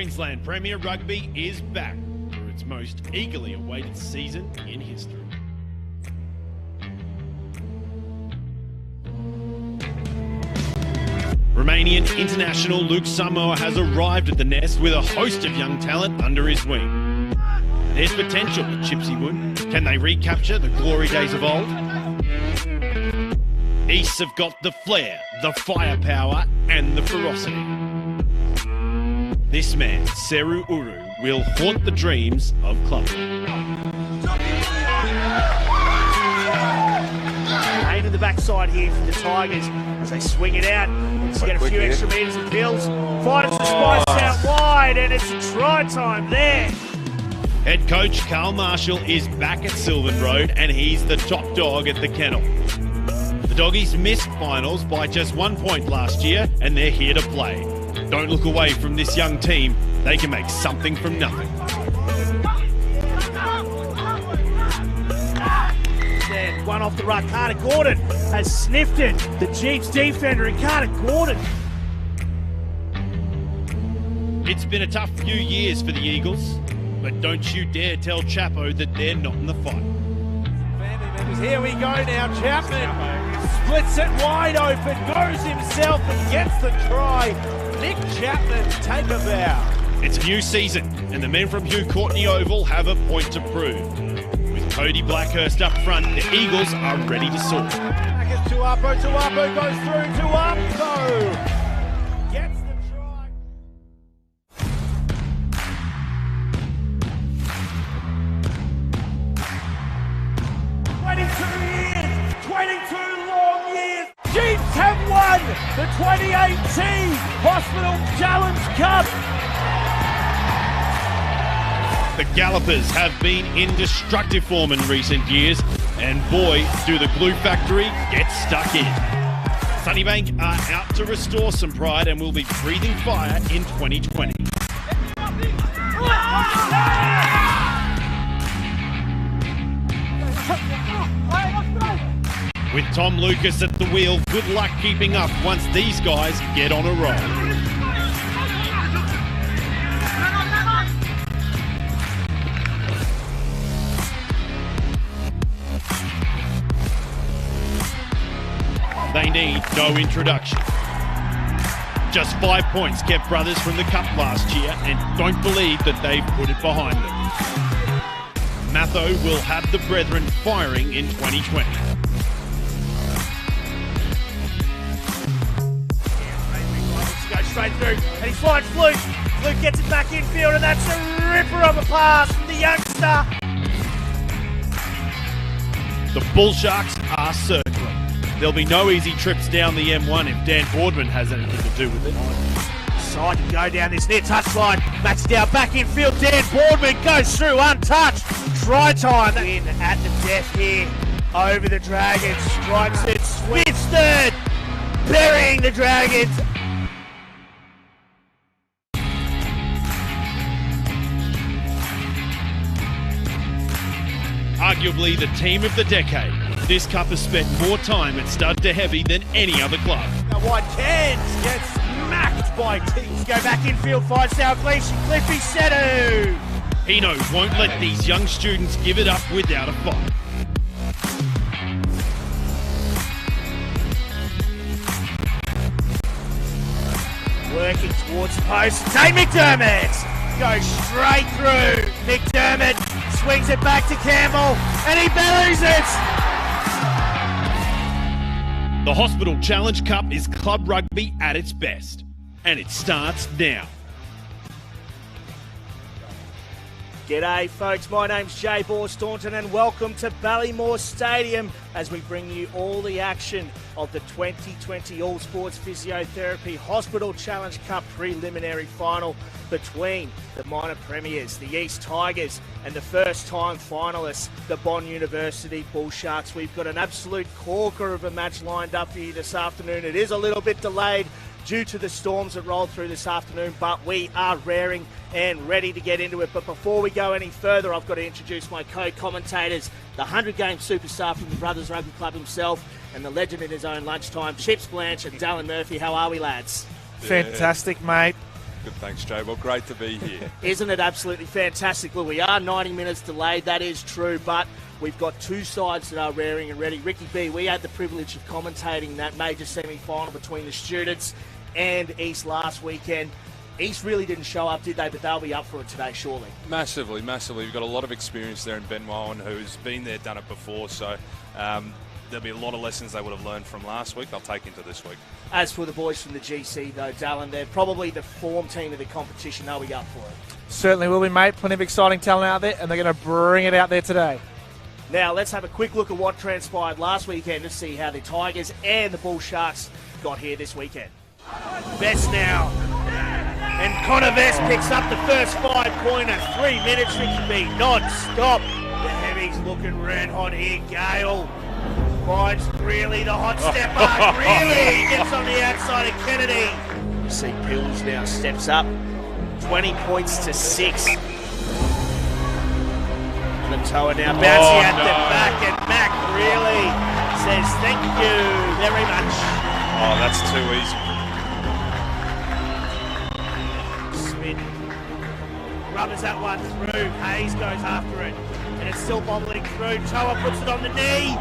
Queensland Premier Rugby is back for its most eagerly awaited season in history. Romanian international Luke Samoa has arrived at the nest with a host of young talent under his wing. There's potential at Chipsy-Wood. Can they recapture the glory days of old? East have got the flair, the firepower and the ferocity. This man, Seru Uru, will haunt the dreams of club. Pain in the backside here for the Tigers as they swing it out. Let's get a few extra metres of kills. Finds the spice out wide and it's try time there. Head coach Carl Marshall is back at Sylvan Road and he's the top dog at the kennel. The Doggies missed finals by just 1 point last year and they're here to play. Don't look away from this young team. They can make something from nothing. Then one off the ruck. Carter Gordon has sniffed it. The Chiefs defender and Carter Gordon. It's been a tough few years for the Eagles, but don't you dare tell Chapo that they're not in the fight. Family members, here we go now. Chapman splits it wide open, goes himself and gets the try. Nick Chapman, take a bow. It's a new season, and the men from Hugh Courtney Oval have a point to prove. With Cody Blackhurst up front, the Eagles are ready to soar. Back is Tuapo goes through, Tuapo gets the try. 22 years, 22 long years. Chiefs have won the 2018 Hospital Challenge Cup. The Gallopers have been in destructive form in recent years, and boy, do the glue factory get stuck in. Sunnybank are out to restore some pride and will be breathing fire in 2020. With Tom Lucas at the wheel, good luck keeping up once these guys get on a roll. They need no introduction. Just 5 points kept Brothers from the Cup last year and don't believe that they've put it behind them. Matho will have the Brethren firing in 2020. Go straight through and he finds Luke. Luke gets it back infield and that's a ripper of a pass from the youngster. The Bull Sharks are circling. There'll be no easy trips down the M1 if Dan Boardman has anything to do with it. Side can go down this near touchline. Backs down back infield. Dan Boardman goes through untouched. Try time. In at the death here over the Dragons. Strikes it. Swifts third. Burying the Dragons. Arguably the team of the decade. This cup has spent more time at stud to heavy than any other club. Now White Cairns gets smacked by teams. Go back infield, finds Dalglishing, Cliffy Sedu. Hino won't let these young students give it up without a fight. Working towards the post. Tay McDermott goes straight through. McDermott swings it back to Campbell and he bellows it. The Hospital Challenge Cup is club rugby at its best, and it starts now. G'day folks, my name's Jay Bohr-Staunton and welcome to Ballymore Stadium as we bring you all the action of the 2020 All Sports Physiotherapy Hospital Challenge Cup preliminary final between the minor premiers, the East Tigers, and the first-time finalists, the Bond University Bull Sharks. We've got an absolute corker of a match lined up here this afternoon. It is a little bit delayed due to the storms that rolled through this afternoon, but we are raring and ready to get into it. But before we go any further, I've got to introduce my co-commentators, the 100-game superstar from the Brothers Rugby Club himself, and the legend in his own lunchtime, Chips Blanche and Dallin Murphy. How are we, lads? Fantastic, mate. Good, thanks, Jay. Well, great to be here. Isn't it absolutely fantastic? Well, we are 90 minutes delayed, that is true, but we've got two sides that are raring and ready. Ricky B, we had the privilege of commentating that major semi-final between the Students and East last weekend. East really didn't show up, did they? But they'll be up for it today, surely. Massively. We've got a lot of experience there in Ben Mowen, who's been there, done it before, so there'll be a lot of lessons they would have learned from last week they'll take into this week. As for the boys from the GC, though, Dallin, they're probably the form team of the competition. They'll be up for it. Certainly will be, mate. Plenty of exciting talent out there, and they're going to bring it out there today. Now, let's have a quick look at what transpired last weekend to see how the Tigers and the Bull Sharks got here this weekend. Vest now. And Connor Vest picks up the first 5-pointer. 3 minutes, Ricky B, non-stop. The Heavies looking red hot here. Gale finds really the hot step mark. Really gets on the outside of Kennedy. You see Pills now steps up. 20 points to 6. Latoa now bouncing at the back, and Mac really says thank you very much. Oh, that's too easy. Smith rubbers that one through. Hayes goes after it, and it's still bobbling through. Toa puts it on the knee,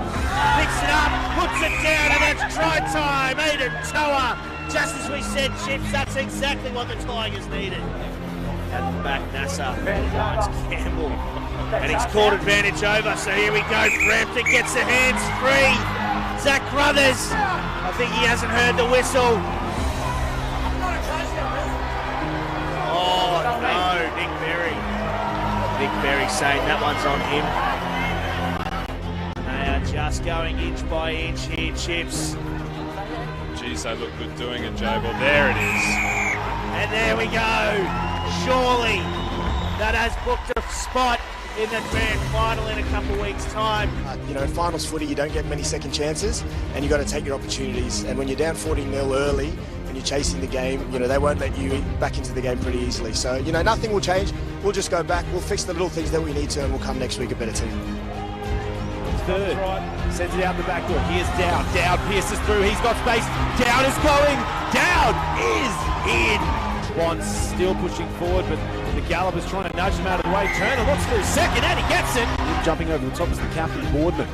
picks it up, puts it down, and it's try time. Aiden Toa, just as we said, Chips, that's exactly what the Tigers needed. At the back, Nasser finds Campbell, and he's caught advantage over, so here we go. Brampton gets the hands free. Zach Crothers, I think he hasn't heard the whistle. Oh no, Nick Berry. Nick Berry saying that one's on him. They are just going inch by inch here, Chips. Geez, they look good doing it, Jay. Well, there it is. And there we go. Surely that has booked a spot in the grand final in a couple of weeks' time. Finals footy, you don't get many second chances, and you've got to take your opportunities. And when you're down 14-0 early and you're chasing the game, they won't let you back into the game pretty easily. So, nothing will change. We'll just go back. We'll fix the little things that we need to, and we'll come next week a better team. Third, sends it out the back door. Here's Down. Down pierces through. He's got space. Down is going. Down is in. Bond still pushing forward, but the Gallopers trying to nudge him out of the way. Turner looks for his second, and he gets it. Jumping over the top is the captain, Boardman.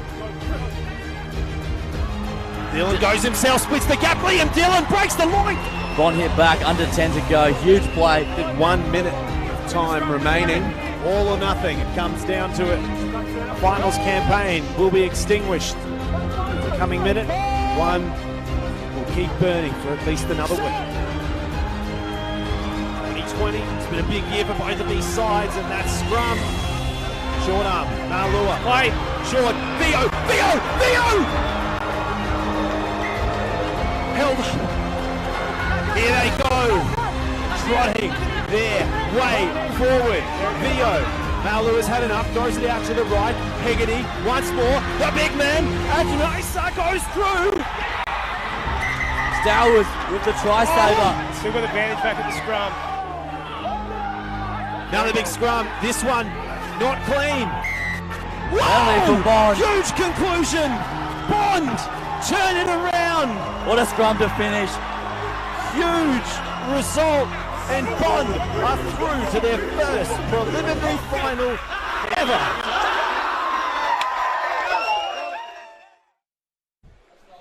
Dillon goes himself, splits the gap. Liam Dillon breaks the line. Bond hit back, under 10 to go. Huge play. 1 minute of time remaining. All or nothing. It comes down to it. Finals campaign will be extinguished. The coming minute, one will keep burning for at least another week. 2020, it's been a big year for both of these sides, and that's Scrum. Short arm, Malua, play, short, Theo! Held. Here they go, trotting their way forward. Theo, Malua's had enough, throws it out to the right. Hegarty, once more, the big man, Atunisa goes through. Stowers with the try-saver. Still got advantage back at the scrum. Another big scrum. This one, not clean. Only for Bond. Huge conclusion. Bond, turn it around. What a scrum to finish. Huge result. And Bond are through to their first preliminary final ever.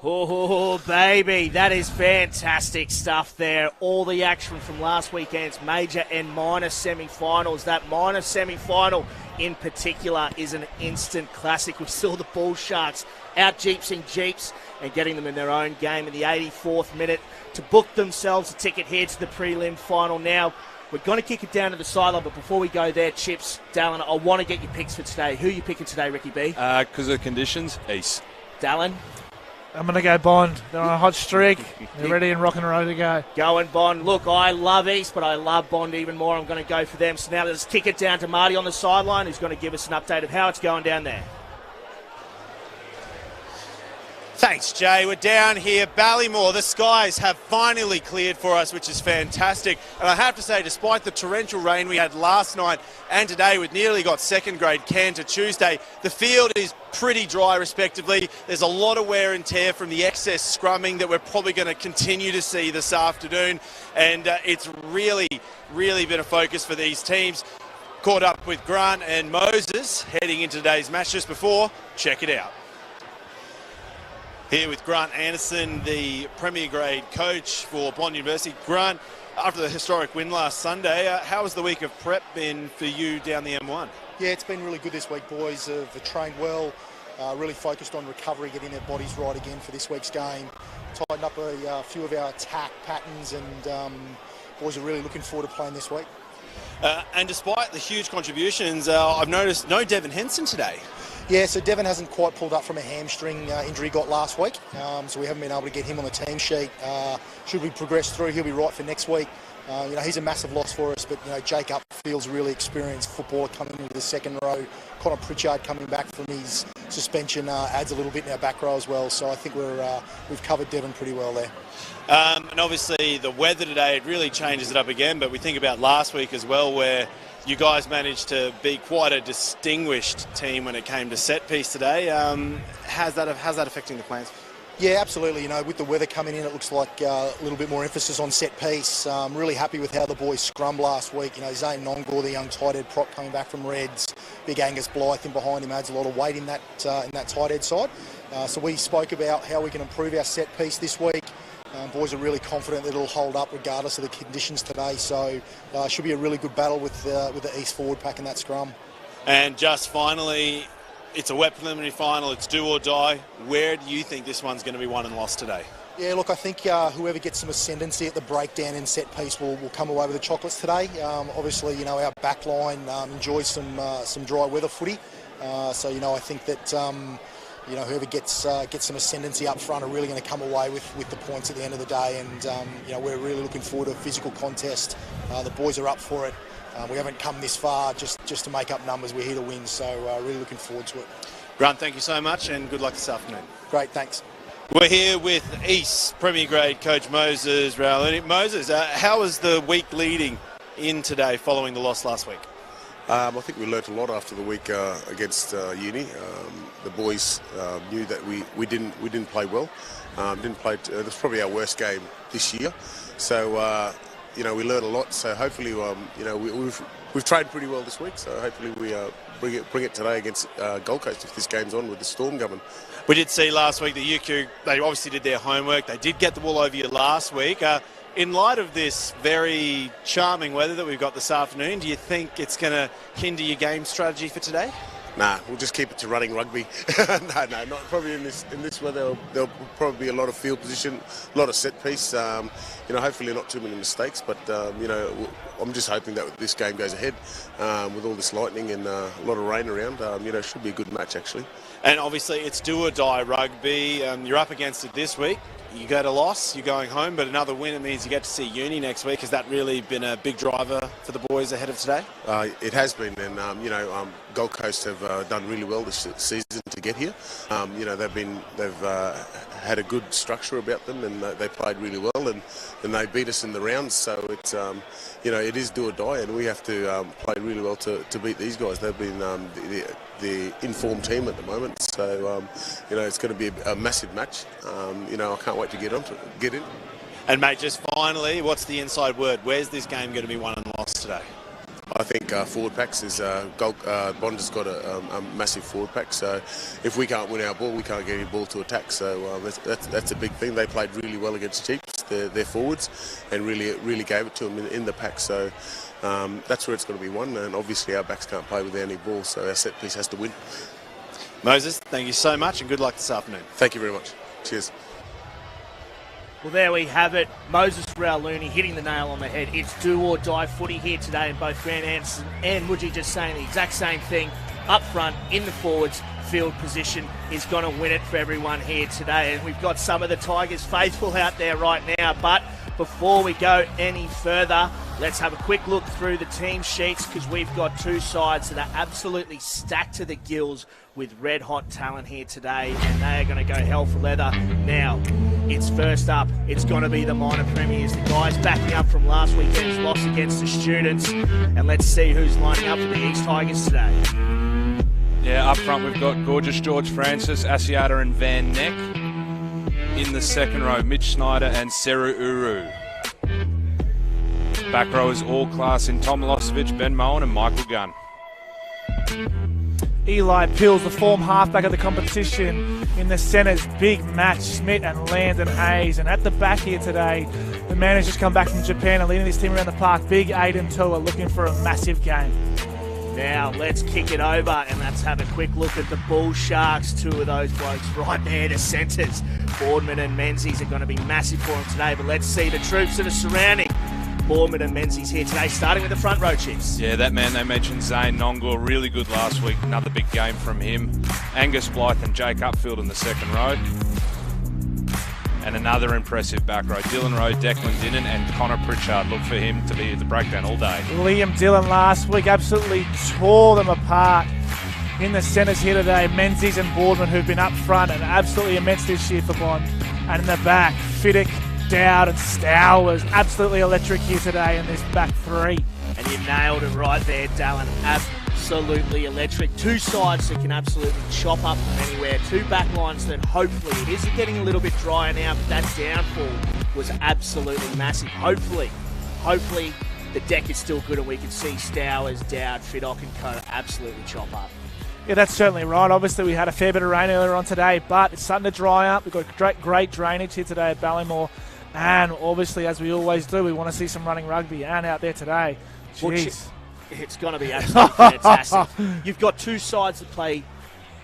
Oh, baby, that is fantastic stuff there. All the action from last weekend's major and minor semi-finals. That minor semi-final in particular is an instant classic. We saw the Bull Sharks out jeepsing Jeeps and getting them in their own game in the 84th minute to book themselves a ticket here to the prelim final. Now, we're going to kick it down to the sideline, but before we go there, Chips, Dallin, I want to get your picks for today. Who are you picking today, Ricky B? Because of the conditions, East. Dallin? I'm going to go Bond. They're on a hot streak. They're ready and rocking and ready to go. Going Bond. Look, I love East, but I love Bond even more. I'm going to go for them. So now let's kick it down to Marty on the sideline, who's going to give us an update of how it's going down there. Thanks, Jay. We're down here, Ballymore. The skies have finally cleared for us, which is fantastic. And I have to say, despite the torrential rain we had last night and today, we've nearly got second grade Canter Tuesday, the field is pretty dry, respectively. There's a lot of wear and tear from the excess scrumming that we're probably going to continue to see this afternoon. And it's really been a focus for these teams. Caught up with Grant and Moses heading into today's match just before. Check it out. Here with Grant Anderson, the Premier Grade coach for Bond University. Grant, after the historic win last Sunday, how has the week of prep been for you down the M1? Yeah, it's been really good this week, boys. They've trained well, really focused on recovery, getting their bodies right again for this week's game. Tightened up a few of our attack patterns, and boys are really looking forward to playing this week. And despite the huge contributions, I've noticed no Devon Henson today. Yeah, so Devon hasn't quite pulled up from a hamstring injury he got last week, so we haven't been able to get him on the team sheet. Should we progress through, he'll be right for next week. He's a massive loss for us, but Jake Upfield's a really experienced footballer coming into the second row. Connor Pritchard coming back from his suspension adds a little bit in our back row as well. So I think we've covered Devon pretty well there. And obviously the weather today, it really changes it up again. But we think about last week as well, where you guys managed to be quite a distinguished team when it came to set piece today. How's that affecting the plans? Yeah, absolutely. With the weather coming in, it looks like a little bit more emphasis on set piece. Really happy with how the boys scrummed last week. Zane Nongor, the young tight head prop coming back from Reds. Big Angus Blythe in behind him adds a lot of weight in that tight head side. So we spoke about how we can improve our set piece this week. Boys are really confident that it'll hold up regardless of the conditions today. So should be a really good battle with the East forward pack in that scrum. And just finally, it's a wet preliminary final. It's do or die. Where do you think this one's going to be won and lost today? Yeah, look, I think whoever gets some ascendancy at the breakdown and set piece will come away with the chocolates today. Obviously, our back line enjoys some dry weather footy. So I think that whoever gets some ascendancy up front are really going to come away with the points at the end of the day. And we're really looking forward to a physical contest. The boys are up for it. We haven't come this far just to make up numbers. We're here to win, so really looking forward to it. Grant, thank you so much and good luck this afternoon. Great, thanks. We're here with East Premier Grade coach Moses Rauluni. Moses, how was the week leading in today following the loss last week? I think we learnt a lot after the week against Uni. The boys knew that we didn't play well. It was probably our worst game this year. So we learned a lot. So hopefully, we've trained pretty well this week. So hopefully we bring it today against Gold Coast if this game's on with the storm coming. We did see last week that UQ, they obviously did their homework. They did get the wool over you last week. In light of this very charming weather that we've got this afternoon, do you think it's going to hinder your game strategy for today? Nah, we'll just keep it to running rugby. No, not probably in this weather. There'll probably be a lot of field position, a lot of set piece. Hopefully not too many mistakes. But I'm just hoping that this game goes ahead with all this lightning and a lot of rain around. It should be a good match actually. And obviously it's do or die rugby. You're up against it this week. You get a loss, you're going home, but another win, it means you get to see Uni next week. Has that really been a big driver for the boys ahead of today? It has been, and Gold Coast have done really well this season to get here. They've had a good structure about them, and they played really well, and they beat us in the rounds. So it's it is do or die, and we have to play really well to beat these guys. They've been the informed team at the moment, so it's going to be a massive match. I can't wait to get in. And mate, just finally, what's the inside word? Where's this game going to be won and lost today? I think forward packs is Bond has got a massive forward pack. So if we can't win our ball, we can't get any ball to attack. So that's a big thing. They played really well against Chiefs, their forwards, and really gave it to them in the pack. So that's where it's going to be won. And obviously our backs can't play without any ball, so our set piece has to win. Moses, thank you so much, and good luck this afternoon. Thank you very much. Cheers. Well, there we have it. Moses Rauluni hitting the nail on the head. It's do or die footy here today, and both Grant Anderson and Mudji just saying the exact same thing. Up front, in the forwards, field position is going to win it for everyone here today. And we've got some of the Tigers faithful out there right now. But before we go any further, Let's have a quick look through the team sheets because we've got two sides that are absolutely stacked to the gills with red-hot talent here today, and they are going to go hell for leather. Now, it's first up. It's going to be the minor premiers, the guys backing up from last weekend's loss against the Students, and let's see who's lining up for the East Tigers today. Yeah, up front we've got gorgeous George Francis, Asiata and Van Neck. In the second row, Mitch Snyder and Seru Uru. Back row is all class in Tom Milosevic, Ben Moen and Michael Gunn. Eli Pills, the form halfback of the competition. In the centres, big Matt Schmidt and Landon Hayes. And at the back here today, the man has just come back from Japan and leading his team around the park, big Aiden Tua, looking for a massive game. Now let's kick it over and let's have a quick look at the Bull Sharks. Two of those blokes right there, the centres. Boardman and Menzies are going to be massive for them today, but let's see the troops that are surrounding Boardman and Menzies here today, starting with the front row, Chips. Yeah, that man they mentioned, Zane Nongor, really good last week. Another big game from him. Angus Blythe and Jake Upfield in the second row. And another impressive back row. Dylan Rowe, Declan Dinnan and Connor Pritchard. Look for him to be at the breakdown all day. Liam Dillon last week absolutely tore them apart. In the centres here today, Menzies and Boardman, who've been up front and absolutely immense this year for Bond. And in the back, Fiddick, Dowd and Stowers, absolutely electric here today in this back three. And you nailed it right there, Dallin. Absolutely electric. Two sides that can absolutely chop up from anywhere. Two back lines that hopefully, it is getting a little bit drier now, but that downfall was absolutely massive. Hopefully the deck is still good and we can see Stowers, Dowd, Fiddock and co absolutely chop up. Yeah, that's certainly right. Obviously, we had a fair bit of rain earlier on today, but it's starting to dry up. We've got great drainage here today at Ballymore. And obviously, as we always do, we want to see some running rugby and out there today. Jeez. It's going to be absolutely fantastic. You've got two sides that play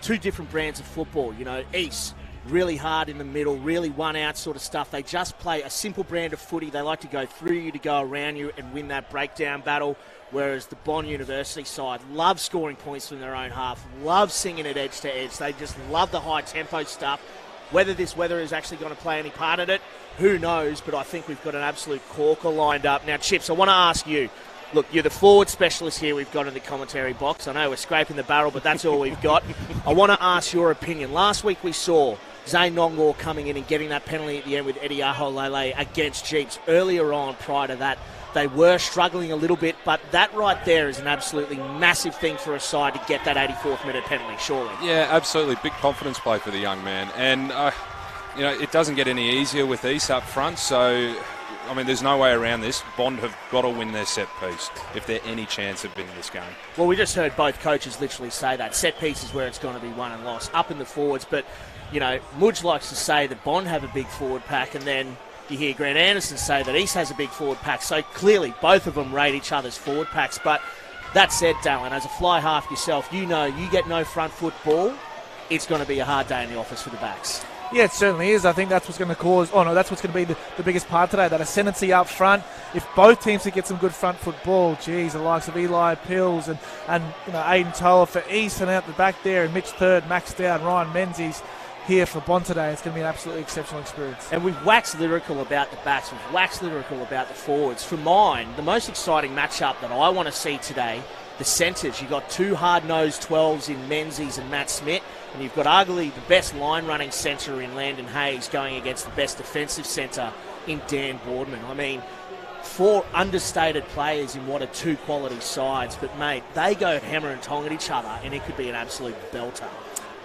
two different brands of football. You know, East, really hard in the middle, really one-out sort of stuff. They just play a simple brand of footy. They like to go through you, to go around you and win that breakdown battle. Whereas the Bond University side love scoring points from their own half, love singing it edge to edge. They just love the high-tempo stuff. Whether this weather is actually going to play any part in it, who knows? But I think we've got an absolute corker lined up. Now, Chips, I want to ask you, look, you're the forward specialist here we've got in the commentary box. I know we're scraping the barrel, but that's all we've got. I want to ask your opinion. Last week we saw Zane Nongor coming in and getting that penalty at the end with Eddie Aholele against Jeeps. Earlier on, prior to that, they were struggling a little bit, but that right there is an absolutely massive thing for a side to get that 84th minute penalty, surely. Yeah, absolutely. Big confidence play for the young man. And, you know, it doesn't get any easier with East up front, so, I mean, there's no way around this. Bond have got to win their set piece if they're any chance of winning this game. Well, we just heard both coaches literally say that. Set piece is where it's going to be won and lost, up in the forwards. But, you know, Mudge likes to say that Bond have a big forward pack, and then you hear Grant Anderson say that East has a big forward pack. So clearly both of them rate each other's forward packs. But that said, Dallin, as a fly half yourself, you know you get no front foot ball, it's going to be a hard day in the office for the backs. Yeah, it certainly is. I think that's what's going to cause... Oh, no, that's what's going to be the biggest part today, that ascendancy up front. If both teams could get some good front foot ball, geez, the likes of Eli Pills and you know, Aiden Toa for East and out the back there, and Mitch Third, Max Dowd, Ryan Menzies here for Bond today. It's going to be an absolutely exceptional experience. And we've waxed lyrical about the backs. We've waxed lyrical about the forwards. For mine, the most exciting matchup that I want to see today, the centres. You've got two hard-nosed 12s in Menzies and Matt Smith, and you've got arguably the best line-running centre in Landon Hayes going against the best defensive centre in Dan Boardman. I mean, four understated players in what are two quality sides, but, mate, they go hammer and tong at each other, and it could be an absolute belter.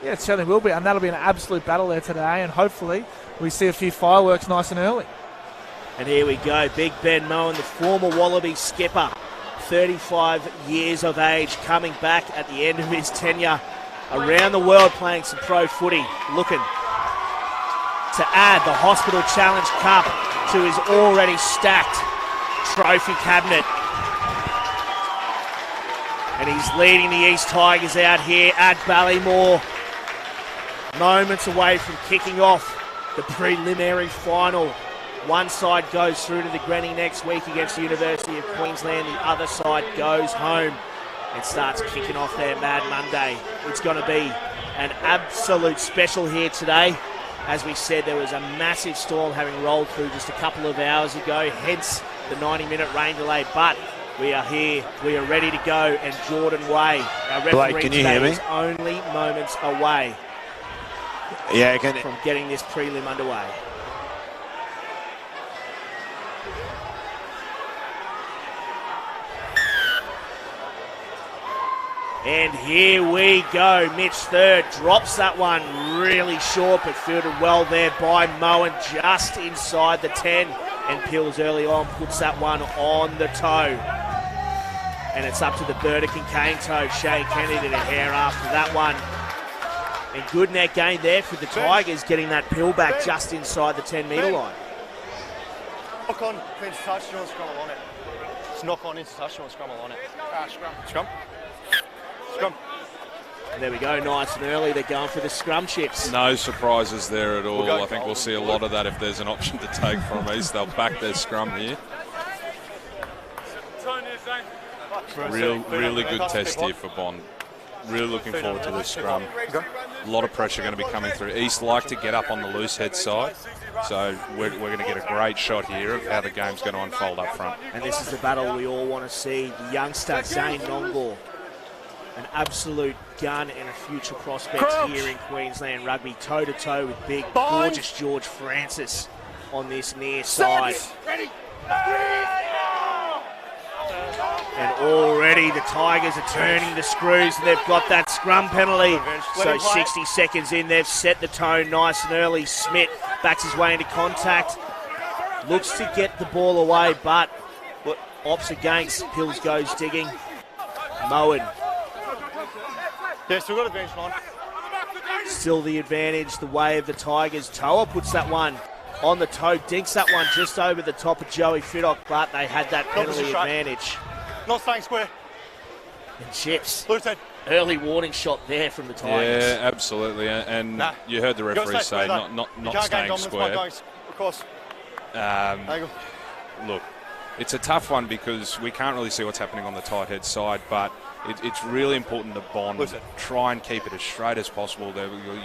Yeah, it certainly will be, and that'll be an absolute battle there today, and hopefully we see a few fireworks nice and early. And here we go, Big Ben Moen, the former Wallaby skipper, 35 years of age, coming back at the end of his tenure around the world playing some pro footy, looking to add the Hospital Challenge Cup to his already stacked trophy cabinet. And he's leading the East Tigers out here at Ballymore. Moments away from kicking off the preliminary final. One side goes through to the granny next week against the University of Queensland. The other side goes home and starts kicking off their Mad Monday. It's going to be an absolute special here today. As we said, there was a massive storm having rolled through just a couple of hours ago, hence the 90-minute rain delay, but we are here, we are ready to go, and Jordan Way, our referee, Blake, can you hear me? is only moments away from getting this prelim underway. And here we go. Mitch Third drops that one really short, but fielded well there by Moen, just inside the 10. And Pills early on puts that one on the toe. And it's up to the Burdick and Kane toe. Shane Kennedy to hair after that one. And good net gain there for the Tigers, getting that pill back just inside the 10-metre line. Knock on into touch, you want scrum on it. It's knock on into touch, you want scrum on it. Scrum. Scrum. And there we go, nice and early. They're going for the scrum chips. No surprises there at all. I think we'll see a lot of that if there's an option to take from East. They'll back their scrum here. Really good test here for Bond. Really looking forward to this scrum. A lot of pressure going to be coming through. East like to get up on the loose head side, so we're going to get a great shot here of how the game's going to unfold up front. And this is the battle we all want to see. The youngster, Zane Nongor, an absolute gun and a future prospect here in Queensland rugby, toe-to-toe with big, gorgeous George Francis on this near side. And already the Tigers are turning the screws, and they've got that scrum penalty. So 60 seconds in, they've set the tone nice and early. Smith backs his way into contact, looks to get the ball away, but ops against. Pills goes digging. Moen. Yeah, still got advantage line. Still the advantage, the way of the Tigers. Toa puts that one on the toe, dinks that one just over the top of Joey Fiddock, but they had that penalty advantage. Not staying square. And chips. Loose head. Early warning shot there from the Tigers. Yeah, absolutely. And you heard the referee say not staying square. Of course. Look, it's a tough one because we can't really see what's happening on the tight head side, but it's really important to Bond, try and keep it as straight as possible.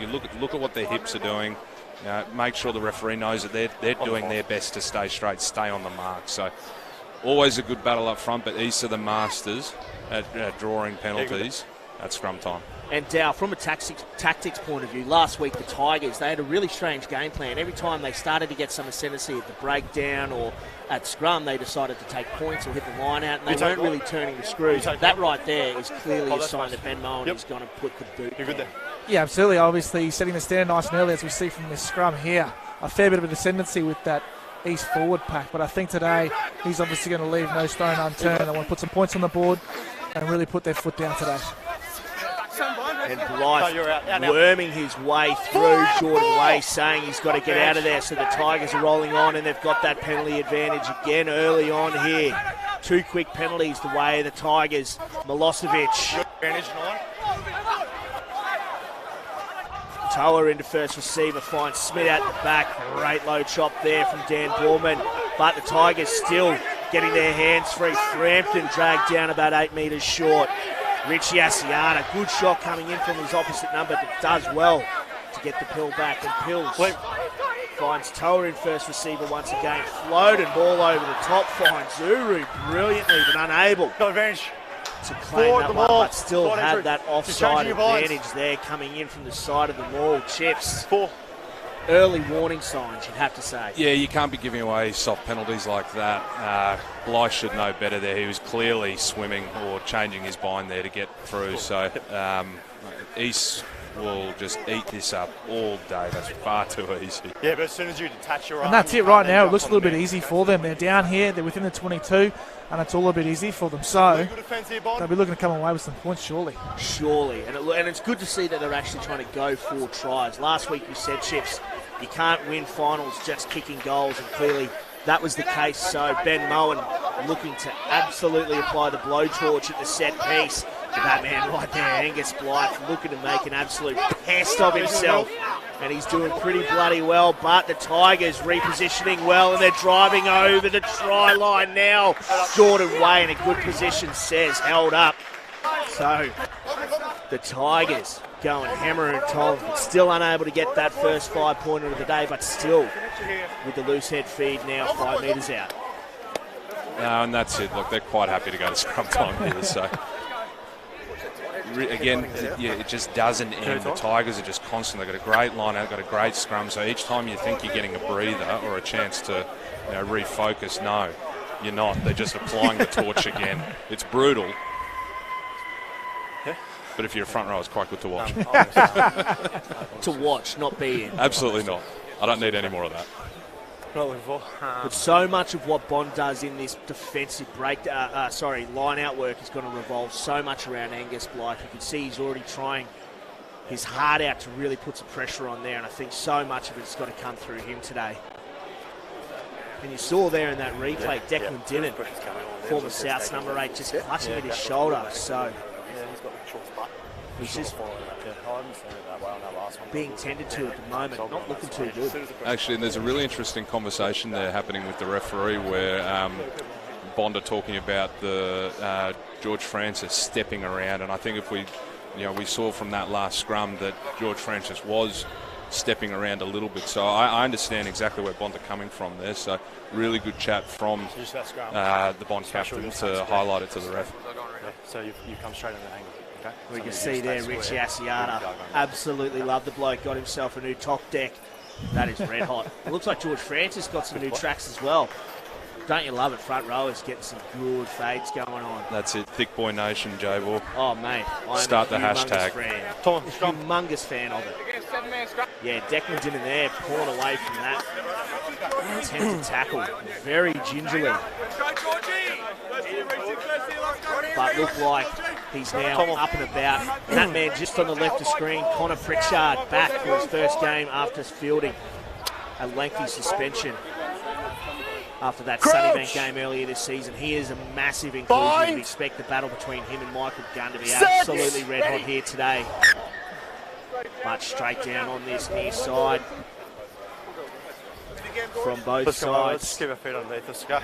You look at what their hips are doing. Make sure the referee knows that they're doing their best to stay straight, stay on the mark. So always a good battle up front, but East are the masters at drawing penalties at scrum time. And Dow, from a tactics point of view, last week the Tigers, they had a really strange game plan. Every time they started to get some ascendancy at the breakdown or at scrum, they decided to take points or hit the line out, and they weren't really turning the screws. That right there is clearly a sign that Ben Moen is going to put the boot down. Yeah, absolutely. Obviously, setting the stand nice and early, as we see from this scrum here. A fair bit of a ascendancy with that East forward pack, but I think today he's obviously going to leave no stone unturned. They want to put some points on the board and really put their foot down today. And Blythe worming his way through Jordan Way, saying he's got to get out of there. So the Tigers are rolling on, and they've got that penalty advantage again early on here. 2 quick penalties the way of the Tigers. Milosevic. Toa into first receiver, finds Smith out the back. Great low chop there from Dan Borman. But the Tigers still getting their hands free. Frampton dragged down about 8 metres short. Richie Asiata, good shot coming in from his opposite number, but does well to get the pill back. And Pills finds Toa in first receiver once again. Floated ball over the top, finds Zuru brilliantly, but unable to claim that one, but still had that offside advantage there coming in from the side of the maul. Chips. Early warning signs, you'd have to say. Yeah, you can't be giving away soft penalties like that. Blythe should know better there. He was clearly swimming or changing his bind there to get through. So East will just eat this up all day. That's far too easy. Yeah, but as soon as you detach your arm... And that's it right now. It looks a little bit easy for them. They're down here. They're within the 22, and it's all a bit easy for them. So they'll be looking to come away with some points, surely. Surely. And it's good to see that they're actually trying to go for tries. Last week we said, Chips, you can't win finals just kicking goals, and clearly that was the case. So Ben Moen looking to absolutely apply the blowtorch at the set piece. That man right there, Angus Blythe, looking to make an absolute pest of himself. And he's doing pretty bloody well, but the Tigers repositioning well, and they're driving over the try line now. Jordan Way in a good position, says held up. So the Tigers going hammer and tong, but still unable to get that first 5-pointer of the day, but still with the loose head feed now 5 metres out. No, and that's it. Look, they're quite happy to go to scrum time here. So again, it just doesn't end. The Tigers are just constant. They've got a great line out, got a great scrum. So each time you think you're getting a breather or a chance to refocus, no, you're not. They're just applying the torch again. It's brutal. But if you're a front row, it's quite good to watch. To watch, not be in. Absolutely not. I don't need any more of that. But so much of what Bond does in this defensive line-out work is going to revolve so much around Angus Blythe. You can see he's already trying his heart out to really put some pressure on there, and I think so much of it's got to come through him today. And you saw there in that replay, Declan Dinnan, former South's number 8, just clutching at his shoulder. So he's just being tended to at the moment, not looking too good. Actually, and there's a really interesting conversation there happening with the referee where Bond are talking about the George Francis stepping around, and I think if we saw from that last scrum that George Francis was stepping around a little bit. So I understand exactly where Bond are coming from there. So really good chat from the Bond captain to highlight it to the ref. So you come straight on the angle. Okay. We can see there Richie Asiata absolutely loved the bloke, got himself a new top deck. That is red hot. It looks like George Francis got some new tracks as well. Don't you love it? Front rowers getting some good fades going on. That's it. Thick Boy Nation, J-Ball. Oh, mate. Start the hashtag. Humongous fan of it. Yeah, Declan's in there, pulling away from that. Attempted tackle. Very gingerly. But look like he's now up and about. And that man just on the left of screen, Connor Pritchard, back for his first game after fielding a lengthy suspension after that Sunnybank game earlier this season. He is a massive inclusion. You'd expect the battle between him and Michael Gunn to be absolutely red hot here today. But straight down on this near side from both sides. Let's keep our feet underneath us, okay?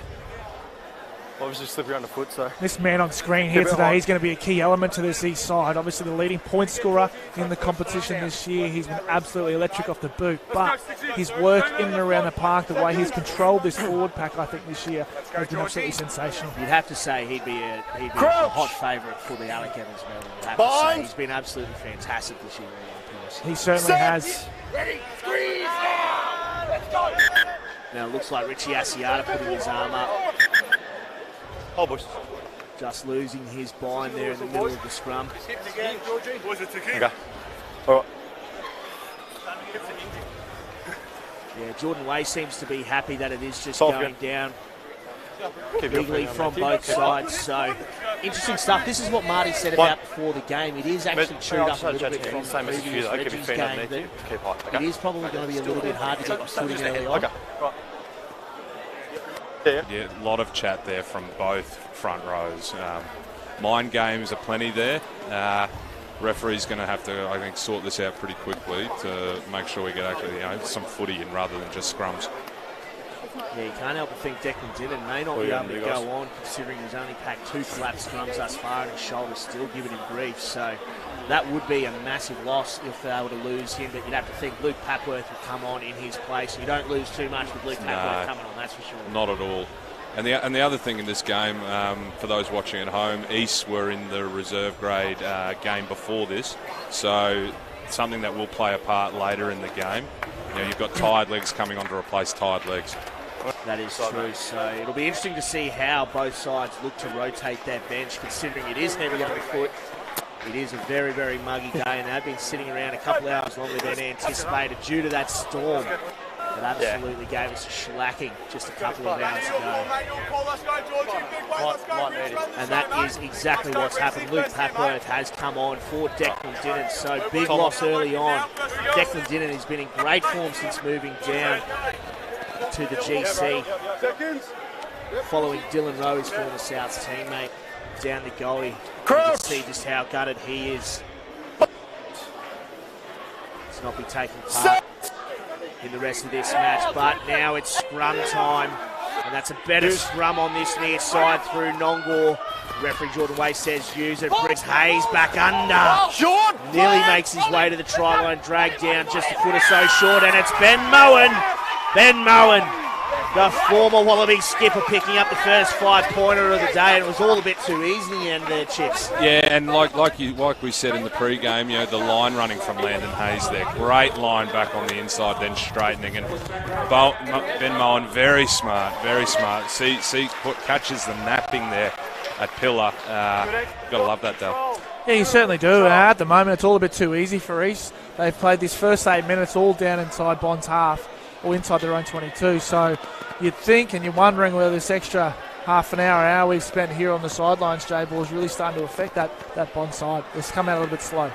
Obviously slippery on the foot, so... This man on screen here today, he's going to be a key element to this east side. Obviously the leading point scorer in the competition this year. He's been absolutely electric off the boot. But his work in and around the park, the way he's controlled this forward pack, I think, this year has been absolutely sensational. You'd have to say he'd be a hot favourite for the Alec Evans medal. You'd have to say he's been absolutely fantastic this year. He certainly has. Now it looks like Richie Asiata putting his arm up. Just losing his bind there in the middle of the scrum. Okay. All right. Yeah, Jordan Way seems to be happy that it is just going down bigly from both sides. So interesting stuff. This is what Marty said about before the game. It is actually chewed up a little bit from the previous Reggie's game. It is probably going to be a little bit hard to get the footing early on. Yeah, a lot of chat there from both front rows. Mind games are plenty there. Referee's going to have to, I think, sort this out pretty quickly to make sure we get actually some footy in rather than just scrums. Yeah, you can't help but think Declan Dinnan may not be able to go on, considering he's only packed 2 collapsed scrums thus far and his shoulder's still giving him grief. So that would be a massive loss if they were to lose him, but you'd have to think Luke Papworth would come on in his place. You don't lose too much with Luke Papworth coming on, that's for sure. Not at all. And the other thing in this game, for those watching at home, East were in the reserve grade game before this, so something that will play a part later in the game. You've got tired legs coming on to replace tired legs. That is true, so it'll be interesting to see how both sides look to rotate their bench, considering it is heavy on the foot. It is a very, very muggy day, and they've been sitting around a couple of hours longer than anticipated due to that storm that absolutely gave us a shellacking just a couple of hours ago. And that is exactly what's happened. Luke Papworth has come on for Declan Dinnan, so big loss early on. Declan Dinnan has been in great form since moving down to the GC, following Dylan Rowe, his former South's teammate, down the goalie. You can see just how gutted he is to not be taking part in the rest of this match. But now it's scrum time, and that's a better scrum on this near side through Nongor. Referee Jordan Way says use it. Briggs Hayes back under. Nearly makes his way to the try line, dragged down just a foot or so short, and it's Ben Moen. Ben Moen The former Wallaby skipper picking up the first 5-pointer of the day, and it was all a bit too easy in the end there, Chips. Yeah, and like we said in the pre-game, the line running from Landon Hayes there, great line back on the inside, then straightening, and Ben Moen very smart. Catches the napping there at pillar. Got to love that, Dale. Yeah, you certainly do. At the moment, it's all a bit too easy for East. They've played this first 8 minutes all down inside Bond's half or inside their own 22. So you'd think, and you're wondering whether this extra half an hour we've spent here on the sidelines, J-Ball, is really starting to affect that Bond side. It's come out a little bit slow.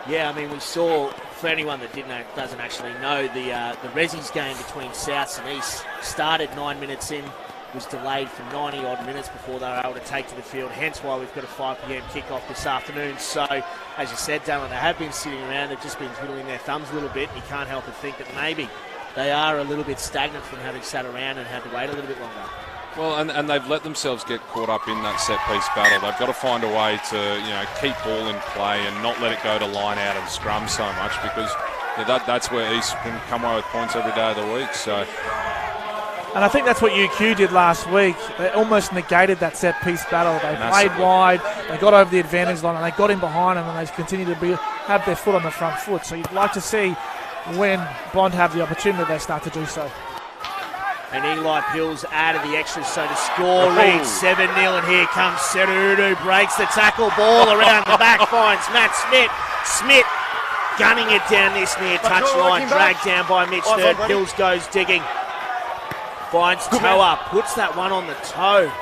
Yeah, I mean, we saw, for anyone that doesn't actually know, the Rezzies game between Souths and East started 9 minutes in, was delayed for 90-odd minutes before they were able to take to the field, hence why we've got a 5 p.m. kickoff this afternoon. So, as you said, Dylan, they have been sitting around, they've just been twiddling their thumbs a little bit, and you can't help but think that maybe they are a little bit stagnant from having sat around and had to wait a little bit longer. Well, and they've let themselves get caught up in that set-piece battle. They've got to find a way to, keep ball in play and not let it go to line out and scrum so much, because that's where East can come away with points every day of the week. So. And I think that's what UQ did last week. They almost negated that set-piece battle. They played wide, they got over the advantage line, and they got in behind them, and they continue to have their foot on the front foot. So you'd like to see when Bond have the opportunity, they start to do so. And Eli Pills out of the extras, so to score reads 7-0, and here comes Serudu, breaks the tackle, ball around the back, finds Matt Smith. Smith gunning it down this near touchline, dragged down by Mitch Third. Pills goes digging. Finds Toa, puts that one on the toe,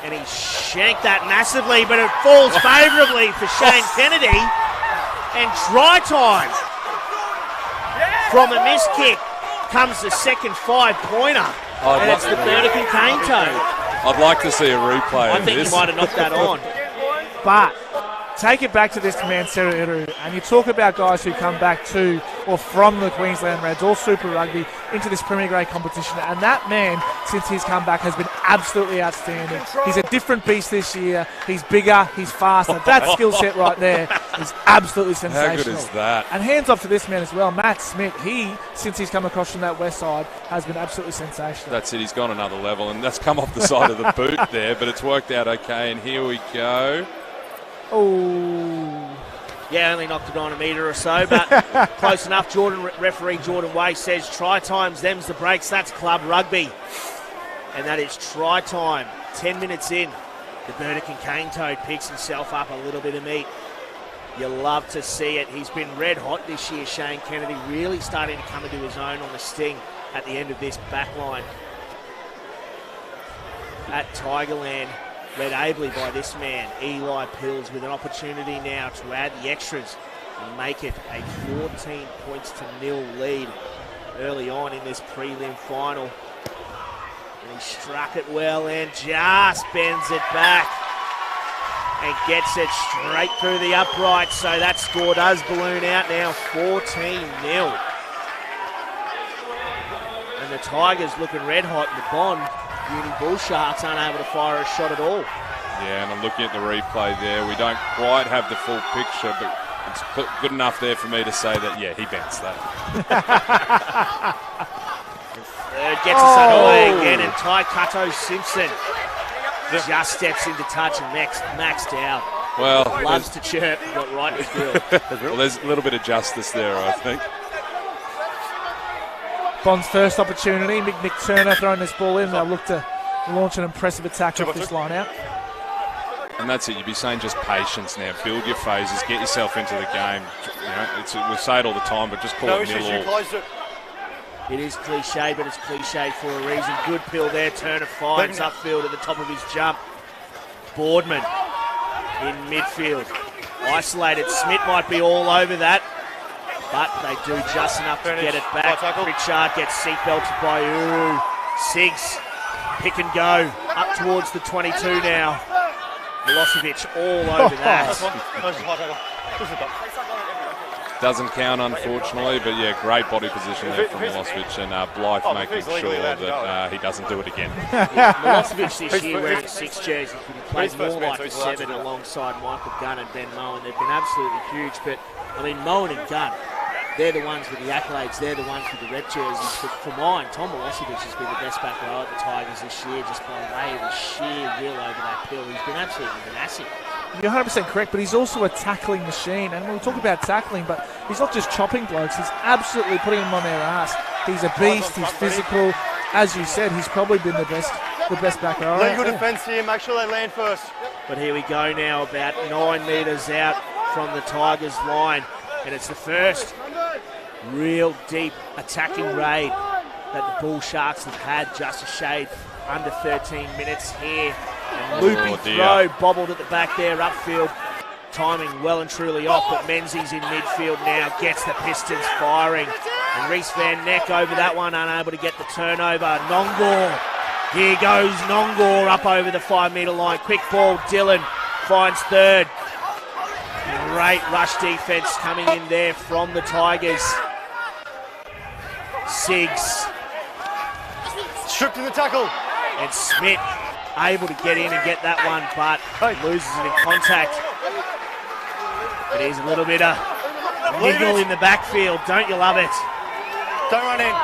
and he shanked that massively, but it falls favourably for Shane Kennedy. And try time from a missed kick comes the second 5-pointer, and it's the Burdekin cane toe. I'd like to see a replay I think this. You might have knocked that on. But take it back to this man, Serudu, and you talk about guys who come back to or from the Queensland Reds or Super Rugby into this Premier Grade competition, and that man, since he's come back, has been absolutely outstanding. He's a different beast this year. He's bigger, he's faster. That skill set right there is absolutely sensational. How good is that? And hands off to this man as well, Matt Smith. He, since he's come across from that west side, has been absolutely sensational. That's it, he's gone another level, and that's come off the side of the boot there, but it's worked out okay, and here we go. Oh. Yeah, only knocked it on a metre or so, but close enough. Referee Jordan Way says try times, them's the breaks. That's club rugby. And that is try time. 10 minutes in. The Burdekin cane toad picks himself up a little bit of meat. You love to see it. He's been red hot this year, Shane Kennedy, really starting to come into his own on the sting at the end of this back line. At Tigerland, led ably by this man, Eli Pills, with an opportunity now to add the extras and make it a 14 points to 0 lead early on in this prelim final. And he struck it well and just bends it back and gets it straight through the upright. So that score does balloon out now, 14-0. And the Tigers looking red hot, and the Bond Uni Bull Sharks aren't able to fire a shot at all. Yeah, and I'm looking at the replay there. We don't quite have the full picture, but it's good enough there for me to say that, yeah, he bends that. Third gets us underway again, and Ty Kato Simpson just steps into touch and maxed out. Well, loves to chirp, got right in his grill. Well, there's a little bit of justice there, I think. Bond's first opportunity, Nick Turner throwing this ball in. They'll look to launch an impressive attack off this line out. And that's it. You'd be saying just patience now. Build your phases. Get yourself into the game. We say it all the time, but just call it nil all. It is cliche, but it's cliche for a reason. Good pill there. Turner finds upfield at the top of his jump. Boardman in midfield. Isolated. Smith might be all over that, but they do just enough to get it back. Pritchard gets seatbelted by Uru. Siggs, pick and go. Up towards the 22 now. Milosevic all over that. Doesn't count, unfortunately, but yeah, great body position there from Milosevic, and Blythe making sure that he doesn't do it again. Yeah, Milosevic this year wearing a 6 jersey, but he plays more like a 7 alongside Michael Gunn and Ben Moen. They've been absolutely huge, but I mean, Moen and Gunn, they're the ones with the accolades, they're the ones with the red jerseys. But for mine, Tom Milosevic has been the best back row at the Tigers this year, just by way of the sheer will over that pill. He's been absolutely massive. You're 100% correct, but he's also a tackling machine. And we'll talk about tackling, but he's not just chopping blokes, he's absolutely putting them on their ass. He's a beast, he's physical. As you said, he's probably been the best back rower. Legal defence here, make sure they land first. But here we go now, about 9 metres out from the Tigers' line. And it's the first real deep attacking raid that the Bull Sharks have had, just a shade under 13 minutes here. And looping throw, bobbled at the back there, upfield. Timing well and truly off, but Menzies in midfield now gets the Pistons firing. And Reece Van Neck over that one, unable to get the turnover. Nongor, here goes Nongor up over the 5 metre line. Quick ball, Dillon finds third. Great rush defence coming in there from the Tigers. Siggs. Stripped in the tackle. And Smith able to get in and get that one, but loses it in contact. But here's a little bit of niggle in the backfield. Don't you love it? Don't run in.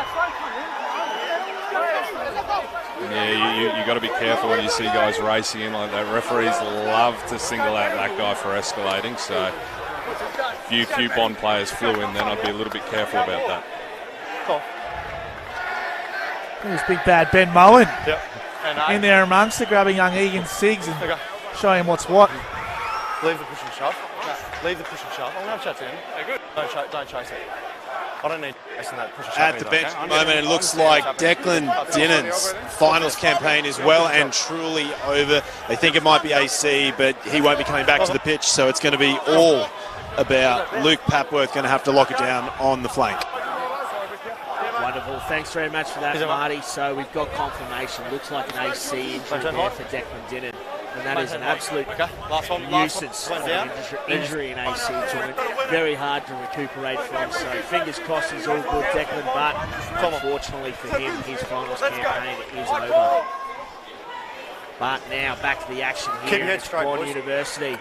Yeah, you got to be careful when you see guys racing in like that. Referees love to single out that guy for escalating, so few Bond players flew in then. I'd be a little bit careful about that. Cool. There's big bad Ben Moen. Yep. In there amongst it, grabbing young Egan Siggs and showing him what's what. Leave the push and shove. Leave the push and shove. I'm going to have a chat to him. Yeah, good. Don't chase it. I don't need chasing that push and shove. At the bench at the moment, it looks like Declan Dinnan's finals campaign is well and truly over. They think it might be AC, but he won't be coming back to the pitch, so it's going to be all about Luke Papworth going to have to lock it down on the flank. Wonderful. Thanks very much for that, Marty. So we've got confirmation. Looks like an AC injury there for Declan Dinnan. And that is an absolute nuisance of an injury in AC joint. Very hard to recuperate from. So fingers crossed he's all good, Declan. But unfortunately for him, his finals campaign is over. But now back to the action here at Queensland University.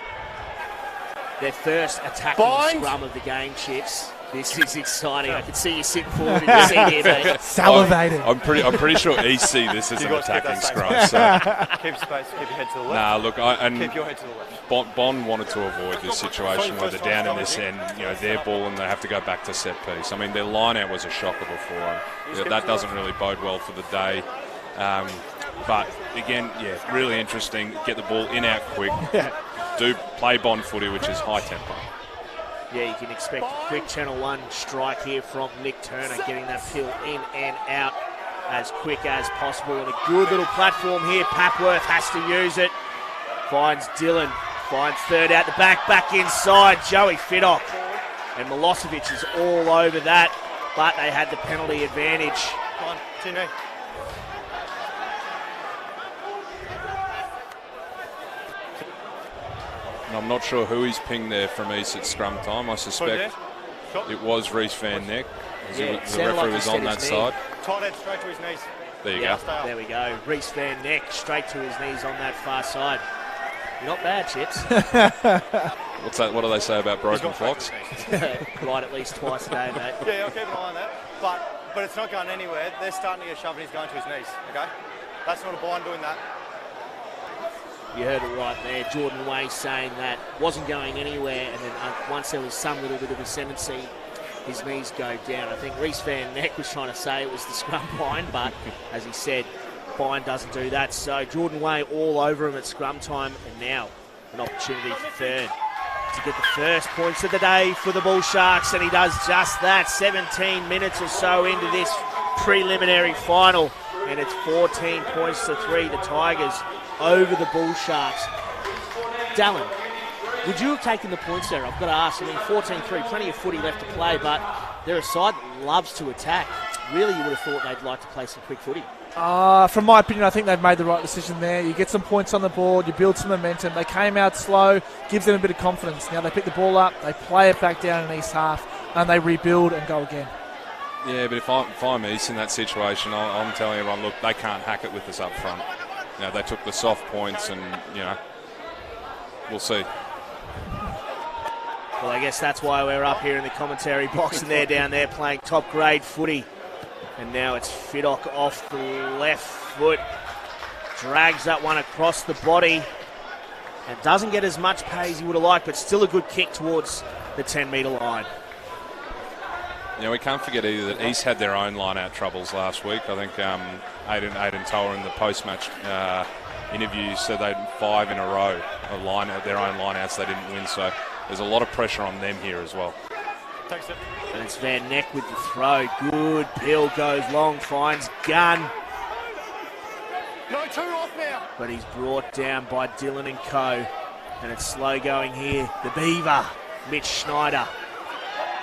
Their first attacking scrum of the game, Chips. This is exciting. I can see you sitting forward in your seat here, mate. Salivating. I'm pretty sure EC this is an attacking scrum. So. Keep space, keep your head to the left. Nah, look, keep your head to the left. Bond wanted to avoid this situation where they're down in this end, their ball and they have to go back to set piece. I mean, their line out was a shocker before. That doesn't really bode well for the day. But again, really interesting. Get the ball in out quick. Do play Bond footy, which is high tempo. Yeah, you can expect a quick Channel 1 strike here from Nick Turner, getting that pill in and out as quick as possible. And a good little platform here. Papworth has to use it. Finds Dillon. Finds third out the back inside. Joey Fiddock. And Milosevic is all over that, but they had the penalty advantage. Come on, 2-0. I'm not sure who he's pinged there from East at scrum time. I suspect it was Reece Van Neck. The referee was on that side. Tight head straight to his knees. There you go. There we go. Reece Van Neck straight to his knees on that far side. Not bad, Chips. What's that? What do they say about broken clocks? Right, at least twice a day, mate. Yeah, I'll keep an eye on that. But it's not going anywhere. They're starting to get shoved and he's going to his knees. Okay, that's not a blind doing that. You heard it right there. Jordan Way saying that wasn't going anywhere, and then once there was some little bit of ascendancy, his knees go down. I think Reece Van Neck was trying to say it was the scrum bind, but as he said, bind doesn't do that. So Jordan Way all over him at scrum time, and now an opportunity for third to get the first points of the day for the Bull Sharks, and he does just that. 17 minutes or so into this preliminary final, and it's 14 points to 3. The Tigers over the Bull Sharks. Dallin, would you have taken the points there? I've got to ask. I mean, 14-3, plenty of footy left to play, but they're a side that loves to attack. Really, you would have thought they'd like to play some quick footy. From my opinion, I think they've made the right decision there. You get some points on the board, you build some momentum. They came out slow, gives them a bit of confidence. Now they pick the ball up, they play it back down in East half, and they rebuild and go again. Yeah, but if I'm East in that situation, I'm telling everyone, look, they can't hack it with us up front. They took the soft points and, we'll see. Well, I guess that's why we're up here in the commentary box and they're down there playing top grade footy. And now it's Fiddock off the left foot. Drags that one across the body. And doesn't get as much pay as he would have liked, but still a good kick towards the 10-metre line. Yeah, we can't forget either that East had their own line-out troubles last week. I think Aiden Toller in the post-match interview said they'd 5 in a row of their own line-outs they didn't win, so there's a lot of pressure on them here as well. And it's Van Neck with the throw. Good. Pill goes long, finds Gunn. No, 2 off now. But he's brought down by Dylan and co. And it's slow going here. The Beaver, Mitch Schneider.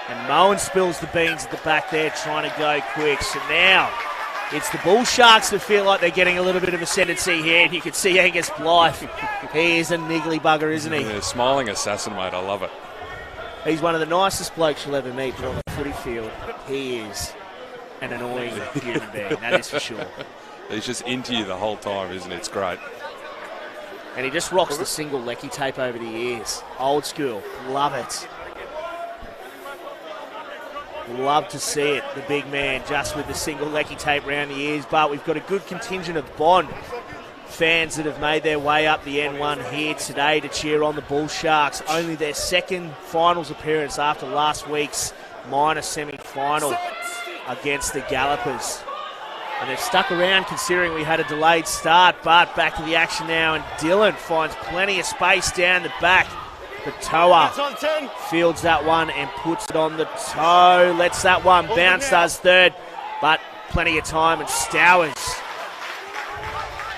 And Moen spills the beans at the back there, trying to go quick. So now it's the Bull Sharks that feel like they're getting a little bit of ascendancy here. And you can see Angus Blythe. He is a niggly bugger, isn't he? Yeah, smiling assassin, mate. I love it. He's one of the nicest blokes you'll ever meet, but on the footy field, he is an annoying human being, that is for sure. He's just into you the whole time, isn't it? It's great. And he just rocks the single lecky tape over the ears. Old school. Love it. Love to see it, the big man, just with the single lecky tape around the ears. But we've got a good contingent of Bond fans that have made their way up the N1 here today to cheer on the Bull Sharks. Only their second finals appearance after last week's minor semi-final against the Gallopers. And they've stuck around considering we had a delayed start, but back to the action now, and Dylan finds plenty of space down the back. The Toa fields that one and puts it on the toe. Lets that one bounce, does third, but plenty of time, and Stowers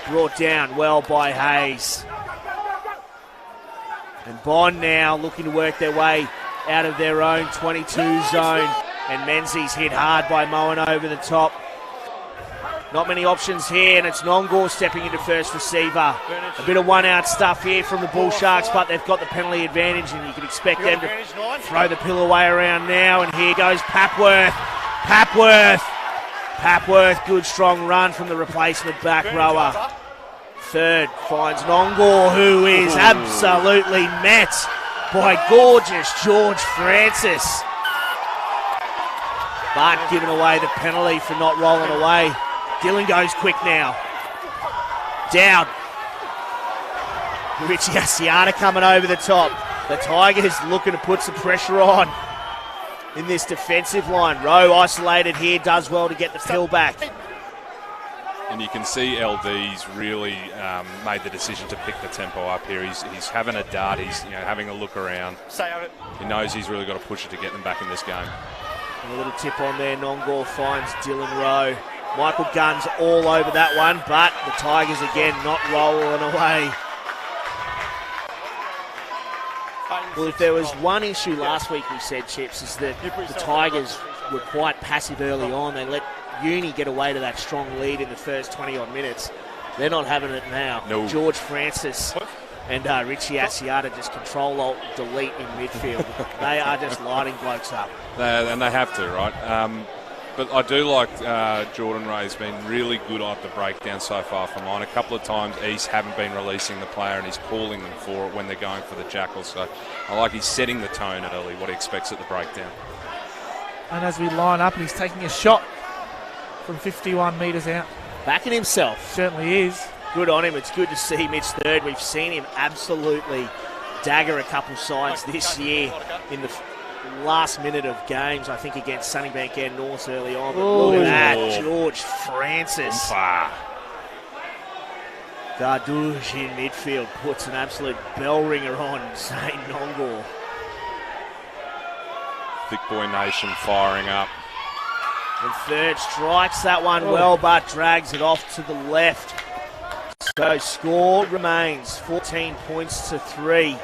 brought down well by Hayes. And Bond now looking to work their way out of their own 22 zone. And Menzies hit hard by Moen over the top. Not many options here, and it's Nongor stepping into first receiver. A bit of one-out stuff here from the Bull Sharks, but they've got the penalty advantage, and you can expect them to throw the pill away around now. And here goes Papworth. Papworth, good strong run from the replacement back rower. Third finds Nongor, who is absolutely met by gorgeous George Francis. But giving away the penalty for not rolling away. Dylan goes quick now. Down. Richie Asiata coming over the top. The Tigers looking to put some pressure on in this defensive line. Rowe isolated here, does well to get the fill back. And you can see LD's really made the decision to pick the tempo up here. He's having a dart. He's having a look around. He knows he's really got to push it to get them back in this game. And a little tip on there. Nongor finds Dylan Rowe. Michael Gunn's all over that one, but the Tigers again not rolling away. Well, if there was one issue last week, we said, Chips, is that the Tigers were quite passive early on. They let Uni get away to that strong lead in the first 20-odd minutes. They're not having it now. No. George Francis and Richie Asiata just control, alt, delete in midfield. They are just lighting blokes up. And they have to, right? But I do like Jordan Ray's been really good at the breakdown so far from mine. A couple of times East haven't been releasing the player and he's calling them for it when they're going for the jackal. So I like he's setting the tone early, what he expects at the breakdown. And as we line up, he's taking a shot from 51 metres out. Backing himself. Certainly is. Good on him. It's good to see Mitch third. We've seen him absolutely dagger a couple sides this year in the last minute of games, I think against Sunnybank and North early on. But look at that, George Francis. Gardouche in midfield puts an absolute bell ringer on Zane Nongor. Thick Boy Nation firing up. And third strikes that one well, but drags it off to the left. So score remains 14 points to 3.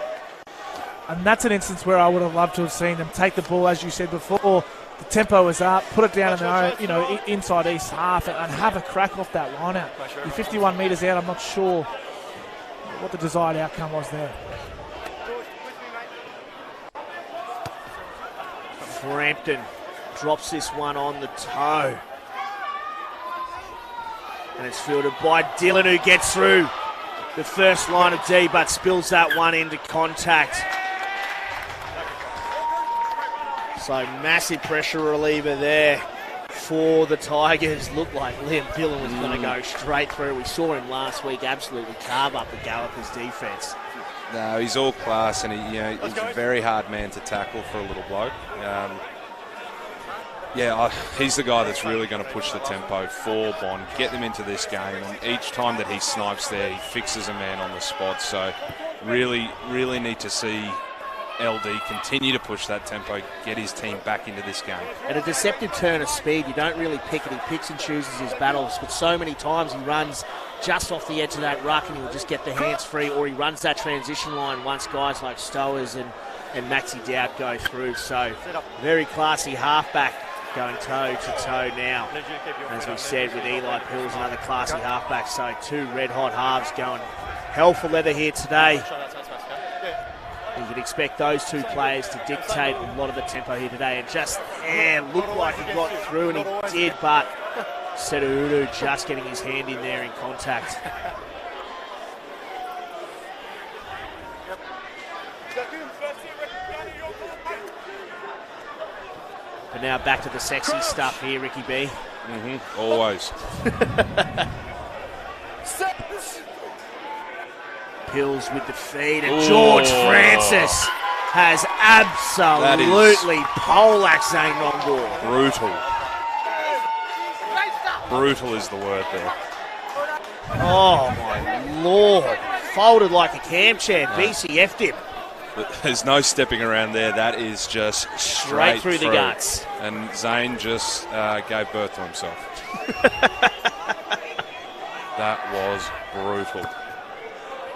And that's an instance where I would have loved to have seen them take the ball, as you said before. The tempo is up, put it down in their own, inside East half and have a crack off that line out. You're 51 metres out, I'm not sure what the desired outcome was there. Frampton drops this one on the toe. And it's fielded by Dylan, who gets through the first line of D, but spills that one into contact. So massive pressure reliever there for the Tigers. Looked like Liam Dillon was going to go straight through. We saw him last week absolutely carve up the Gallopers defence. No, he's all class, and he's a very hard man to tackle for a little bloke. He's the guy that's really going to push the tempo for Bond, get them into this game. And each time that he snipes there, he fixes a man on the spot. So really, really need to see LD continue to push that tempo, get his team back into this game. And a deceptive turn of speed. You don't really pick it. He picks and chooses his battles, but so many times he runs just off the edge of that ruck and he'll just get the hands free, or he runs that transition line once guys like Stowers and Maxi Dowd go through. So very classy halfback going toe-to-toe now. As we said, with Eli Pills, another classy halfback. So two red-hot halves going hell for leather here today. You can expect those two players to dictate a lot of the tempo here today. And just looked like he got through, and he did, but Serudu just getting his hand in there in contact. But now back to the sexy stuff here, Ricky B. Always. Pills with the feed, and George Francis has absolutely poleaxed Zane Nongor. Brutal is the word there. Oh my Lord. Folded like a cam chair. BCF'd him. There's no stepping around there. That is just straight through the guts. And Zane just gave birth to himself. That was brutal.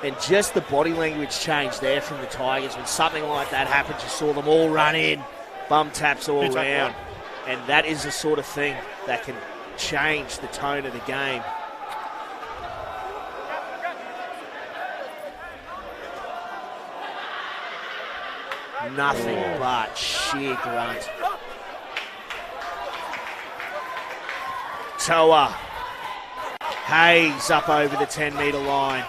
And just the body language change there from the Tigers. When something like that happens, you saw them all run in, bum taps all around. And that is the sort of thing that can change the tone of the game. Nothing but sheer grunt. Toa. Hayes up over the 10-metre line.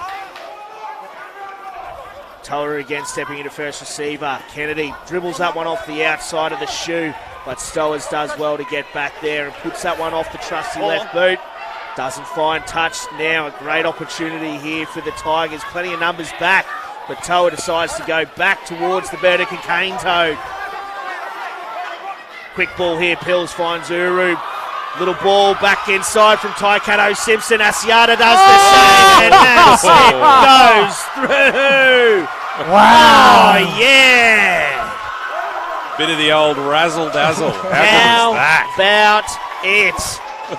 Toa again stepping into first receiver. Kennedy dribbles that one off the outside of the shoe, but Stowers does well to get back there and puts that one off the trusty left boot. Doesn't find touch now. A great opportunity here for the Tigers. Plenty of numbers back, but Toa decides to go back towards the Burdick and Cane Toad. Quick ball here. Pills finds Uru. Little ball back inside from Taikato Simpson. Asiata does the same, and that's it. Goes through. Wow. Oh, yeah. Bit of the old razzle-dazzle. How about it?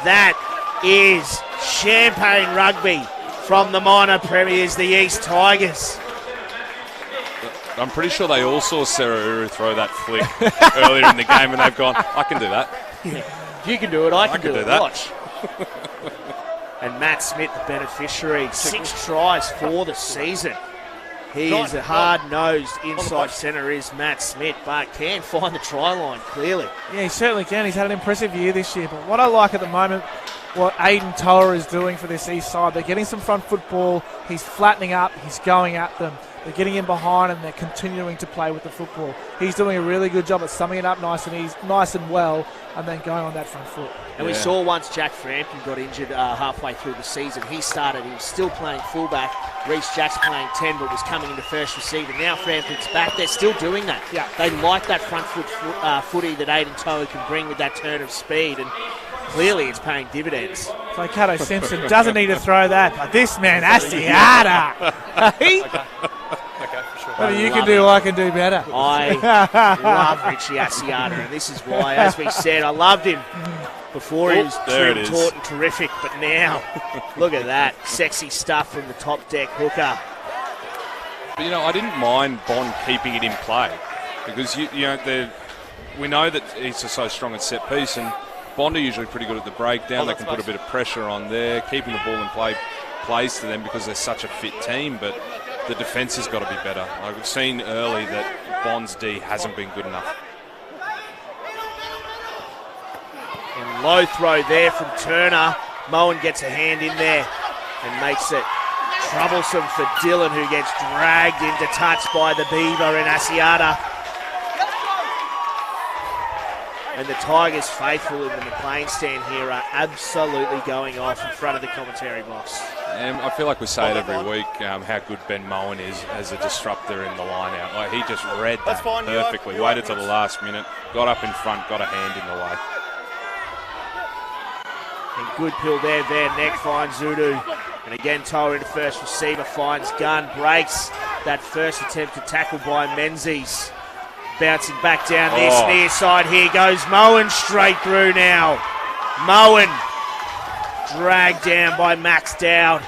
That is champagne rugby from the minor premiers, the East Tigers. I'm pretty sure they all saw Sarah Uru throw that flick earlier in the game, and they've gone, I can do that. If you can do it, I can do it. That. Watch. And Matt Smith, the beneficiary, 6 tries for the season. He is a hard-nosed inside centre, is Matt Smith, but can find the try line clearly. Yeah, he certainly can. He's had an impressive year this year. But what I like at the moment, what Aiden Toa is doing for this East side, they're getting some front football. He's flattening up. He's going at them. They're getting in behind and they're continuing to play with the football. He's doing a really good job at summing it up nice and well, and then going on that front foot. And we saw once Jack Frampton got injured halfway through the season. He was still playing fullback. Reece Jack's playing 10, but was coming into first receiver. Now Frampton's back. They're still doing that. Yeah. They like that front foot footy that Aiden Toa can bring with that turn of speed, and clearly it's paying dividends. So Cato Simpson doesn't need to throw that, but this man, Asiata. Whatever you can do, I can do better. I love Richie Asiata, and this is why, as we said, I loved him before. He was trim, taut and terrific, but now, look at that. Sexy stuff from the top deck hooker. But, I didn't mind Bond keeping it in play because, we know that he's so strong at set piece, and Bond are usually pretty good at the breakdown. They can put a bit of pressure on there. Keeping the ball in play plays to them because they're such a fit team, but the defence has got to be better. I've seen early that Bond's D hasn't been good enough. And low throw there from Turner. Moen gets a hand in there and makes it troublesome for Dillon, who gets dragged into touch by the Beaver and Asiata. And the Tigers, faithful in the McLean stand here, are absolutely going off in front of the commentary box. I feel like we say it every week how good Ben Moen is as a disruptor in the line-out. Like, he just read that perfectly, waited till the last minute, got up in front, got a hand in the way. And good pill there, Van Neck finds Zudu. And again, Toa into first receiver, finds Gunn, breaks that first attempt to tackle by Menzies. Bouncing back down this near side, here goes Moen straight through now. Moen dragged down by Max Dowd.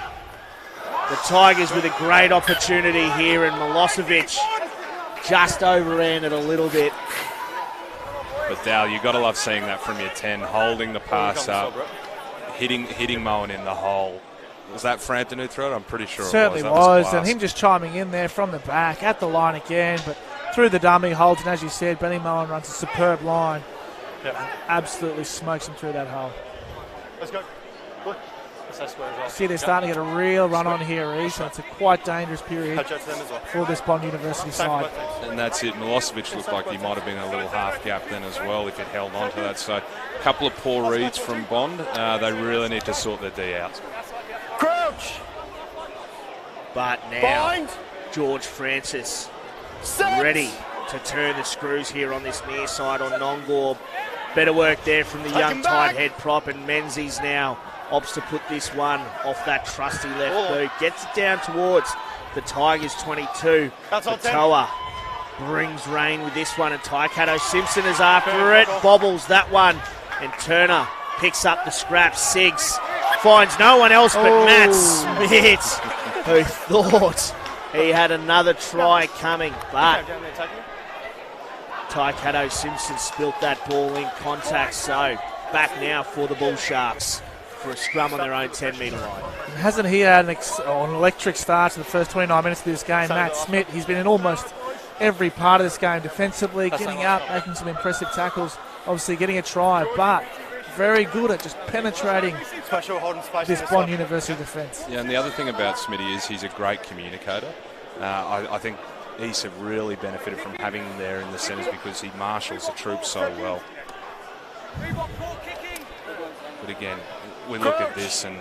The Tigers with a great opportunity here, and Milosevic just overran it a little bit. But Dal, you've got to love seeing that from your 10, holding the pass up, hitting Moen in the hole. Was that Frampton who threw it? I'm pretty sure Certainly it was. And him just chiming in there from the back, at the line again, but through the dummy holds, and as you said, Benny Moen runs a superb line. And absolutely smokes him through that hole. Let's go. Good. See, they're starting to get a real run on here, East, and it's a quite dangerous period for this Bond University side. And that's it. Milosevic looked like he might have been a little half gap then as well if it held on to that. So a couple of poor reads from Bond. They really need to sort their D out. Crouch! But now, George Francis ready to turn the screws here on this near side on Nongor. Better work there from the young tight head prop, and Menzies now opts to put this one off that trusty left boot. Gets it down towards the Tigers 22. Toa brings rain with this one, and Taikato Simpson is after it. Bobbles that one, and Turner picks up the scrap. Siggs finds no one else but Matt Smith, who thought he had another try coming, but Taikato Simpson spilt that ball in contact. So back now for the Bull Sharks for a scrum on their own 10-metre line. Hasn't he had an electric start to the first 29 minutes of this game? Matt Smith, he's been in almost every part of this game defensively, getting up, making some impressive tackles, obviously getting a try, but very good at just penetrating this Bond University defence. Yeah, and the other thing about Smitty is he's a great communicator. I think East have really benefited from having him there in the centres because he marshals the troops so well. But again, we look at this and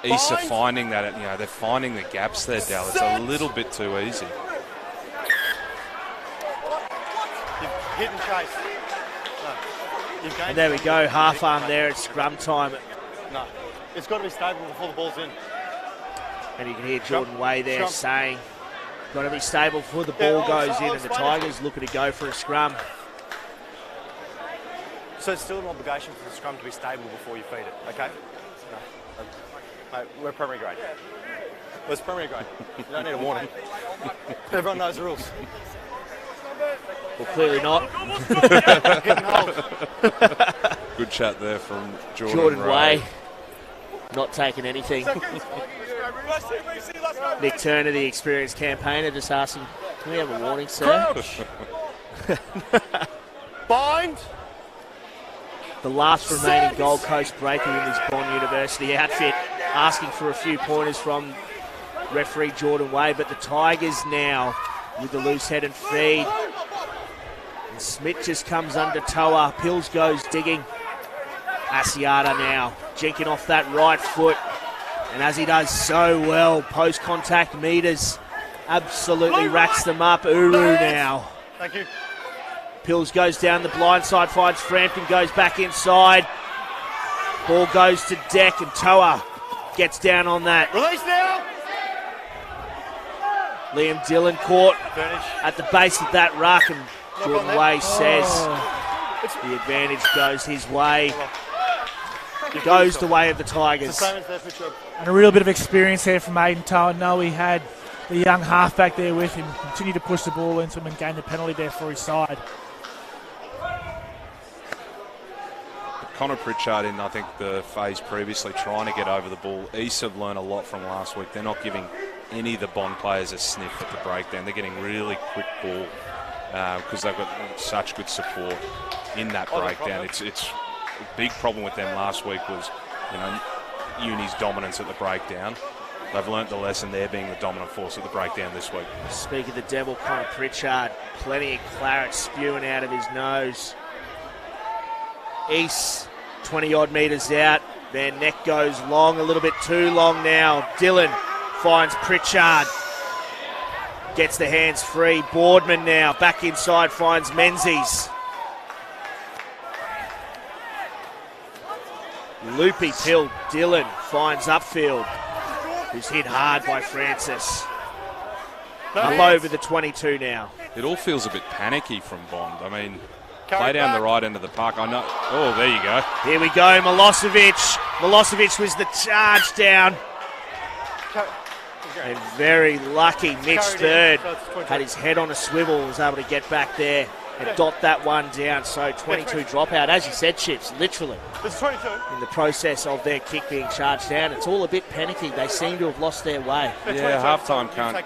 East are finding that, they're finding the gaps there, Dal. It's a little bit too easy. Hit and chase. And there we go, half arm there at scrum time. No, it's got to be stable before the ball's in. And you can hear Jordan Way there saying, got to be stable before the ball goes in, and the Tigers looking to go for a scrum. So it's still an obligation for the scrum to be stable before you feed it, okay? No. Mate, we're primary grade. Well, it's primary grade. You don't need a warning. Everyone knows the rules. Well, clearly not. Good chat there from Jordan Way. Not taking anything. Nick Turner, the experienced campaigner, just asking, can we have a warning, sir? Bind! The last remaining Gold Coast breaker in this Bond University outfit, asking for a few pointers from referee Jordan Way, but the Tigers now with the loose head and feed. And Smith just comes under Toa. Pills goes digging. Asiata now jinking off that right foot. And as he does so well, post-contact meters absolutely racks them up. Uru now. Thank you. Pills goes down the blind side, finds Frampton, goes back inside. Ball goes to Deck, and Toa gets down on that. Release now! Liam Dillon caught at the base of that ruck, and Jordan Way says the advantage goes his way. It goes the way of the Tigers. And a real bit of experience there from Aiden Toa. No, he had the young halfback there with him. Continued to push the ball into him and gain the penalty there for his side. Connor Pritchard in, I think, the phase previously trying to get over the ball. East have learned a lot from last week. They're not giving any of the Bond players a sniff at the breakdown. They're getting really quick ball because they've got such good support in that breakdown. It's a big problem with them last week was, Uni's dominance at the breakdown. They've learnt the lesson. They're being the dominant force at the breakdown this week. Speak of the devil, Connor Pritchard, plenty of claret spewing out of his nose. East, 20-odd metres out. Their neck goes long, a little bit too long now. Dillon finds Pritchard. Gets the hands free. Boardman now back inside finds Menzies. Loopy pill. Dillon finds upfield. Who's hit hard by Francis. Up over the 22 now. It all feels a bit panicky from Bond. I mean, play down the right end of the park. I know. Oh, there you go. Here we go, Milosevic. Milosevic was the charge down. And very lucky Mitch Third had his head on a swivel, was able to get back there and dot that one down. So 22 dropout, as you said, Chips, literally. In the process of their kick being charged down, it's all a bit panicky. They seem to have lost their way. Yeah, half-time can't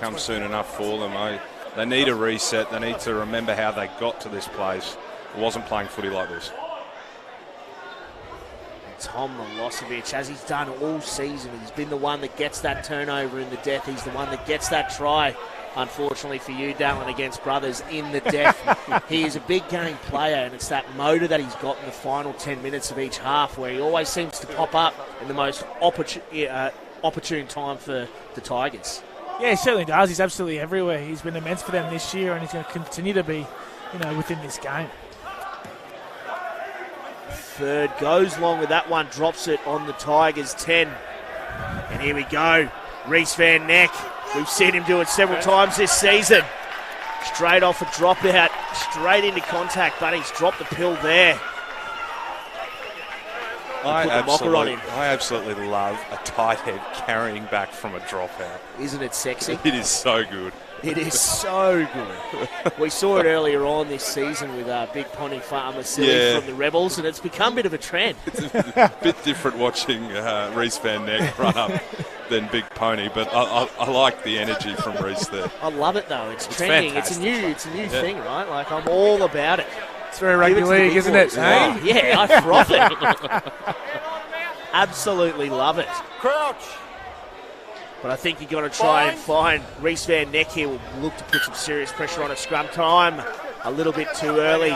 come soon enough for them. They need a reset. They need to remember how they got to this place. It wasn't playing footy like this. Tom Milosevic, as he's done all season, he's been the one that gets that turnover in the death. He's the one that gets that try, unfortunately for you, Dallin, against Brothers in the death. He is a big game player, and it's that motor that he's got in the final 10 minutes of each half where he always seems to pop up in the most opportune time for the Tigers. Yeah, he certainly does. He's absolutely everywhere. He's been immense for them this year, and he's going to continue to be, within this game. Third goes long with that one, drops it on the Tigers 10. And here we go. Reece Van Neck. We've seen him do it several times this season. Straight off a dropout, straight into contact, but he's dropped the pill there. I absolutely love a tight head carrying back from a dropout. Isn't it sexy? It is so good. It is so good. We saw it earlier on this season with Big Pony Farmer Silly from the Rebels, and it's become a bit of a trend. It's a bit different watching Reece Van Neck run up than Big Pony, but I like the energy from Reece there. I love it though. It's trending. Fantastic. It's a new thing, right? Like, I'm all about it. It's very rugby league, isn't it? Oh, yeah, I froth it. Absolutely love it. Crouch. But I think you've got to try and find Reece Van Neck here. Will look to put some serious pressure on at scrum time. A little bit too early.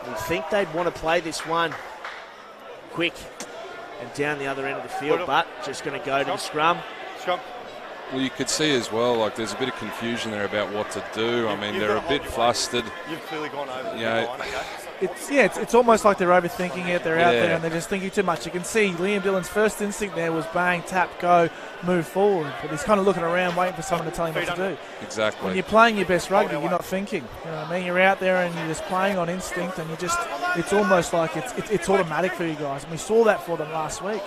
We think they'd want to play this one quick and down the other end of the field, but just going to go to the scrum. Well, you could see as well, like, there's a bit of confusion there about what to do. I mean, they're a bit flustered. You've clearly gone over the line, okay? It's almost like they're overthinking it. They're out there and they're just thinking too much. You can see Liam Dillon's first instinct there was bang, tap, go, move forward. But he's kind of looking around, waiting for someone to tell him what to do. Exactly. When you're playing your best rugby, you're not thinking. You know what I mean? You're out there and you're just playing on instinct, and it's almost like it's automatic for you guys. And we saw that for them last week.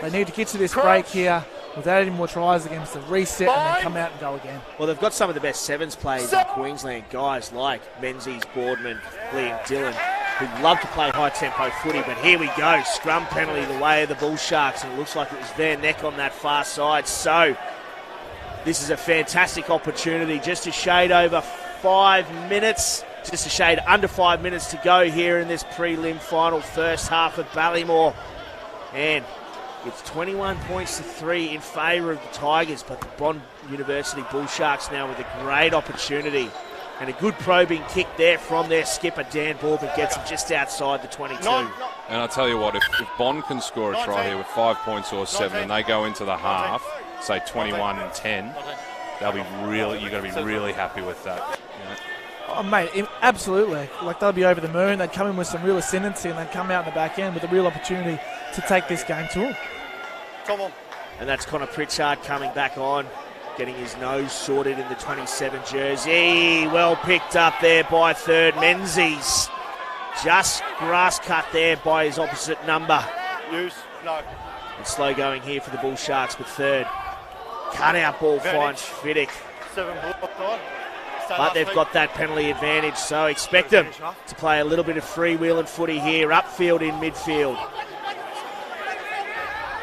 They need to get to this break here without any more tries against the reset and then come out and go again. Well, they've got some of the best sevens players in Queensland, guys like Menzies, Boardman, Liam Dillon, who love to play high-tempo footy. But here we go, scrum penalty the way of the Bull Sharks, and it looks like it was Van Neck on that far side. So this is a fantastic opportunity, just a shade over 5 minutes, just a shade under 5 minutes to go here in this prelim final first half of Ballymore. And it's 21 points to 3 in favour of the Tigers, but the Bond University Bull Sharks now with a great opportunity. And a good probing kick there from their skipper, Dan Boardman, gets him just outside the 22. And I'll tell you what, if Bond can score a try here with 5 points or 7 and they go into the half, say 21-10, they'll be really, you've got to be really happy with that. You know? Oh, mate, absolutely. Like, they'll be over the moon. They'd come in with some real ascendancy and they'd come out in the back end with a real opportunity to take this game to them. Come on. And that's Connor Pritchard coming back on, getting his nose sorted in the 27 jersey. Well picked up there by third. Menzies just grass cut there by his opposite number. Use, no. And slow going here for the Bull Sharks, but third. Cut out ball finds Fiddick. 7 ball side. But they've got that penalty advantage, so expect them to play a little bit of freewheeling footy here, upfield in midfield.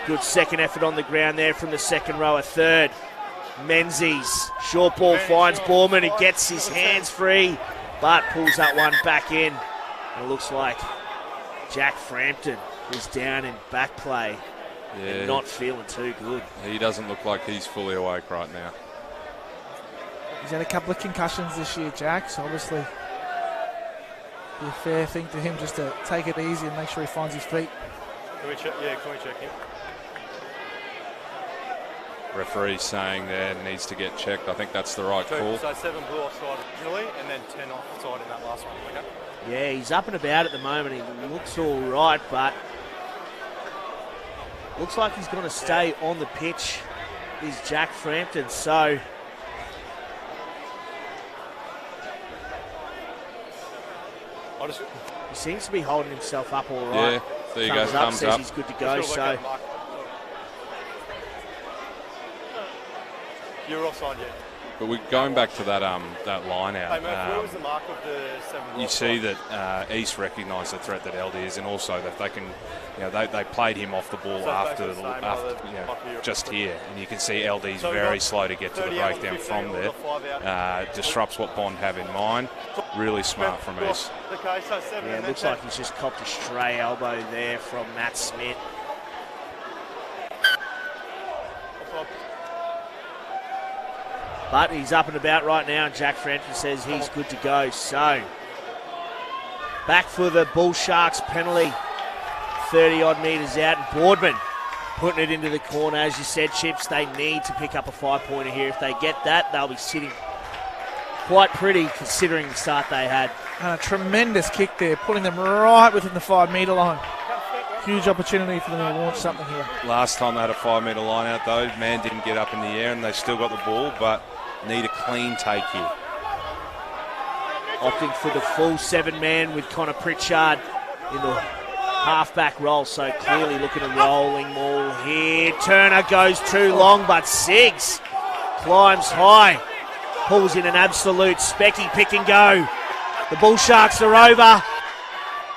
Good second effort on the ground there from the second row, a third. Menzies, short ball finds Borman, he gets his hands free, but pulls that one back in. And it looks like Jack Frampton is down in back play and not feeling too good. He doesn't look like he's fully awake right now. He's had a couple of concussions this year, Jack, so obviously be a fair thing to him just to take it easy and make sure he finds his feet. Can we check? Yeah, can we check him? Referee saying there needs to get checked. I think that's the right call. So 7 blue offside originally, and then 10 offside in that last one. Okay. Yeah, he's up and about at the moment. He looks all right, but looks like he's going to stay on the pitch. Is Jack Frampton. So he seems to be holding himself up all right. Yeah, there you go. Thumbs Thumbs up. He's good to go. So you're offside, yeah. But we're going back to that that line out. Hey, Murph, where was the mark of the 7 blue You offside? see that East recognise the threat that LD is, and also that they can, they played him off the ball So after basically the same other- just here, and you can see LD's So we've very got slow to get to the 30 out of breakdown 15 from with there. a 5 out. Disrupts what Bond have in mind. Really smart from East. Okay, so 7 yeah, and it looks then like he's just copped a stray elbow there from Matt Smith. offside. But he's up and about right now, and Jack Frampton says he's good to go. So, back for the Bull Sharks penalty. 30-odd metres out, and Boardman putting it into the corner. As you said, Chips, they need to pick up a 5-pointer here. If they get that, they'll be sitting quite pretty considering the start they had. And a tremendous kick there, putting them right within the 5-metre line. Huge opportunity for them to launch something here. Last time they had a 5-metre line out though, man didn't get up in the air, and they still got the ball, but need a clean take here. Opting for the full 7-man with Connor Pritchard in the half-back role, so clearly looking at rolling ball here. Turner goes too long, but Siggs climbs high, pulls in an absolute specky pick and go. The Bull Sharks are over.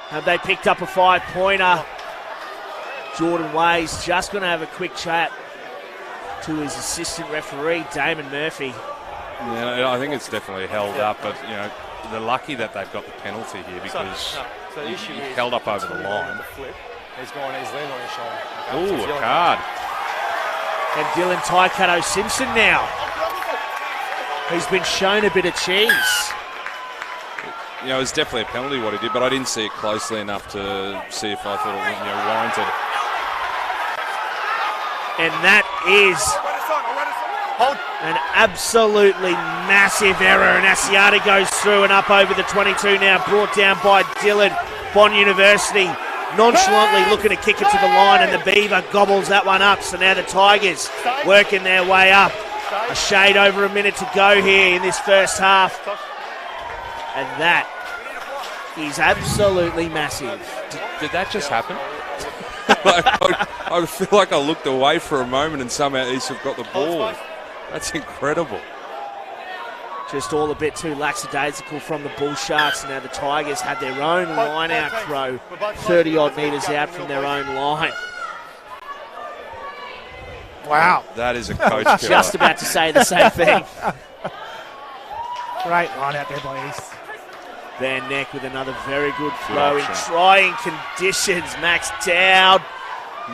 Have they picked up a 5-pointer? Jordan Way's just going to have a quick chat to his assistant referee, Damon Murphy. Yeah, I think it's definitely held up, but they're lucky that they've got the penalty here because So the issue he is held up over the line. The flip. He's leaning on his shoulder. Okay? Ooh, So a he's card. And Dylan Taikato Simpson now, who's been shown a bit of cheese. It was definitely a penalty what he did, but I didn't see it closely enough to see if I thought it was warranted. And that is an absolutely massive error. And Asiata goes through and up over the 22 now, brought down by Dylan. Bond University nonchalantly looking to kick it to the line, and the Beaver gobbles that one up. So now the Tigers working their way up. A shade over a minute to go here in this first half. And that is absolutely massive. Did that just happen? I feel like I looked away for a moment and somehow East have got the ball. That's incredible. Just all a bit too lackadaisical from the Bull Sharks. Now the Tigers had their own line-out throw, 30-odd metres out from their own line. Wow. That is a coach killer. Just about to say the same thing. Great line out there by East. Van Neck with another very good throw in trying conditions. Max Dowd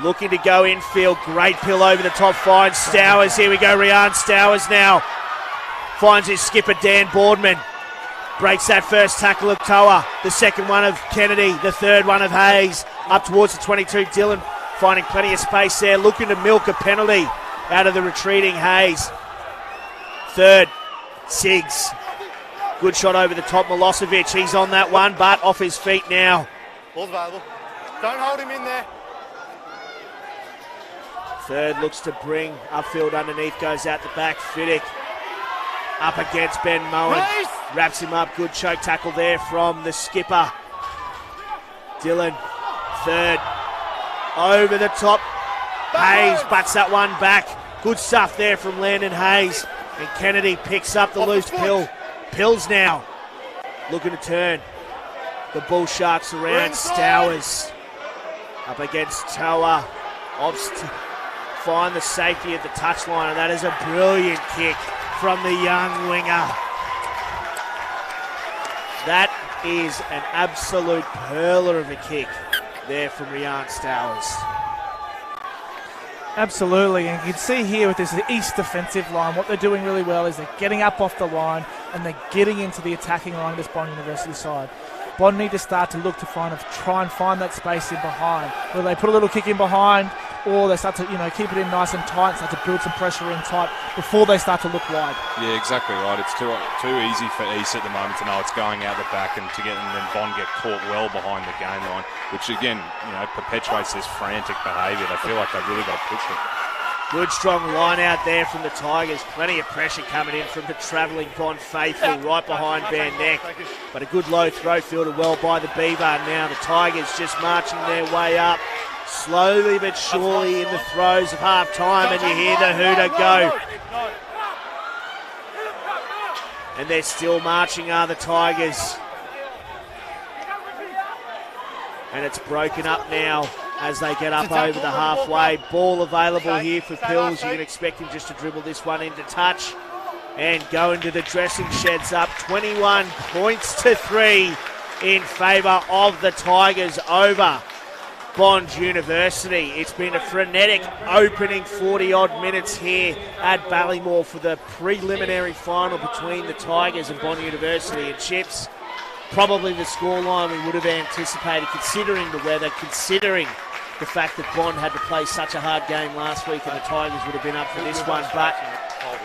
looking to go infield. Great pill over the top. Finds Stowers. Here we go. Rian Stowers now finds his skipper Dan Boardman. Breaks that first tackle of Toa. The second one of Kennedy. The third one of Hayes. Up towards the 22. Dylan finding plenty of space there. Looking to milk a penalty out of the retreating Hayes. Third, Siggs. Good shot over the top, Milosevic. He's on that one, but off his feet now. Ball's available. Don't hold him in there. Third looks to bring upfield underneath, goes out the back. Fiddick up against Ben Moen. Nice. Wraps him up. Good choke tackle there from the skipper. Dylan, third. Over the top. Hayes butts that one back. Good stuff there from Landon Hayes. And Kennedy picks up the loose pill. Pills now looking to turn the Bull Sharks around. Stowers up against Toa. Opts to find the safety at the touchline, and that is a brilliant kick from the young winger. That is an absolute perler of a kick there from Rian Stowers. Absolutely, and you can see here with this East defensive line, what they're doing really well is they're getting up off the line and they're getting into the attacking line of this Bond University side. Bond need to start to look to try and find that space in behind, whether they put a little kick in behind or they start to keep it in nice and tight, start to build some pressure in tight before they start to look wide. Yeah, exactly right. It's too easy for East at the moment to know it's going out the back and then Bond get caught well behind the game line, which again perpetuates this frantic behaviour. They feel like they've really got to push it. Good strong line out there from the Tigers. Plenty of pressure coming in from the travelling Bond faithful right behind Van Neck. But a good low throw fielded well by the Beaver. Now the Tigers just marching their way up. Slowly but surely in the throes of half time, and you hear the hooter go. And they're still marching, are the Tigers. And it's broken up now as they get up over the halfway. Ball available here for Pills. You can expect him just to dribble this one into touch and go into the dressing sheds up 21 points to 3 in favour of the Tigers over Bond University. It's been a frenetic opening 40-odd minutes here at Ballymore for the preliminary final between the Tigers and Bond University. And Chips, probably the scoreline we would have anticipated, considering the weather, considering the fact that Bond had to play such a hard game last week and the Tigers would have been up for this one. But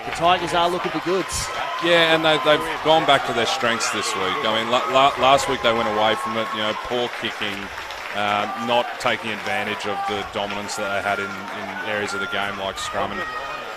the Tigers are looking the goods. Yeah, and they've gone back to their strengths this week. I mean, last week they went away from it, poor kicking, not taking advantage of the dominance that they had in areas of the game like scrum. And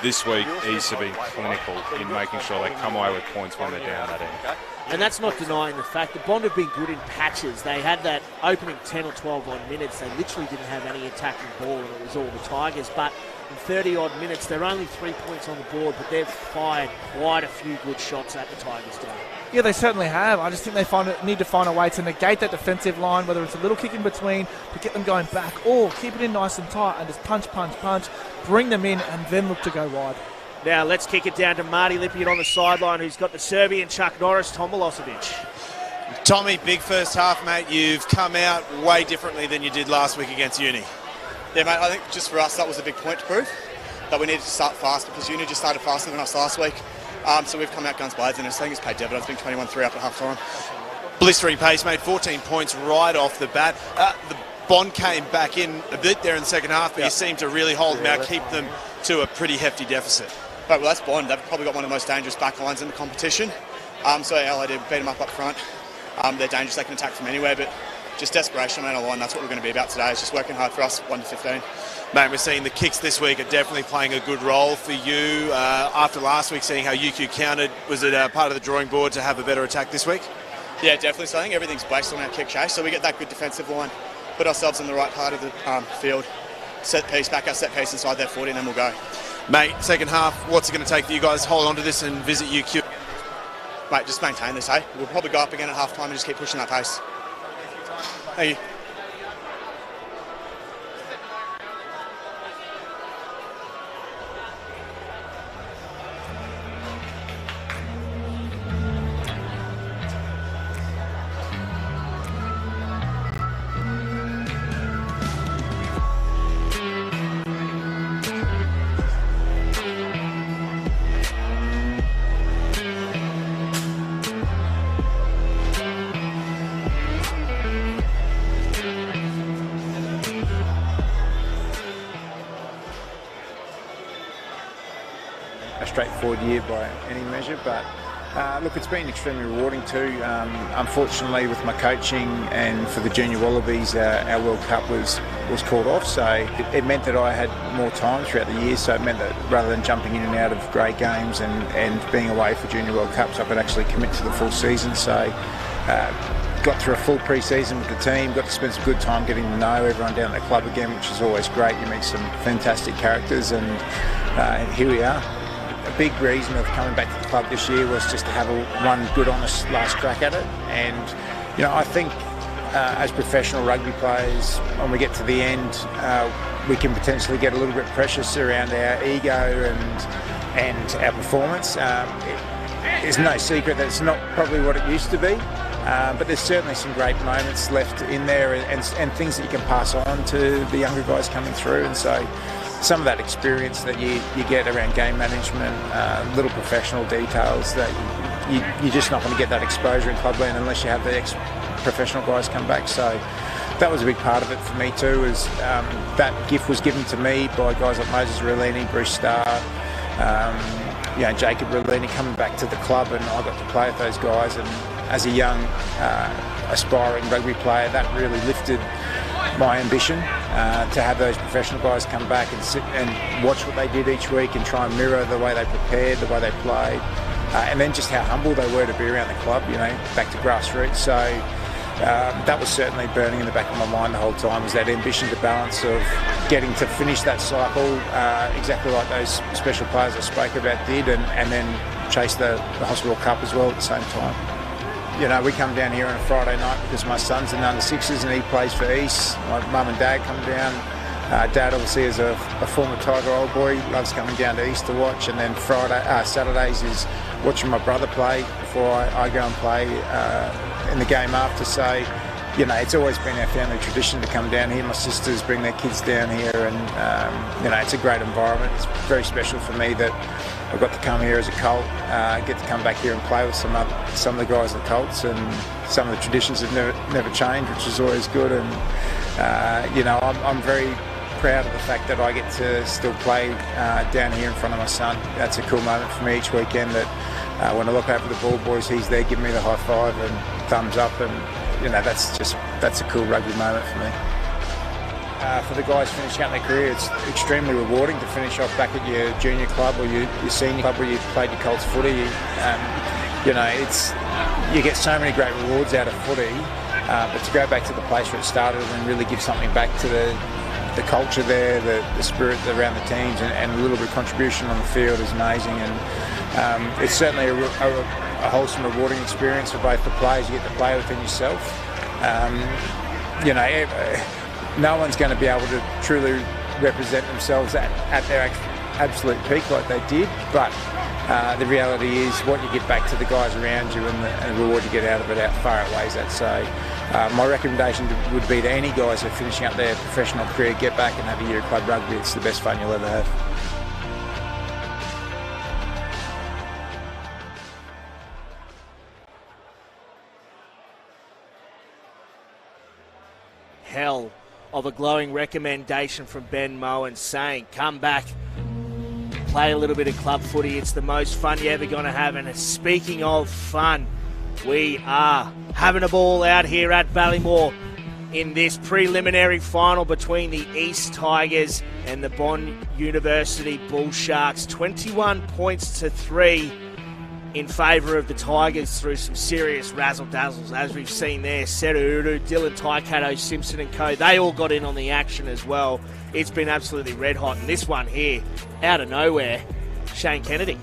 this week, East have been clinical in making sure they come away with points when they're down that end. And that's not denying the fact that Bond have been good in patches. They had that opening 10 or 12 odd minutes. They literally didn't have any attacking ball and it was all the Tigers. But in 30 odd minutes, they're only 3 points on the board, but they've fired quite a few good shots at the Tigers today. Yeah, they certainly have. I just think they need to find a way to negate that defensive line, whether it's a little kick in between to get them going back or keep it in nice and tight and just punch, bring them in and then look to go wide. Now let's kick it down to Marty Lippian on the sideline, who's got the Serbian Chuck Norris, Tom Milosevic. Tommy, big first half, mate. You've come out way differently than you did last week against Uni. Yeah, mate, I think just for us that was a big point to prove, that we needed to start fast because Uni just started faster than us last week. So we've come out guns blazing and I think it's paid dividends. It's been 21-3 up at half time. Blistering pace, mate. 14 points right off the bat. The Bond came back in a bit there in the second half, but you seem to really hold them out, keep them to a pretty hefty deficit. But well, that's Bond. They've probably got one of the most dangerous backlines in the competition. So LA did beat them up front. They're dangerous. They can attack from anywhere, but just desperation on our line. That's what we're going to be about today. It's just working hard for us, 1 to 15. Mate, we're seeing the kicks this week are definitely playing a good role for you. After last week, seeing how UQ counted, was it part of the drawing board to have a better attack this week? Yeah, definitely. So I think everything's based on our kick chase. So we get that good defensive line, put ourselves in the right part of the field, set piece, back our set piece inside their 40, and then we'll go. Mate, second half, what's it going to take for you guys to hold on to this and visit UQ? Mate, just maintain this, hey? We'll probably go up again at half time and just keep pushing that pace. Thank you. Straightforward year by any measure, but look, it's been extremely rewarding too. Unfortunately, with my coaching and for the Junior Wallabies, our World Cup was called off, so it meant that I had more time throughout the year, so it meant that rather than jumping in and out of grey games and being away for Junior World Cups, I could actually commit to the full season. So got through a full pre-season with the team, got to spend some good time getting to know everyone down at the club again, which is always great. You meet some fantastic characters, and here we are. A big reason of coming back to the club this year was just to have one good, honest last crack at it. And I think as professional rugby players, when we get to the end, we can potentially get a little bit precious around our ego and our performance. It's no secret that it's not probably what it used to be, but there's certainly some great moments left in there and things that you can pass on to the younger guys coming through. And so some of that experience that you get around game management, little professional details that you're just not going to get that exposure in clubland unless you have the professional guys come back. So that was a big part of it for me too. Is that gift was given to me by guys like Moses Rellini, Bruce Starr, Jacob Rellini coming back to the club, and I got to play with those guys. And as a young aspiring rugby player, that really lifted my ambition to have those professional guys come back and sit and watch what they did each week and try and mirror the way they prepared, the way they played, and then just how humble they were to be around the club, back to grassroots. So that was certainly burning in the back of my mind the whole time, was that ambition to balance of getting to finish that cycle exactly like those special players I spoke about did, and then chase the Hospital Cup as well at the same time. We come down here on a Friday night because my son's in under-6s and he plays for East. My mum and dad come down. Dad obviously is a former Tiger old boy, loves coming down to East to watch, and then Saturdays is watching my brother play before I go and play in the game after. So, it's always been our family tradition to come down here. My sisters bring their kids down here, and it's a great environment. It's very special for me that I got to come here as a Colt, get to come back here and play with some of the guys at the Colts, and some of the traditions have never changed, which is always good. And I'm very proud of the fact that I get to still play down here in front of my son. That's a cool moment for me each weekend, that when I look over the ball boys, he's there giving me the high five and thumbs up, and that's a cool rugby moment for me. For the guys finishing up their career, it's extremely rewarding to finish off back at your junior club or your senior club where you played your Colts footy. You get so many great rewards out of footy, but to go back to the place where it started and really give something back to the culture there, the spirit around the teams, and a little bit of contribution on the field is amazing. And it's certainly a wholesome, rewarding experience for both the players you get to play with and yourself. No one's going to be able to truly represent themselves at their absolute peak like they did, but the reality is what you get back to the guys around you and the reward you get out of it far outweighs that. So my recommendation would be to any guys who are finishing up their professional career, get back and have a year of club rugby. It's the best fun you'll ever have. Hell of a glowing recommendation from Ben Moen, saying come back, play a little bit of club footy. It's the most fun you're ever going to have. And speaking of fun, we are having a ball out here at Ballymore in this preliminary final between the East Tigers and the Bond University Bull Sharks. 21 points to 3 in favour of the Tigers through some serious razzle-dazzles, as we've seen there. Seru, Dylan Taikato, Simpson and co, they all got in on the action as well. It's been absolutely red hot. And this one here, out of nowhere, Shane Kennedy.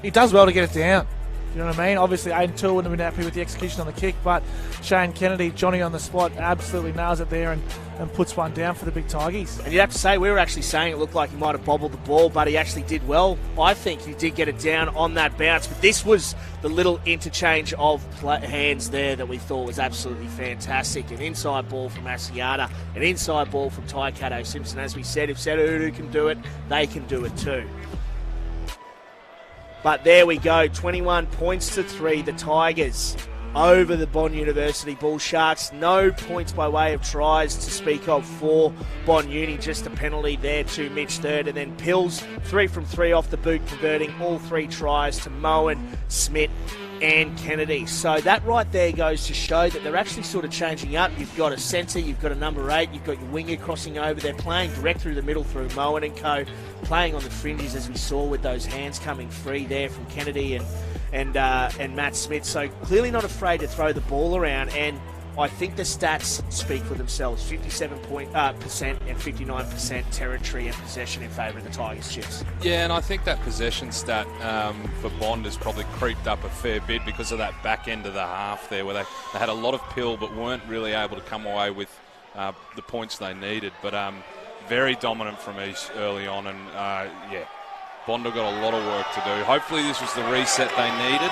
He does well to get it down. You know what I mean? Obviously, Aiden Toole wouldn't have been happy with the execution on the kick, but Shane Kennedy, Johnny on the spot, absolutely nails it there and puts one down for the big Tigers. And you'd have to say, we were actually saying it looked like he might have bobbled the ball, but he actually did well. I think he did get it down on that bounce, but this was the little interchange of hands there that we thought was absolutely fantastic. An inside ball from Asiata, an inside ball from Taikato Simpson. As we said, if Seru can do it, they can do it too. But there we go, 21 points to 3, the Tigers over the Bond University Bull Sharks. No points by way of tries to speak of for Bond Uni, just a penalty there to Mitch Third, and then Pills 3 from 3 off the boot, converting all 3 tries to Moen, Smith and Kennedy. So that right there goes to show that they're actually sort of changing up. You've got a centre, you've got a number 8, you've got your winger crossing over. They're playing direct through the middle through Moen and co, playing on the fringes, as we saw with those hands coming free there from Kennedy and Matt Smith. So clearly not afraid to throw the ball around, and I think the stats speak for themselves. 57% and 59% territory and possession in favour of the Tigers, Chips. Yeah, and I think that possession stat for Bond has probably creeped up a fair bit because of that back end of the half there, where they had a lot of pill but weren't really able to come away with the points they needed. But very dominant from East early on, and Bond have got a lot of work to do. Hopefully this was the reset they needed.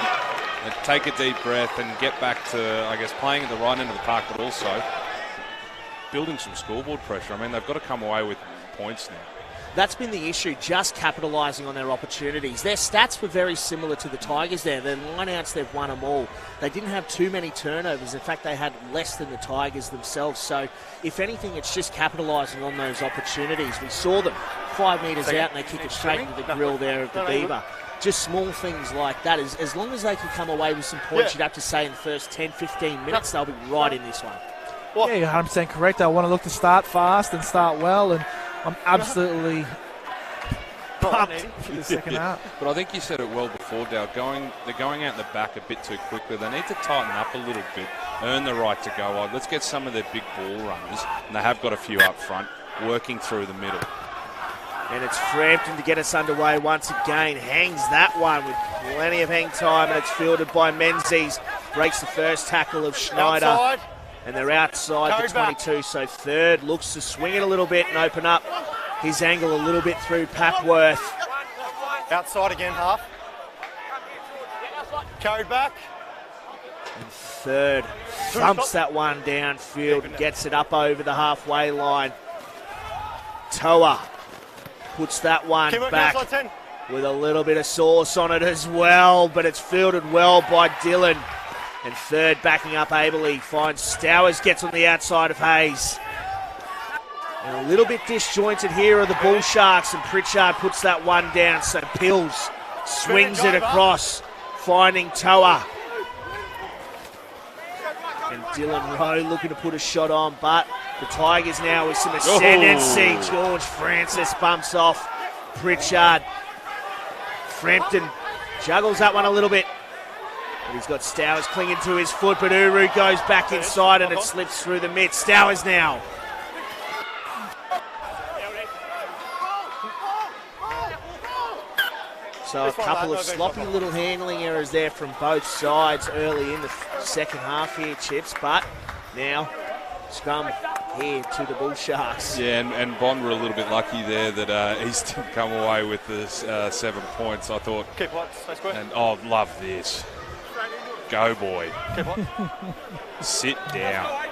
And take a deep breath and get back to, I guess, playing at the right end of the park, but also building some scoreboard pressure. I mean, they've got to come away with points now. that's been the issue, just capitalising on their opportunities. Their stats were very similar to the Tigers there. Their lineouts, they've won them all. They didn't have too many turnovers. In fact, they had less than the Tigers themselves. So, if anything, it's just capitalising on those opportunities. We saw them 5 metres out and they kick it straight into the grill there of the Beaver. Just small things like that. As long as they can come away with some points, you'd have to say in the first 10, 15 minutes, they'll be right in this one. Yeah, you're 100% correct. I want to look to start fast and start well, and I'm absolutely pumped for the second half. But I think you said it well before, Dale. They're going out the back a bit too quickly. They need to tighten up a little bit, earn the right to go on. Let's get some of their big ball runners, and they have got a few up front, working through the middle. And it's Frampton to get us underway once again. Hangs that one with plenty of hang time, and it's fielded by Menzies. Breaks the first tackle of Schneider. Outside. And they're outside the 22, so third looks to swing it a little bit and open up his angle a little bit through Papworth. Outside again, half. Carried back. And third thumps that one downfield and gets it up over the halfway line. Toa puts that one back with a little bit of sauce on it as well, but it's fielded well by Dylan. And third, backing up ably, finds Stowers, gets on the outside of Hayes. And a little bit disjointed here are the Bull Sharks, and Pritchard puts that one down, so Pills swings it across, finding Toa. And Dylan Rowe looking to put a shot on, but the Tigers now with some ascendancy. George Francis bumps off Pritchard. Frampton juggles that one a little bit. But he's got Stowers clinging to his foot, but Uru goes back inside and it slips through the mitt. Stowers now. So a couple of sloppy little handling errors there from both sides early in the second half here, Chips. But now scrum here to the Bull Sharks. Yeah, and Bond were a little bit lucky there that he's didn't come away with the 7 points. I thought. Keep what? Stay square. And love this. Go, boy. Sit down.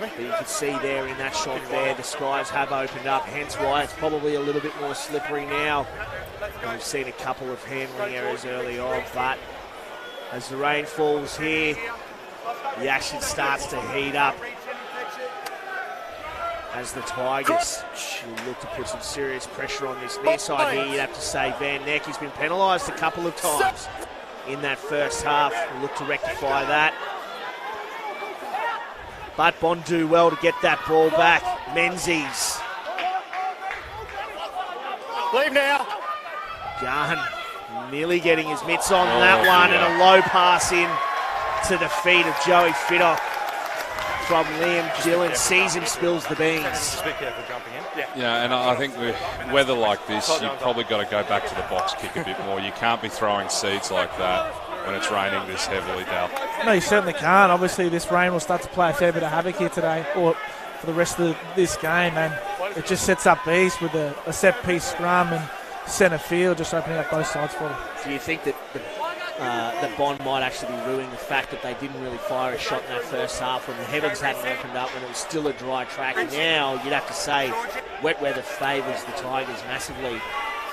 But you can see there in that shot there, the skies have opened up, hence why it's probably a little bit more slippery now. And we've seen a couple of handling errors early on, but as the rain falls here, the action starts to heat up. As the Tigers will look to put some serious pressure on this near side here, you'd have to say Van Neck. He's been penalised a couple of times in that first half. We'll look to rectify that. But Bond do well to get that ball back. Menzies. Leave now. Gunn nearly getting his mitts on that one, and a low pass in to the feet of Joey Fiddock from Liam Dillon. Sees him, spills the beans. Just be careful jumping in. Yeah, and I think with weather like this, you've probably got to go back to the box kick a bit more. You can't be throwing seeds like that when it's raining this heavily, Dal. No, you certainly can't. Obviously, this rain will start to play a fair bit of havoc here today, or for the rest of this game, and it just sets up ease with a set-piece scrum and centre field just opening up both sides for them. Do you think that that Bond might actually be ruining the fact that they didn't really fire a shot in that first half when the heavens hadn't opened up, when it was still a dry track? Now, you'd have to say wet weather favours the Tigers massively,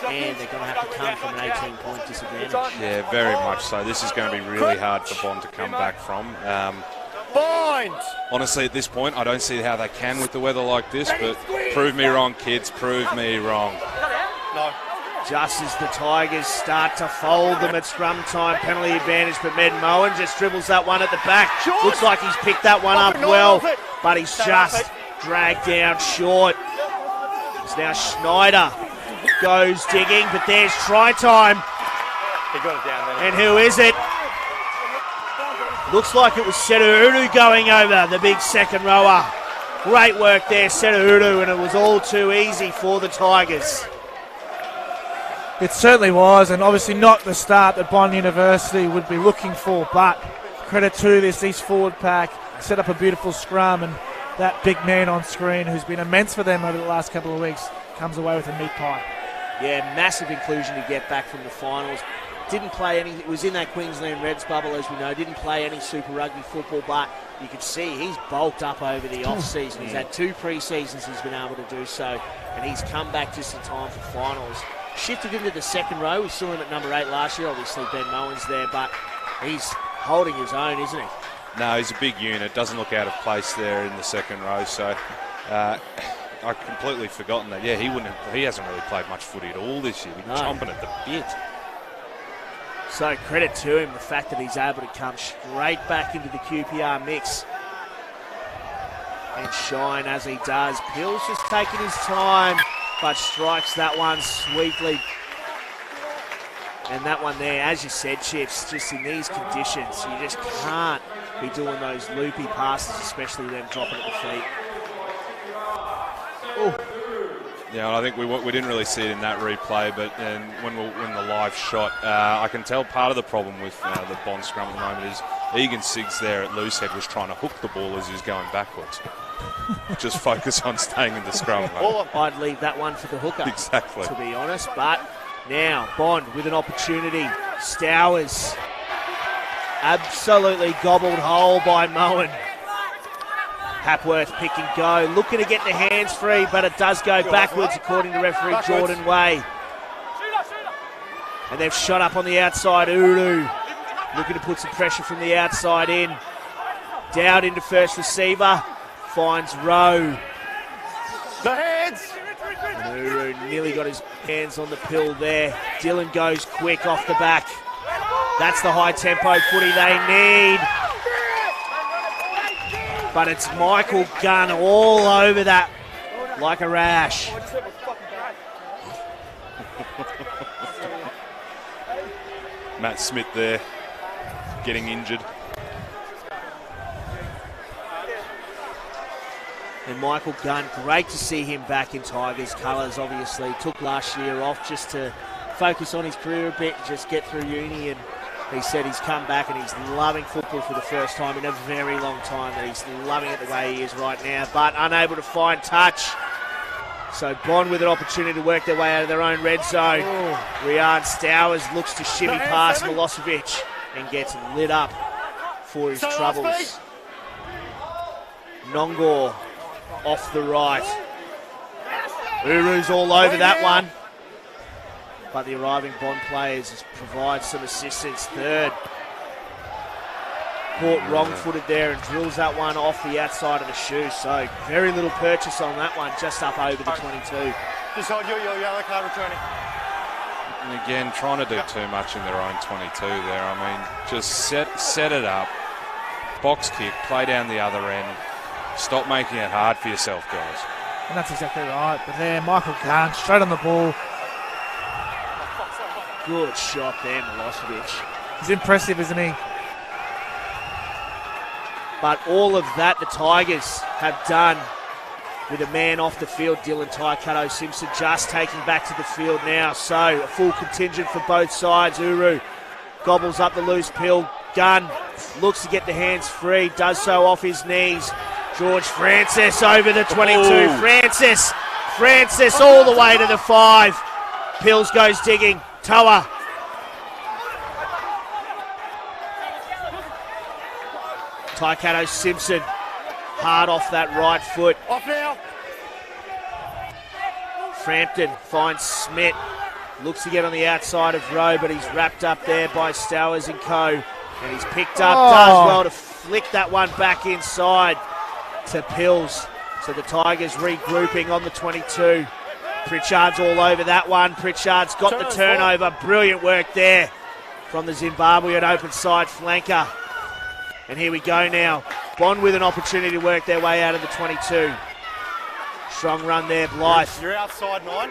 and they're going to have to come from an 18-point disadvantage. Yeah, very much so. This is going to be really hard for Bond to come back from. Honestly, at this point, I don't see how they can with the weather like this, but prove me wrong, kids. Prove me wrong. No. Just as the Tigers start to fold them at scrum time, penalty advantage, but Med Moen just dribbles that one at the back. Looks like he's picked that one up well, but he's just dragged down short. It's now Schneider goes digging, but there's try time. He got it down there. And who is it? Looks like it was Setuuru going over the big second rower. Great work there, Setuuru, and it was all too easy for the Tigers. It certainly was, and obviously not the start that Bond University would be looking for, but credit to this East forward pack, set up a beautiful scrum, and that big man on screen who's been immense for them over the last couple of weeks comes away with a meat pie. Yeah, massive inclusion to get back from the finals. Didn't play any, it was in that Queensland Reds bubble, as we know, didn't play any Super Rugby football, but you can see he's bulked up over the off-season. He's had 2 pre-seasons he's been able to do so, and he's come back just in time for finals. Shifted into the second row. We saw him at number 8 last year. Obviously, Ben Mowen's there, but he's holding his own, isn't he? No, he's a big unit. Doesn't look out of place there in the second row. So I've completely forgotten that. Yeah, he hasn't really played much footy at all this year. He's chomping at the bit. So credit to him, the fact that he's able to come straight back into the QPR mix and shine as he does. Pill's just taking his time, but strikes that one sweetly. And that one there, as you said, Chips, just in these conditions, you just can't be doing those loopy passes, especially them dropping at the feet. Ooh. Yeah, well, I think we didn't really see it in that replay, but when the live shot, I can tell part of the problem with the Bond scrum at the moment is Egan Siggs there at loosehead was trying to hook the ball as he was going backwards. Just focus on staying in the scrum. I'd leave that one for the hooker, exactly, to be honest. But now Bond with an opportunity. Stowers absolutely gobbled whole by Mowen. Hapworth pick and go, looking to get the hands free, but it does go backwards according to referee Jordan Way. And they've shot up on the outside. Uru looking to put some pressure from the outside in. Down into first receiver, finds Rowe. The hands! And Uru nearly got his hands on the pill there. Dylan goes quick off the back. That's the high tempo footy they need. But it's Michael Gunn all over that like a rash. Matt Smith there getting injured. And Michael Gunn, great to see him back in Tigers colours, obviously. Took last year off just to focus on his career a bit, just get through uni, and he said he's come back and he's loving football for the first time in a very long time, that he's loving it the way he is right now, but unable to find touch. So Bond with an opportunity to work their way out of their own red zone. Riyadh Stowers looks to shimmy past Milosevic and gets lit up for his troubles. Nongor off the right. Uru's all over that one. But the arriving Bond players provide some assistance. Third. Caught wrong-footed there and drills that one off the outside of the shoe. So very little purchase on that one, just up over the 22. Just hold your yellow card returning. And again, trying to do too much in their own 22 there. I mean, just set it up, box kick, play down the other end. Stop making it hard for yourself, guys. And that's exactly right. But there, Michael Gunn, straight on the ball. Good shot there, Milosevic. He's impressive, isn't he? But all of that the Tigers have done with a man off the field. Dylan Taikato Simpson just taking back to the field now. So a full contingent for both sides. Uru gobbles up the loose pill. Gunn looks to get the hands free. Does so off his knees. George Francis over the 22. Oh. Francis all the way to the 5. Pills goes digging. Toa. Taikato Simpson hard off that right foot. Off now. Frampton finds Smith. Looks to get on the outside of Rowe, but he's wrapped up there by Stowers and co. And he's picked up, does well to flick that one back inside to Pills. So the Tigers regrouping on the 22. Pritchard's all over that one. Pritchard's got the turnover. Brilliant work there from the Zimbabwean open side flanker. And here we go now. Bond with an opportunity to work their way out of the 22. Strong run there, Blythe. You're outside 9.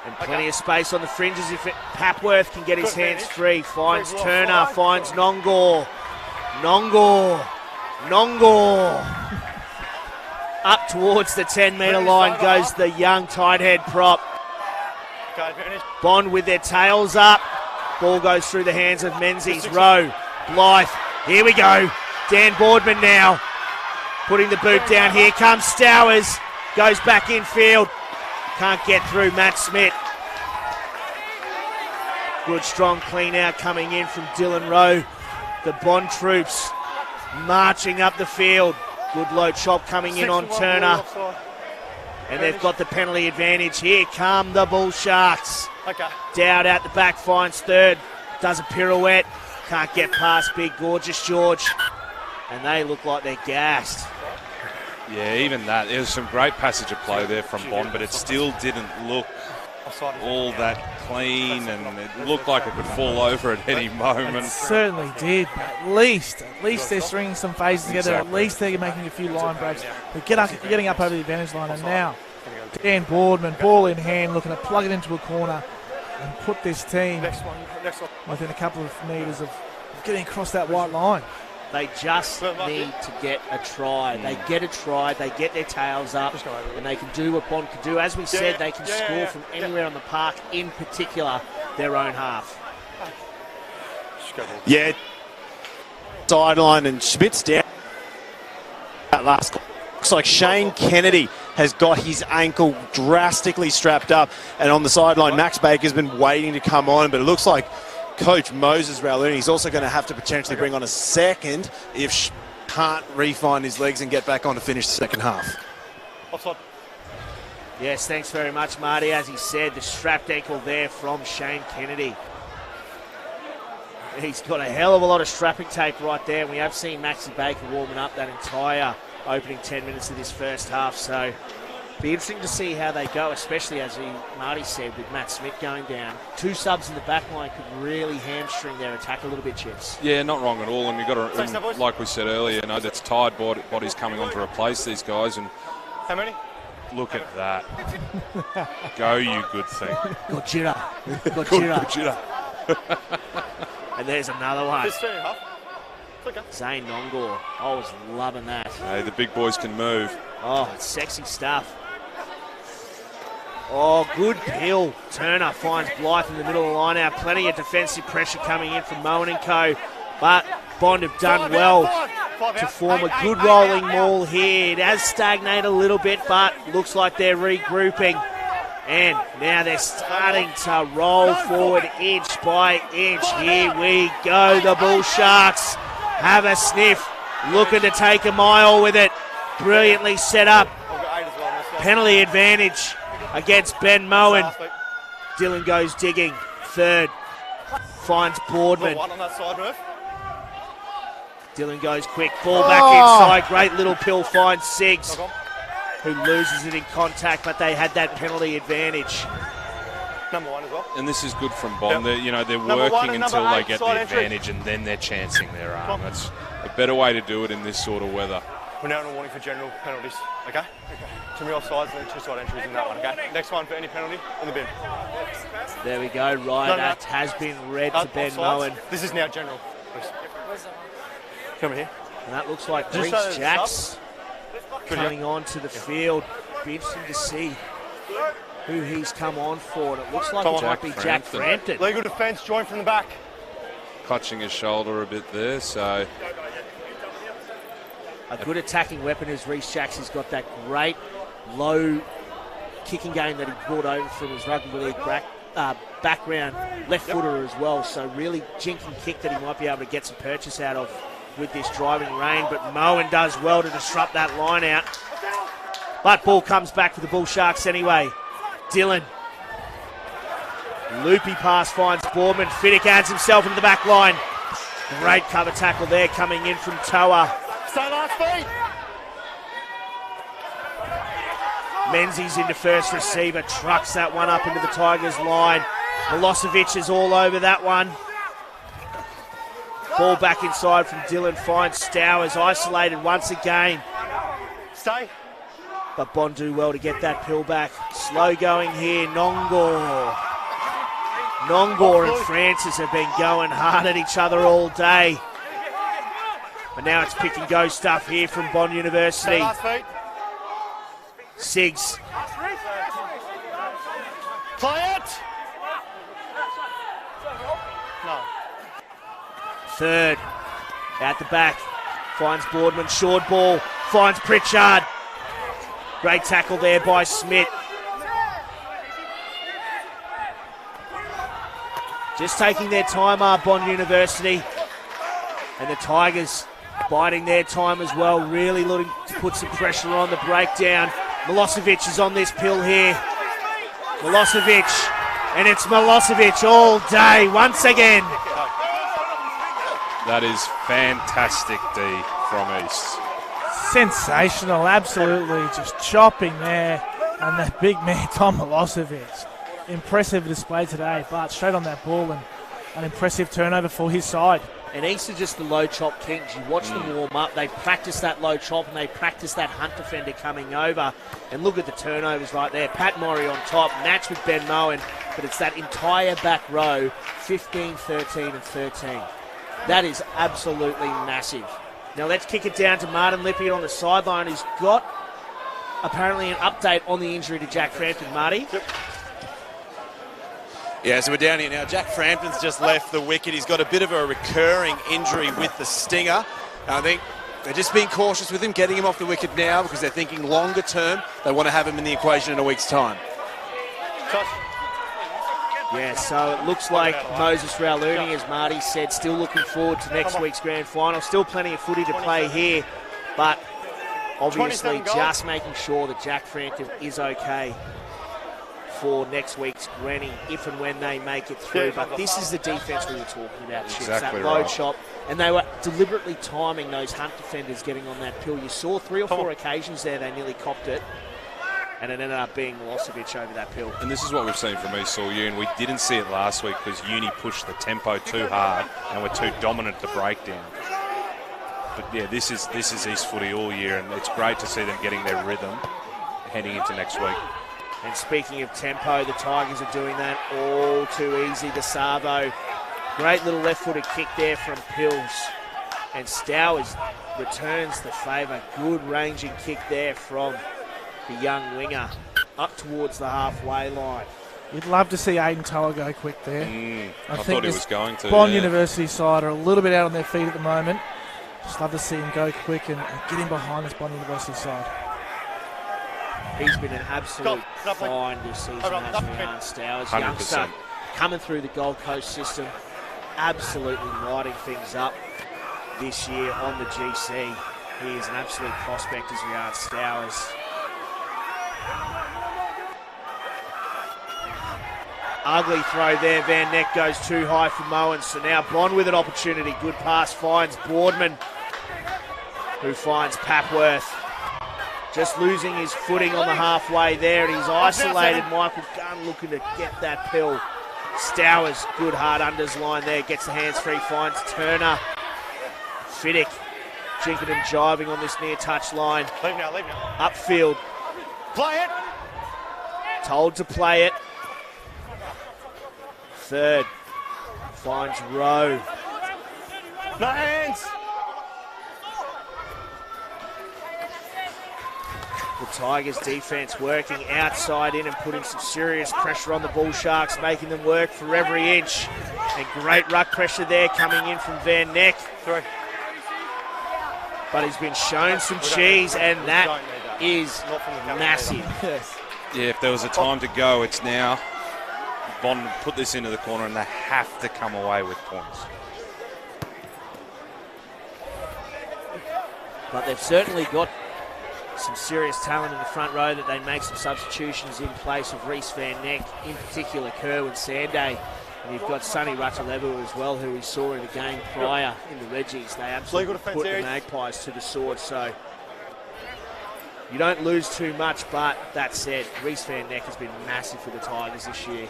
And plenty of space on the fringes if Papworth can get his hands free. Finds Turner, finds Nongor. Up towards the 10-metre line goes the young tight head prop. Bond with their tails up. Ball goes through the hands of Menzies. Rowe, Blythe. Here we go. Dan Boardman now putting the boot down. Here comes Stowers. Goes back infield. Can't get through Matt Smith. Good strong clean out coming in from Dylan Rowe. The Bond troops marching up the field. Good low chop coming in on Turner. And they've got the penalty advantage. Here come the Bull Sharks. Okay. Dowd out the back, finds third. Does a pirouette. Can't get past Big Gorgeous George. And they look like they're gassed. Yeah, even that. There was some great passage of play there from Bond, but it still didn't look all that clean, and it looked like it could fall over at any moment. It certainly did. At least they're stringing some phases together. Exactly. At least they're making a few line breaks. They're getting up over the advantage line, and now Dan Boardman, ball in hand, looking to plug it into a corner and put this team within a couple of metres of getting across that white line. They just need to get a try. They get a try, they get their tails up, and they can do what Bond can do. As we said, they can score from anywhere on the park, in particular their own half. Yeah. Sideline, and Schmidt's down. That last goal. Looks like Shane Kennedy has got his ankle drastically strapped up, and on the sideline, Max Baker's been waiting to come on, but it looks like Coach Moses Raloon, he's also going to have to potentially bring on a second if can't re-find his legs and get back on to finish the second half. Yes, thanks very much, Marty. As he said, the strapped ankle there from Shane Kennedy. He's got a hell of a lot of strapping tape right there. We have seen Maxi Baker warming up that entire opening 10 minutes of this first half, so be interesting to see how they go, especially as Marty said, with Matt Smith going down. Two subs in the back line could really hamstring their attack a little bit, Chips. Yeah, not wrong at all. And you've got to, like we said earlier, you know, that's tired bodies coming on to replace these guys. And how many? Look at that. Go, you good thing. Gojira. Gojira. And there's another one. It's fair enough. Okay. Zane Nongor. I was loving that. Hey, the big boys can move. Oh, it's sexy stuff. Oh, good pill. Turner finds Blythe in the middle of the line out. Plenty of defensive pressure coming in from Moen and co. But Bond have done well to form a good rolling maul here. It has stagnated a little bit, but looks like they're regrouping. And now they're starting to roll forward inch by inch. Here we go. The Bull Sharks have a sniff. Looking to take a mile with it. Brilliantly set up. Penalty advantage against Ben Moen. Dylan goes digging. Third. Finds Boardman. Dylan goes quick. Ball back inside. Great little pill finds Siggs, who loses it in contact, but they had that penalty advantage. Number one as well. And this is good from Bond. Yep. They're working until they get the advantage, and then they're chancing their arm. That's a better way to do it in this sort of weather. We're now on a warning for general penalties, okay? Too many offsides and then 2 side entries in that one, okay? Next one for any penalty, in the bin. There we go, right. That has been read to Ben Moen. This is now general, please. Come here. And that looks like Reece Jacks coming onto the field. Be interesting to see who he's come on for. And it looks like it might be Jack Frampton. Legal defence, join from the back. Clutching his shoulder a bit there, so... A good attacking weapon is Reece Jacks. He's got that great low kicking game that he brought over from his rugby league background, left footer as well. So really jinking kick that he might be able to get some purchase out of with this driving rain. But Moen does well to disrupt that line out. But ball comes back for the Bull Sharks anyway. Dylan. Loopy pass finds Boardman. Fiddick adds himself into the back line. Great cover tackle there coming in from Toa. Stay last feet. Menzies into first receiver, trucks that one up into the Tigers line. Milosevic is all over that one. Ball back inside from Dylan, finds Stowers, isolated once again. Stay. But Bond do well to get that pill back. Slow going here, Nongor. Nongor and Francis have been going hard at each other all day. But now it's pick and go stuff here from Bond University. Siggs. Play it! No. Third. Out the back. Finds Boardman. Short ball. Finds Pritchard. Great tackle there by Smith. Just taking their time are Bond University. And the Tigers biding their time as well, really looking to put some pressure on the breakdown. Milosevic is on this pill here. Milosevic, and it's Milosevic all day once again. That is fantastic D from East. Sensational, absolutely, just chopping there. And that big man, Tom Milosevic. Impressive display today, but straight on that ball and an impressive turnover for his side. And East are just the low chop kings. You watch them warm up, they practice that low chop and they practice that hunt defender coming over. And look at the turnovers right there. Pat Morey on top, matched with Ben Moen, but it's that entire back row, 15, 13 and 13. That is absolutely massive. Now let's kick it down to Martin Lippitt on the sideline, who's got apparently an update on the injury to Jack Frampton. Marty? Yep. Yeah, so we're down here now. Jack Frampton's just left the wicket. He's got a bit of a recurring injury with the stinger. I think they're just being cautious with him, getting him off the wicket now because they're thinking longer term. They want to have him in the equation in a week's time. Yeah, so it looks like Moses Rauluni, as Marty said, still looking forward to next week's grand final. Still plenty of footy to play here, but obviously just making sure that Jack Frampton is okay for next week's granny, if and when they make it through. But this is the defence we were talking about, Chips. Exactly that low right. chop. And they were deliberately timing those hunt defenders getting on that pill. You saw 3 or 4 occasions there they nearly copped it. And it ended up being Milosevic over that pill. And this is what we've seen from East All year, and we didn't see it last week because Uni pushed the tempo too hard and were too dominant at the breakdown. But yeah, this is East footy all year, and it's great to see them getting their rhythm heading into next week. And speaking of tempo, the Tigers are doing that all too easy. The Savo, great little left-footed kick there from Pills. And Stowers returns the favour. Good ranging kick there from the young winger up towards the halfway line. You'd love to see Aiden Toa go quick there. I thought he was going to. Bond University side are a little bit out on their feet at the moment. Just love to see him go quick and get him behind this Bond University side. He's been an absolute find this season, hasn't he, Aaron Stowers? 100%. Youngster coming through the Gold Coast system, absolutely lighting things up this year on the GC. He is an absolute prospect as regards Stowers. Ugly throw there. Van Neck goes too high for Moen. So now Bond with an opportunity. Good pass finds Boardman, who finds Papworth. Just losing his footing on the halfway there. And he's isolated. Michael Gunn looking to get that pill. Stowers, good hard unders line there. Gets the hands free. Finds Turner. Fiddick jinking and jiving on this near touch line. Leave now. Upfield. Play it. Told to play it. Third. Finds Rowe. No hands. The Tigers defence working outside in and putting some serious pressure on the Bull Sharks, making them work for every inch. And great ruck pressure there coming in from Van Neck. But he's been shown some cheese, and that is massive. Yeah, if there was a time to go, it's now. Bond put this into the corner and they have to come away with points. But they've certainly got some serious talent in the front row that they make some substitutions in place of Reece Van Neck, in particular Kerwin Sanday. And you've got Sonny Ratalevu as well, who we saw in the game prior in the Reggies. They absolutely put the Magpies to the sword. So you don't lose too much, but that said, Reece Van Neck has been massive for the Tigers this year.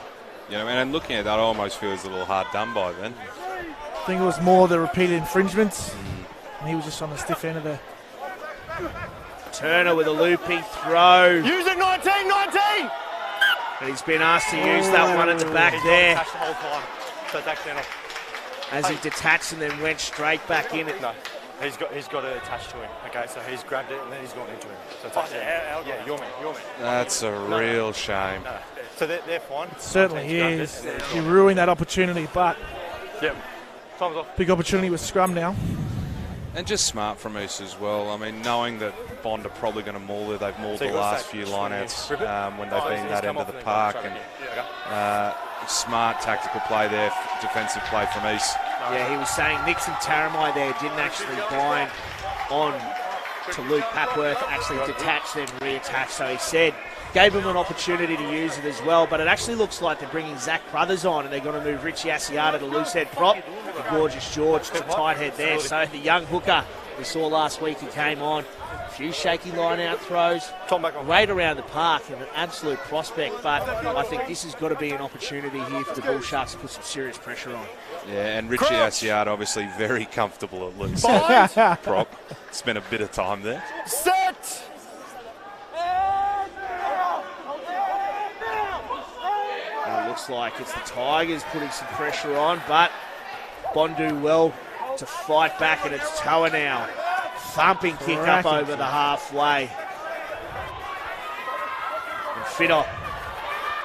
You know, and looking at that, I almost feel it's a little hard done by then. I think it was more the repeated infringements, and he was just on the stiff end of the... Turner with a loopy throw. Use it, 19. And he's been asked to use that one at the back there. The whole time. So it's accidental. As he detached and then went straight back in it. No, he's got it attached to him. Okay, so he's grabbed it and then he's gone into him. So it's accidental. Yeah, you're me. That's a real shame. No. So they're fine. It certainly is. He ruined that opportunity, but yep. Time's off. Big opportunity with scrum now. And just smart from East as well. I mean, knowing that Bond are probably going to maul it. They've mauled the last few lineouts when they've been that end of the park. And Smart tactical play there, defensive play from East. Yeah, he was saying Nixon Taramai there didn't actually bind on to Luke Papworth, actually detach, then reattach. So he said, gave him an opportunity to use it as well, but it actually looks like they're bringing Zach Crothers on and they're going to move Richie Asiata to loose head prop, the Gorgeous George to tight head there. So the young hooker we saw last week, he came on, a few shaky line-out throws, right around the park, and an absolute prospect, but I think this has got to be an opportunity here for the Bull Sharks to put some serious pressure on. Yeah, and Richie Asiata obviously very comfortable at loose prop. Spent a bit of time there. Set! It looks like it's the Tigers putting some pressure on, but Bondu well to fight back, and it's Toa now. Thumping kick up over the halfway. And Fiddock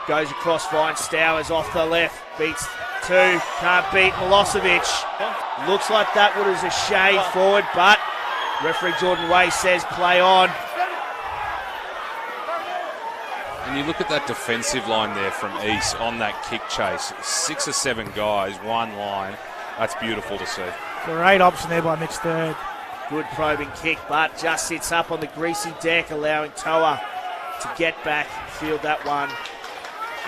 goes across, finds Stowers off the left, beats two, can't beat Milosevic. Looks like that was a shade forward, but referee Jordan Way says play on. And you look at that defensive line there from East on that kick chase. 6 or 7 guys, one line. That's beautiful to see. Great option there by Mitch Third. Good probing kick, but just sits up on the greasy deck, allowing Toa to get back, field that one,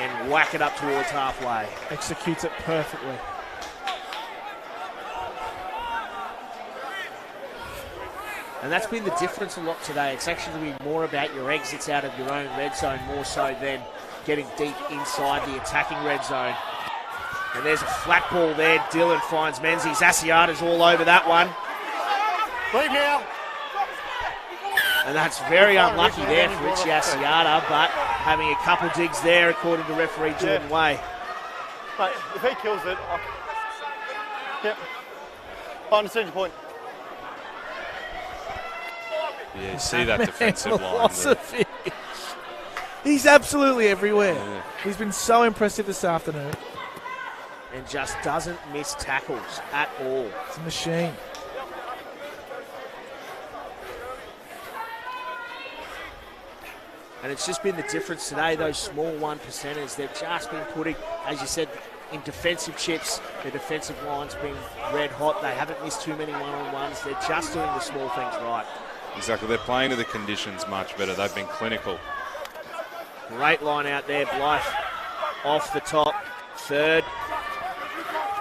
and whack it up towards halfway. Executes it perfectly. And that's been the difference a lot today. It's actually been more about your exits out of your own red zone, more so than getting deep inside the attacking red zone. And there's a flat ball there. Dylan finds Menzies. Asiata's all over that one. Leave now. And that's very unlucky there for Richie Asiata, but having a couple digs there, according to referee Jordan Way. Mate, if he kills it, yep. I understand your point. Yeah, you see that defensive line there. He's absolutely everywhere. Yeah. He's been so impressive this afternoon. And just doesn't miss tackles at all. It's a machine. And it's just been the difference today, those small 1%ers. They've just been putting, as you said, in defensive chips. Their defensive line's been red hot. They haven't missed too many one-on-ones. They're just doing the small things right. Exactly. They're playing to the conditions much better. They've been clinical. Great line out there. Blythe off the top. Third.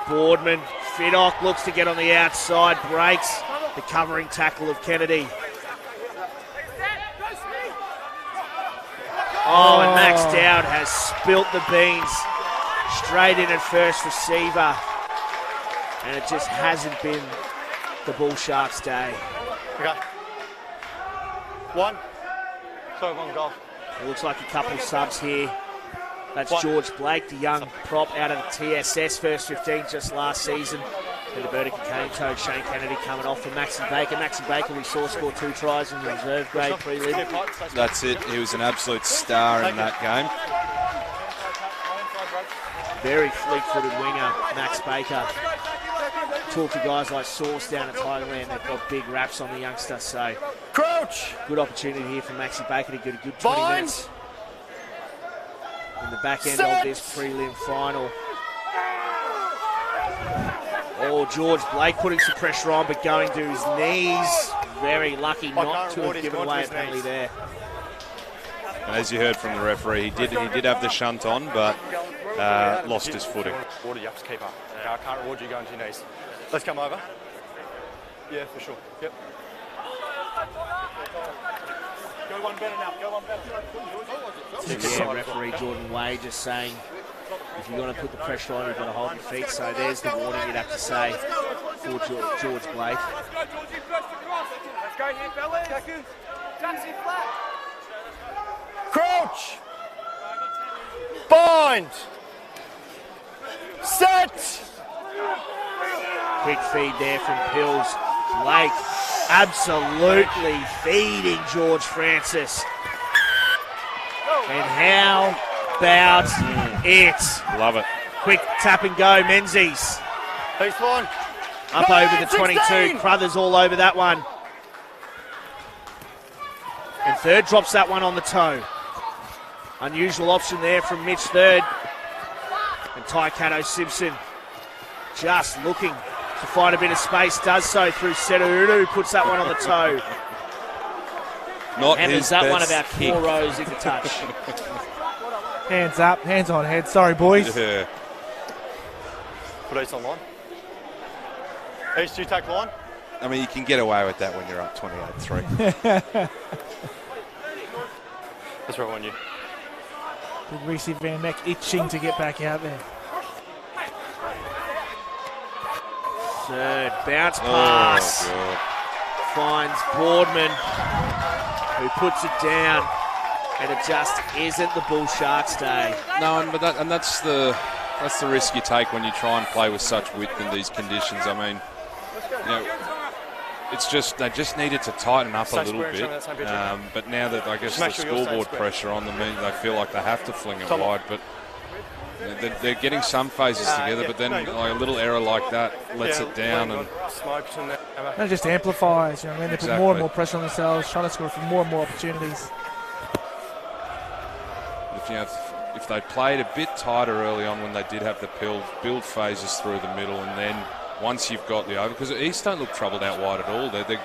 Boardman. Fiddock looks to get on the outside. Breaks the covering tackle of Kennedy. Oh, and Max Dowd has spilt the beans straight in at first receiver. And it just hasn't been the Bull Sharks' day. Okay. One. So one goal. It looks like a couple subs here. That's George Blake, the young prop out of the TSS, first 15 just last season. And the Burdekin cane toad, Shane Kennedy coming off for Maxi Baker. Maxi Baker we saw score 2 tries in the reserve grade prelim. That's it. He was an absolute star in that game. Very fleet-footed winger, Max Baker. Talk to guys like Sauce down at Tigerland. They've got big raps on the youngster, so crouch. Good opportunity here for Maxi Baker to get a good 20 minutes in the back end of this prelim final. Oh, George Blake putting some pressure on, but going to his knees. Very lucky not to have given away a penalty there. And as you heard from the referee, he did have the shunt on, but lost his footing. Water, you have to keep up. I can't reward you going to your knees. Let's come over. Yeah, for sure. Yep. Go one better now. Go one better. Yeah, referee Jordan Way just saying, if you're going to put the pressure on, you've got to hold your feet. So there's the warning you'd have to say for George Blake. Let's go here, fellas. Jackson flat. Crouch. Bind. Set. Quick feed there from Pills. Blake absolutely feeding George Francis. And how about it? Love it. Quick tap and go, Menzies. Peace one. Up over the 22. Crothers all over that one. And Third drops that one on the toe. Unusual option there from Mitch Third. And Taikato Simpson just looking to find a bit of space, does so through Sedauru, puts that one on the toe. Not Hammers his that best one about kick. 4 rows into touch. Hands up, hands on head. Sorry, boys. Yeah. Put East on line. East, do you take line? I mean, you can get away with that when you're up 28-3. That's right on you. Big Reece Van Neck itching to get back out there. Third bounce pass. Finds Boardman, who puts it down. And it just isn't the Bull Sharks' day. No, but that's the risk you take when you try and play with such width in these conditions. I mean, it's just they just needed to tighten up a little bit. But now that I guess the scoreboard pressure on them, they feel like they have to fling it wide. But they're getting some phases together, but then a little error like that lets it down, and that just amplifies. You know, they put more and more pressure on themselves, trying to score for more and more opportunities. If they played a bit tighter early on when they did have the build phases through the middle, and then once you've got the over, because East don't look troubled out wide at all. They've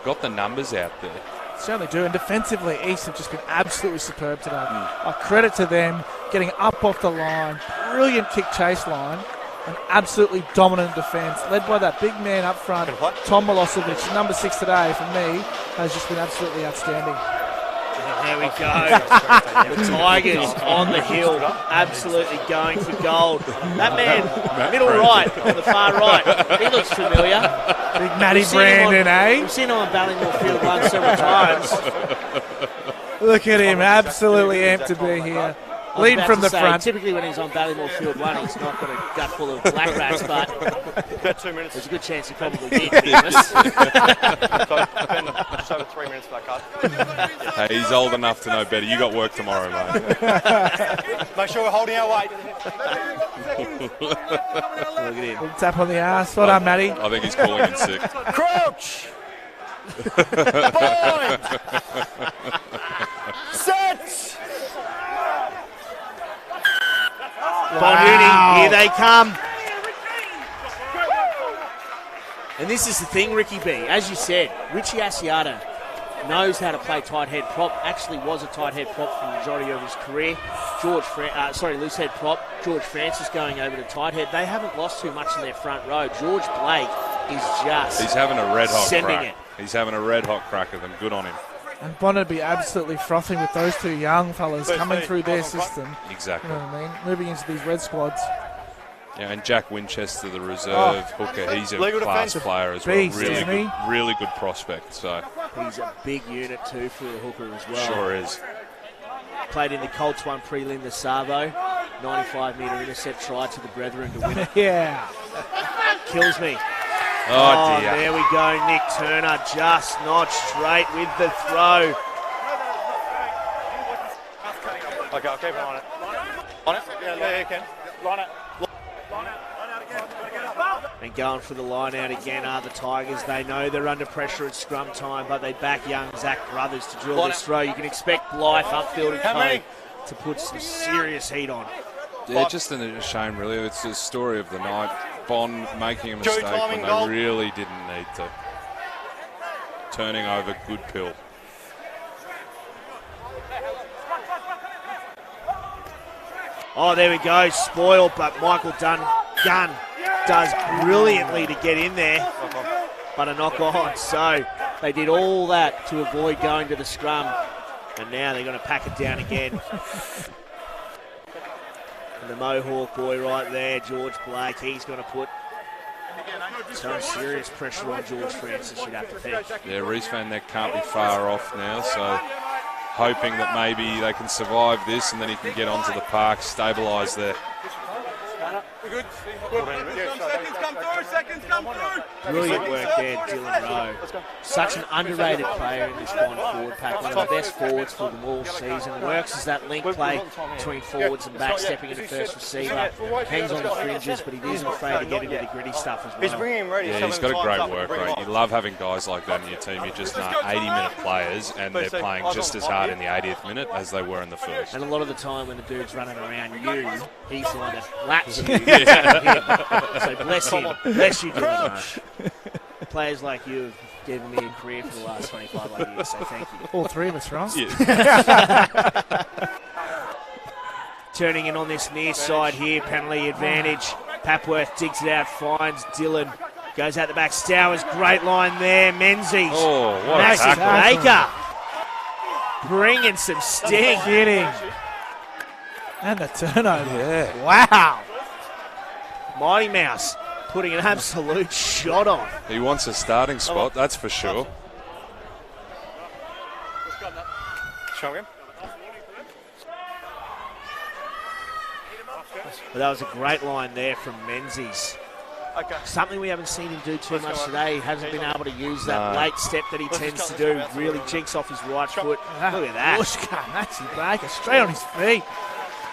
got the numbers out there. Certainly do, and defensively, East have just been absolutely superb today. Credit to them, getting up off the line, brilliant kick chase line, and absolutely dominant defence, led by that big man up front, Tom Milosevic, number 6 today for me, has just been absolutely outstanding. There we go. The Tigers on the hill, absolutely going for gold. That man, middle right, on the far right, he looks familiar. Big Matty Brandon, eh? We've seen him on Ballymore Field 1 several times. Look at him, absolutely amped to be here. Leading from the front. Typically when he's on Ballymore Field 1, he's not got a gut full of black rats, but About 2 minutes. there's a good chance he probably did, to be honest. Just over 3 minutes for that card. Hey, he's old enough to know better. You got work tomorrow, mate. Make sure we're holding our weight. Look at him. Big tap on the arse. Well done, Matty. I think he's calling in sick. Crouch! Bind! Set! Bonuni, here they come. And this is the thing, Ricky B. As you said, Richie Asiata knows how to play tight head prop. Actually was a tight head prop for the majority of his career. Loose head prop. George Francis going over to tight head. They haven't lost too much in their front row. George Blake is He's having a red hot sending crack. He's having a red hot crack of them. Good on him. And Bonner would be absolutely frothing with those two young fellas coming through their system. Exactly. You know what I mean? Moving into these red squads. Yeah, and Jack Winchester, the reserve hooker, he's a class player as well. Beast, really good prospect. So He's a big unit too for the hooker as well. Sure is. Played in the Colts 1 prelim, the Savo. 95-metre intercept try to the Brethren to win it. Yeah. Kills me. Oh, dear. There we go. Nick Turner just not straight with the throw. Okay, I'll keep it on it. On it? Yeah, you can. Line it. And going for the line out again are the Tigers. They know they're under pressure at scrum time, but they back young Zach Brothers to drill this throw. You can expect Blythe upfield and to put some serious heat on. Yeah, just a shame, really. It's the story of the night. Bond making a mistake when they really didn't need to. Turning over good pill. Oh, there we go. Spoiled, but Michael Gunn does brilliantly to get in there. But a knock on. So they did all that to avoid going to the scrum. And now they're going to pack it down again. And the Mohawk boy right there, George Blake, he's going to put some serious pressure on George Francis, you'd have to think. Yeah, Reece Van Neck can't be far off now, so hoping that maybe they can survive this and then he can get onto the park, stabilise there. good. Seconds come through. Brilliant work there, Dylan Rowe. Such an underrated player in this Bond forward pack. One of the best forwards for them all season. Works as that link play between forwards and back, stepping into first receiver. Hangs on the fringes, but he isn't afraid to get into the gritty stuff as well. He's bringing him ready. Yeah, he's got a great work rate. You love having guys like that in your team. You just know 80-minute players, and they're playing just as hard in the 80th minute as they were in the first. And a lot of the time when the dude's running around you, he's the one that laps you. So bless him. Bless you, Dylan Rowe. Players like you have given me a career for the last 25 odd years, so thank you. All three of us, Ross. Yeah. Turning in on this near side here, penalty advantage. Papworth digs it out, finds Dylan. Goes out the back. Stowers, great line there. Menzies. Oh, what massive a Baker. Bringing some sting. Kidding. And the turnover. Yeah. Wow. Mighty Mouse putting an absolute shot on. He wants a starting spot, that's for sure. Show him. But that was a great line there from Menzies. Okay. Something we haven't seen him do too much today. He hasn't been able to use that late step that he tends to do. Really jinks off his right foot. Look at that. Maxi Baker, straight on his feet.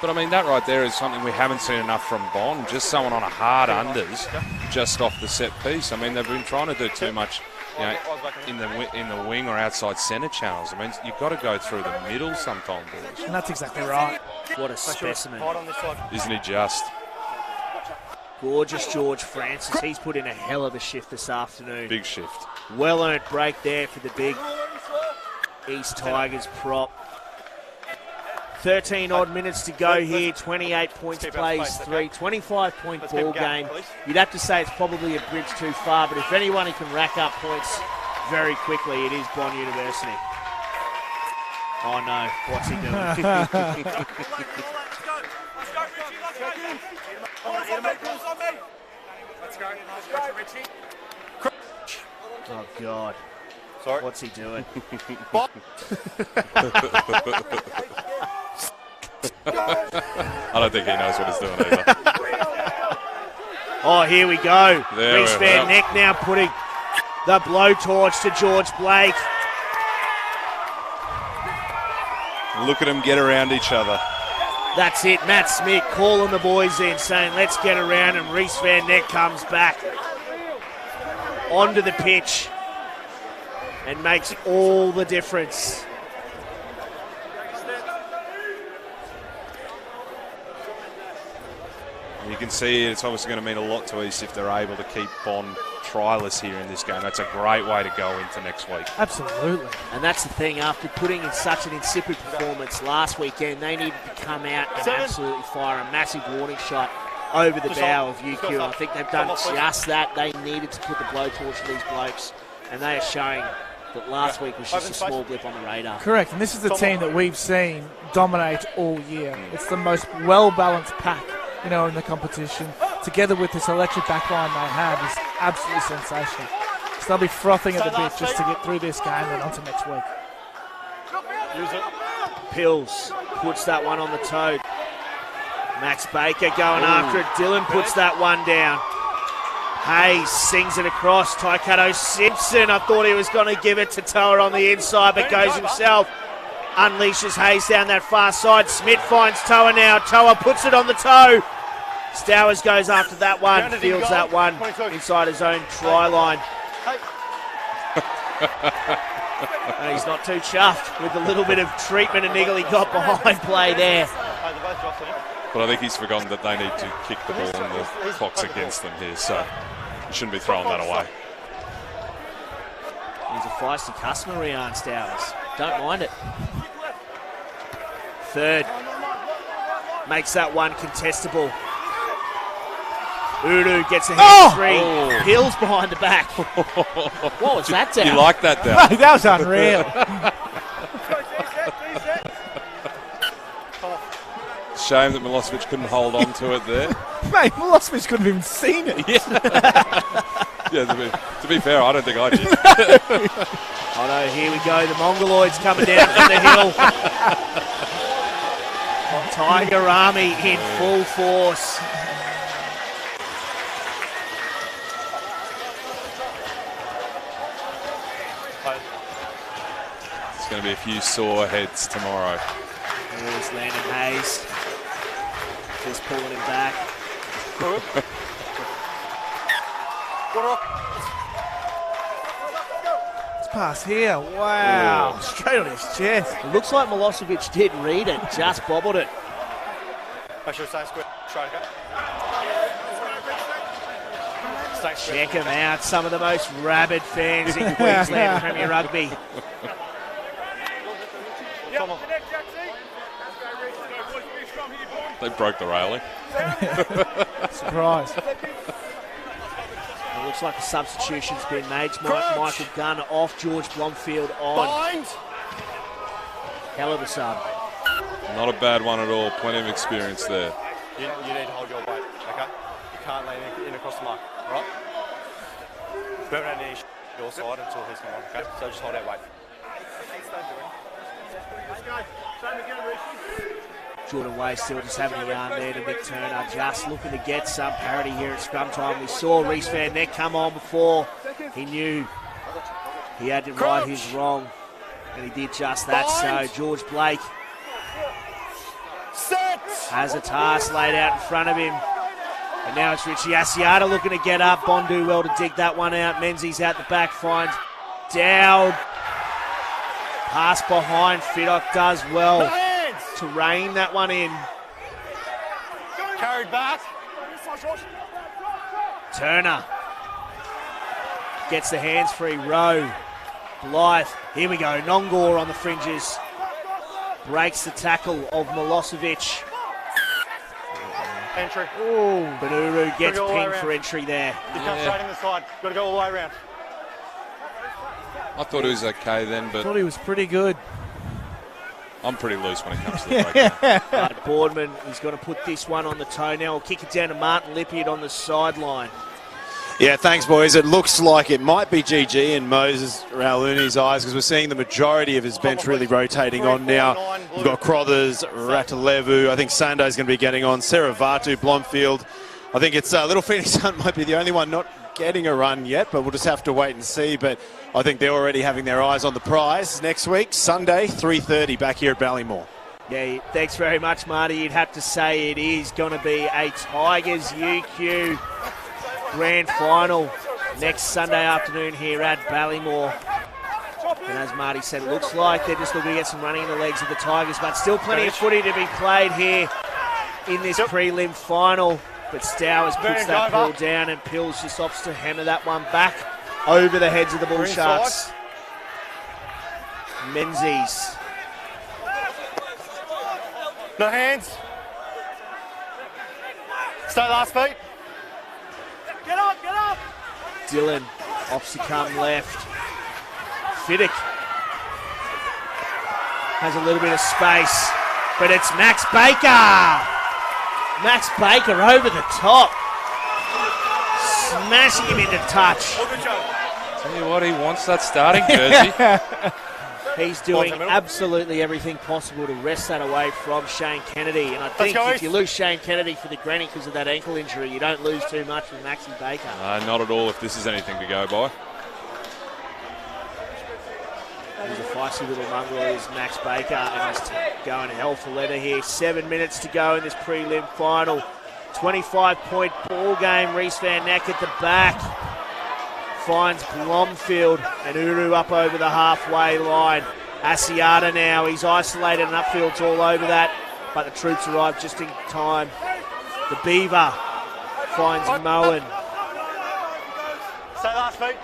But I mean, that right there is something we haven't seen enough from Bond. Just someone on a hard unders, just off the set piece. I mean, they've been trying to do too much, you know, in the wing or outside centre channels. I mean, you've got to go through the middle sometime, boys. And that's exactly right. What a specimen. Isn't he just? Gorgeous George Francis. He's put in a hell of a shift this afternoon. Big shift. Well-earned break there for the big East Tigers prop. 13 odd minutes to go here. 28 points plays 3. 25-point ball game. You'd have to say it's probably a bridge too far, but if anyone who can rack up points very quickly, it is Bond University. Oh no, what's he doing? Oh God. Sorry. What's he doing? I don't think he knows what he's doing either. Oh, here we go. There Reece Van Neck now putting the blowtorch to George Blake. Look at them get around each other. That's it. Matt Smith calling the boys in, saying, let's get around, and Reece Van Neck comes back onto the pitch and makes all the difference. You can see it's obviously going to mean a lot to East if they're able to keep Bond trialist here in this game. That's a great way to go into next week. Absolutely. And that's the thing, after putting in such an insipid performance last weekend, they needed to come out and absolutely fire a massive warning shot over the bow of UQ. I think they've done just that. They needed to put the blowtorch to these blokes, and they are showing that last week was just a small blip on the radar. Correct, and this is the team that we've seen dominate all year. It's the most well-balanced pack, you know, in the competition. Together with this electric backline they have is absolutely sensational. So they'll be frothing at the bit just to get through this game and on to next week. Pills puts that one on the toe. Max Baker going after it. Dylan puts that one down. Hayes sings it across. Taikato Simpson, I thought he was going to give it to Toa on the inside, but goes himself. Unleashes Hayes down that far side. Smith finds Toa now. Toa puts it on the toe. Stowers goes after that one. Fields that one inside his own try line. And he's not too chuffed with the little bit of treatment and niggle he got behind play there. But I think he's forgotten that they need to kick the ball and the clock's against them here, so you shouldn't be throwing that away. He's a feisty customer, Rian Stowers. Don't mind it. Third. Makes that one contestable. Udu gets a head three. Hills behind the back. What was that down? You like that down? That was unreal. Shame that Milosevic couldn't hold on to it there. Mate, Milosevic couldn't have even seen it. Yeah, to be fair, I don't think I did. Oh no, here we go. The Mongoloids coming down from the hill. Tiger Army in full force. There's going to be a few sore heads tomorrow. There's Landon Hayes. Just pulling him back. It's pass here. Wow. Ooh. Straight on his chest. It looks like Milosevic did read it, just bobbled it. Make sure stay square. Straight, okay? Check him out. Some of the most rabid fans in Queensland Premier Rugby. They broke the railing. Surprise. It looks like a substitution's been made. Michael Gunn off, George Blomfield on. Bind. Hell of a sub. Not a bad one at all. Plenty of experience there. You need to hold your weight, okay? You can't lean in across the mark, all right? Don't have any your side until he's come on, okay? So just hold our weight. Jordan Way still just having a yarn there to Nick Turner, just looking to get some parity here at scrum time. We saw Reece Van Neck come on before. He knew he had to right his wrong, and he did just that. So George Blake has a task laid out in front of him. And now it's Richie Asiata looking to get up. Bondu well to dig that one out. Menzies out the back, finds Dowd. Pass behind. Fiddock does well to rein that one in. Carried back. Turner gets the hands free. Rowe. Blythe. Here we go. Nongor on the fringes. Breaks the tackle of Milosevic. Entry. Ooh. Benuru gets pinned for entry there. You come straight in the side. Got to go all the way around. I thought he was okay then, but I thought he was pretty good. I'm pretty loose when it comes to the breakdown. Boardman is going to put this one on the toe now. We'll kick it down to Martin Lippiard on the sideline. Yeah, thanks, boys. It looks like it might be GG in Moses Rauluni's eyes because we're seeing the majority of his bench really rotating on now. We've got Crothers, Ratalevu. I think Sando's going to be getting on. Saravatu, Blomfield. I think it's Little Phoenix Hunt might be the only one not getting a run yet, but we'll just have to wait and see. But I think they're already having their eyes on the prize next week, Sunday, 3:30, back here at Ballymore. Yeah, thanks very much, Marty. You'd have to say it is going to be a Tigers UQ Grand Final next Sunday afternoon here at Ballymore. And as Marty said, it looks like they're just looking to get some running in the legs of the Tigers, but still plenty of footy to be played here in this prelim final. But Stowers puts that ball down and Pills just opts to hammer that one back over the heads of the Bull Sharks. Menzies. No hands. Stay last feet. Get up, get up. Dylan opts to come left. Fiddick has a little bit of space, but it's Max Baker. Max Baker over the top. Smashing him into touch. Tell you what, he wants that starting jersey. He's doing absolutely everything possible to wrest that away from Shane Kennedy. And I think if you lose Shane Kennedy for the granny because of that ankle injury, you don't lose too much with Maxie Baker. Not at all if this is anything to go by. He's a feisty little mongrel, is Max Baker, and he's going hell for leather here. 7 minutes to go in this prelim final. 25-point ball game. Reece Van Neck at the back. Finds Blomfield and Uru up over the halfway line. Asiata now, he's isolated and upfield's all over that, but the troops arrive just in time. The Beaver finds Moen. Stay last feet.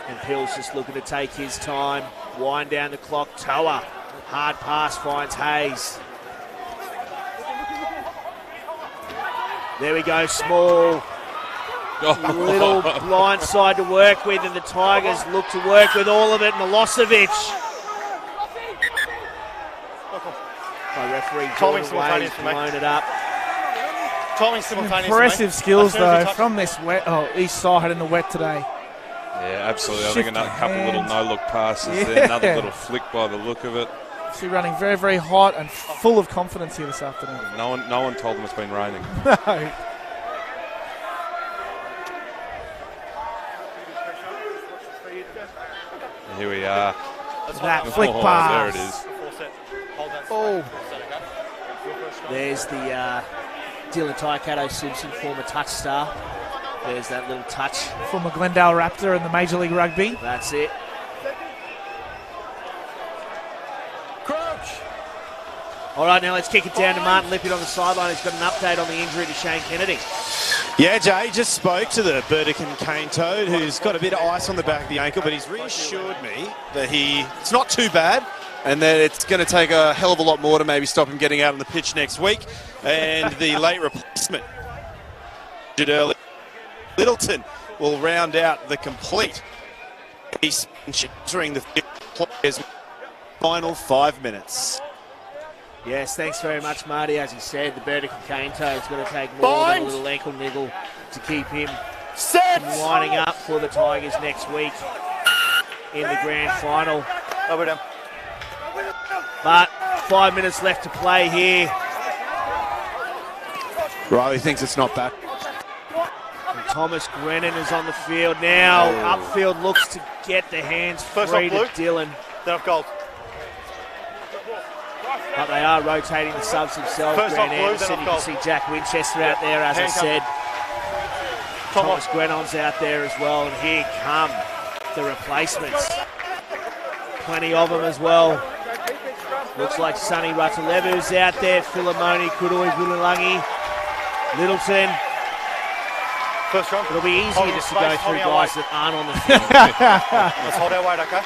And Pills just looking to take his time. Wind down the clock. Toa. Hard pass finds Hayes. There we go, Small. Little blind side to work with, and the Tigers look to work with all of it. Milosevic. By referee Jordan Wade's blown it up. Impressive skills though from this wet. East side in the wet today. Yeah, absolutely. I think a couple little no-look passes there. Another little flick by the look of it. See, running very, very hot and full of confidence here this afternoon. No one told them it's been raining. No. Here we are. That flick pass. There it is. Oh. There's the Dylan Taikato Simpson, former touch star. There's that little touch. Former Glendale Raptor in the Major League Rugby. That's it. Crouch. All right, now let's kick it down to Martin Lippett on the sideline. He's got an update on the injury to Shane Kennedy. Yeah, Jay just spoke to the Burdekin cane toad, who's got a bit of ice on the back of the ankle, but he's reassured me that it's not too bad and that it's going to take a hell of a lot more to maybe stop him getting out on the pitch next week. And the late replacement, early Littleton, will round out the complete piece during the players' final 5 minutes. Yes, thanks very much, Marty. As he said, the Burdekin cane toad's going to take more than a little ankle niggle to keep him lining up for the Tigers next week in the grand final. But 5 minutes left to play here. Riley thinks it's not bad. And Thomas Grennan is on the field now. Upfield looks to get the hands free to Dylan. Then I've gold. But they are rotating the subs themselves. Grant Anderson, you can see Jack Winchester out there, as I said. Thomas Grennon's out there as well. And here come the replacements. Plenty of them as well. Looks like Sonny Rutalevu's out there. Philemoni, Kudoi, Vululangi, Littleton. First run. It'll be easier just to go through guys that aren't on the field. Let's hold our weight, okay?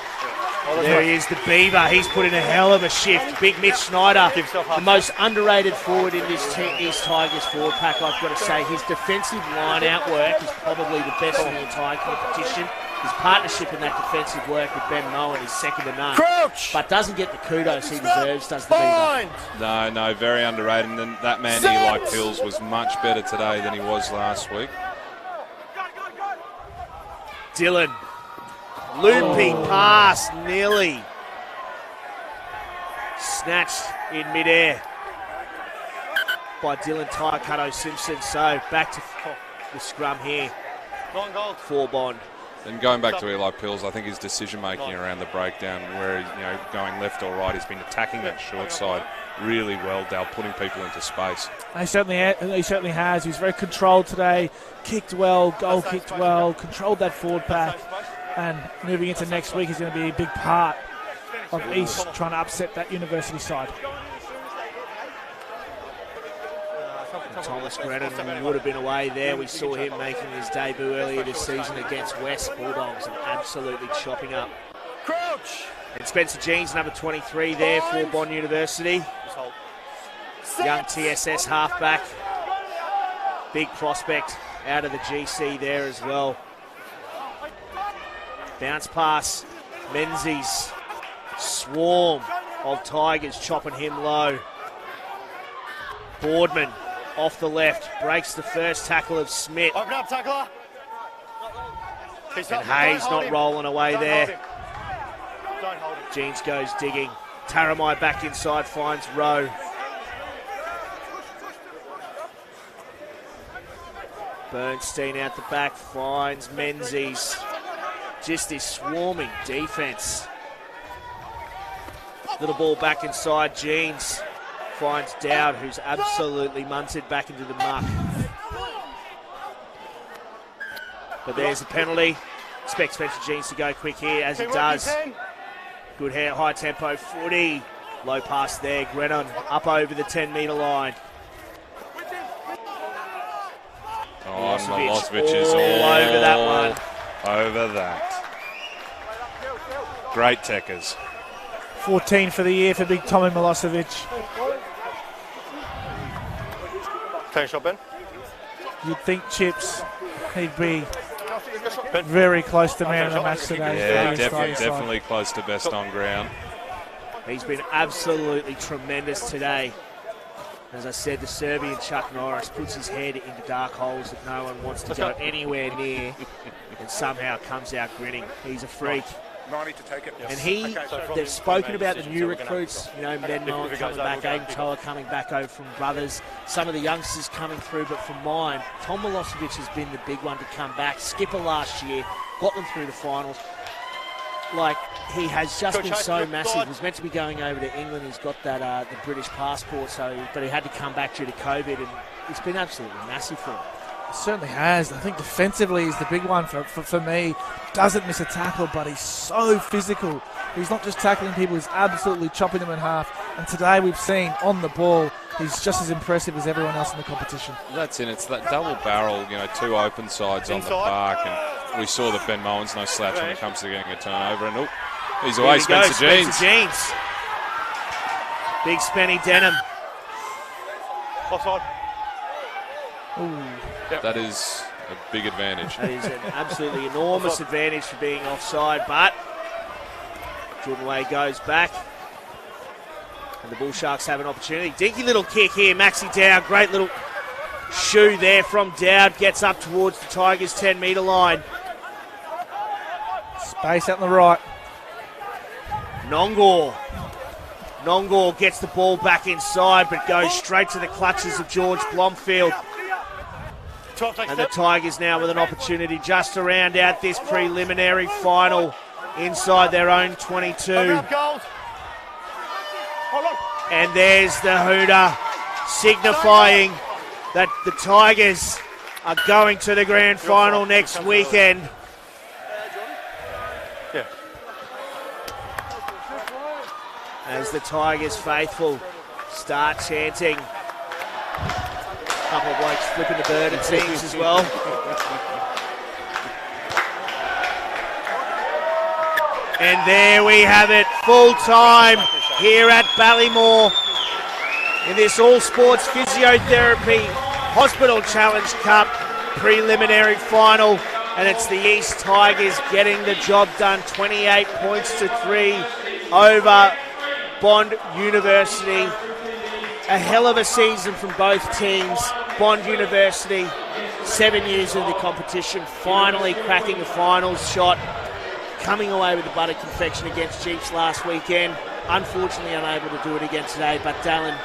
There he is, the Beaver. He's put in a hell of a shift. Big Mitch Schneider, the most underrated forward in this East Tigers forward pack, I've got to say. His defensive line-out work is probably the best in the entire competition. His partnership in that defensive work with Ben Moen is second to none. Crouch! But doesn't get the kudos he deserves, does the Beaver. No, very underrated. And that man, Eli Pills, was much better today than he was last week. Dylan. Looping pass, nearly snatched in midair by Dylan Taikato Simpson. So back to the scrum here for Bond. And going back to Eli Pills, I think his decision-making around the breakdown, where he's going left or right, he's been attacking that short side really well, Dale, putting people into space. He certainly has. He was very controlled today, kicked well, goal kicked well, controlled that forward pack. And moving into next week is going to be a big part of East trying to upset that university side. Thomas Grennan would have been away there. We saw him making his debut earlier this season against West Bulldogs and absolutely chopping up. Crouch! And Spencer Jeans, number 23 there for Bond University. Young TSS halfback. Big prospect out of the GC there as well. Bounce pass, Menzies, swarm of Tigers chopping him low. Boardman off the left, breaks the first tackle of Smith. Open up, tackler. And Hayes not rolling away there. Jeans goes digging. Taramai back inside, finds Rowe. Bernstein out the back, finds Menzies. Just this swarming defence. Little ball back inside, Jeans finds Dowd, who's absolutely munted back into the muck. But there's a penalty. Expect Spencer Jeans to go quick here, as he does. Good high tempo footy. Low pass there, Grennan up over the 10-metre line. Oh, Milosevic is all over that one. Over that. Great techers. 14 for the year for big Tommy Milosevic. Take a shot, Ben. You'd think Chips, he'd be very close to man of the match today. Yeah, definitely close to best on ground. He's been absolutely tremendous today. As I said, the Serbian Chuck Norris puts his head into dark holes that no one wants to go anywhere near and somehow comes out grinning. He's a freak. 90 to take it. And they've spoken about the new recruits, Ben Moen coming back, Aiden Toa coming back over from Brothers, some of the youngsters coming through, but from mine, Tom Milosevic has been the big one to come back. Skipper last year, got them through the finals. like, he has just been so massive. He was meant to be going over to England. He's got that the British passport, but he had to come back due to COVID, and it's been absolutely massive for him. It certainly has. I think defensively is the big one for me. Doesn't miss a tackle, but he's so physical. He's not just tackling people, he's absolutely chopping them in half. And today we've seen on the ball, he's just as impressive as everyone else in the competition. That's in. It's that double barrel, two open sides on the park. And we saw that Ben Mowen's no slouch when it comes to getting a turnover. And he's away, Spencer Jeans. Big Spenny Denham. Offside. Ooh. Yep. That is a big advantage. That is an absolutely enormous advantage for being offside, but Jordan Way goes back. And the Bull Sharks have an opportunity. Dinky little kick here, Maxi Dowd. Great little shoe there from Dowd. Gets up towards the Tigers' 10-metre line. Space out on the right. Nongor gets the ball back inside, but goes straight to the clutches of George Blomfield. And the Tigers now with an opportunity just to round out this preliminary final inside their own 22. And there's the hooter signifying that the Tigers are going to the grand final next weekend. As the Tigers faithful start chanting. A couple of blokes flipping the bird, it seems, as well. And there we have it, full time here at Ballymore in this All Sports Physiotherapy Hospital Challenge Cup preliminary final. And it's the East Tigers getting the job done, 28 points to 3 over Bond University. A hell of a season from both teams. Bond University, 7 years in the competition, finally cracking a finals shot, coming away with the butter confection against Chiefs last weekend. Unfortunately unable to do it again today, but Dallin,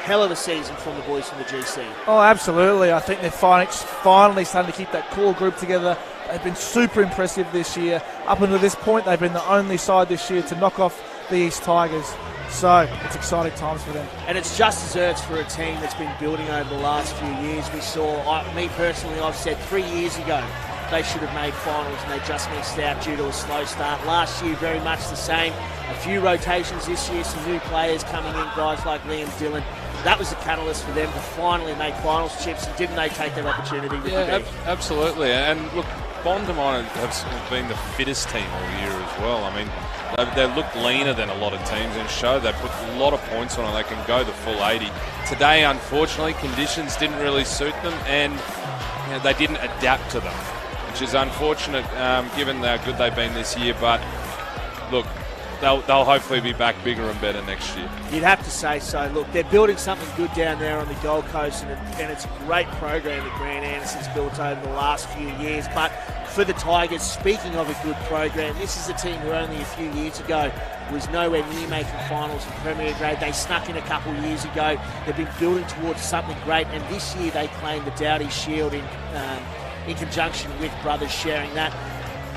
hell of a season from the boys from the GC. Oh, absolutely. I think they're finally starting to keep that core group together. They've been super impressive this year. Up until this point, they've been the only side this year to knock off the East Tigers. So it's exciting times for them. And it's just desserts for a team that's been building over the last few years. We saw, me personally, I've said 3 years ago, they should have made finals and they just missed out due to a slow start. Last year, very much the same. A few rotations this year, some new players coming in, guys like Liam Dillon. That was the catalyst for them to finally make finals, Chips, and didn't they take that opportunity? Yeah, absolutely. And look, Bond have been the fittest team all year as well. I mean, they look leaner than a lot of teams and show they put a lot of points on them. They can go the full 80. Today, unfortunately, conditions didn't really suit them and they didn't adapt to them, which is unfortunate given how good they've been this year. But look, they'll hopefully be back bigger and better next year. You'd have to say so. Look, they're building something good down there on the Gold Coast, and it's a great program that Grant Anderson's built over the last few years. But for the Tigers, speaking of a good program, this is a team who only a few years ago was nowhere near making finals in Premier Grade. They snuck in a couple of years ago. They've been building towards something great, and this year they claimed the Dowdy Shield in conjunction with Brothers sharing that.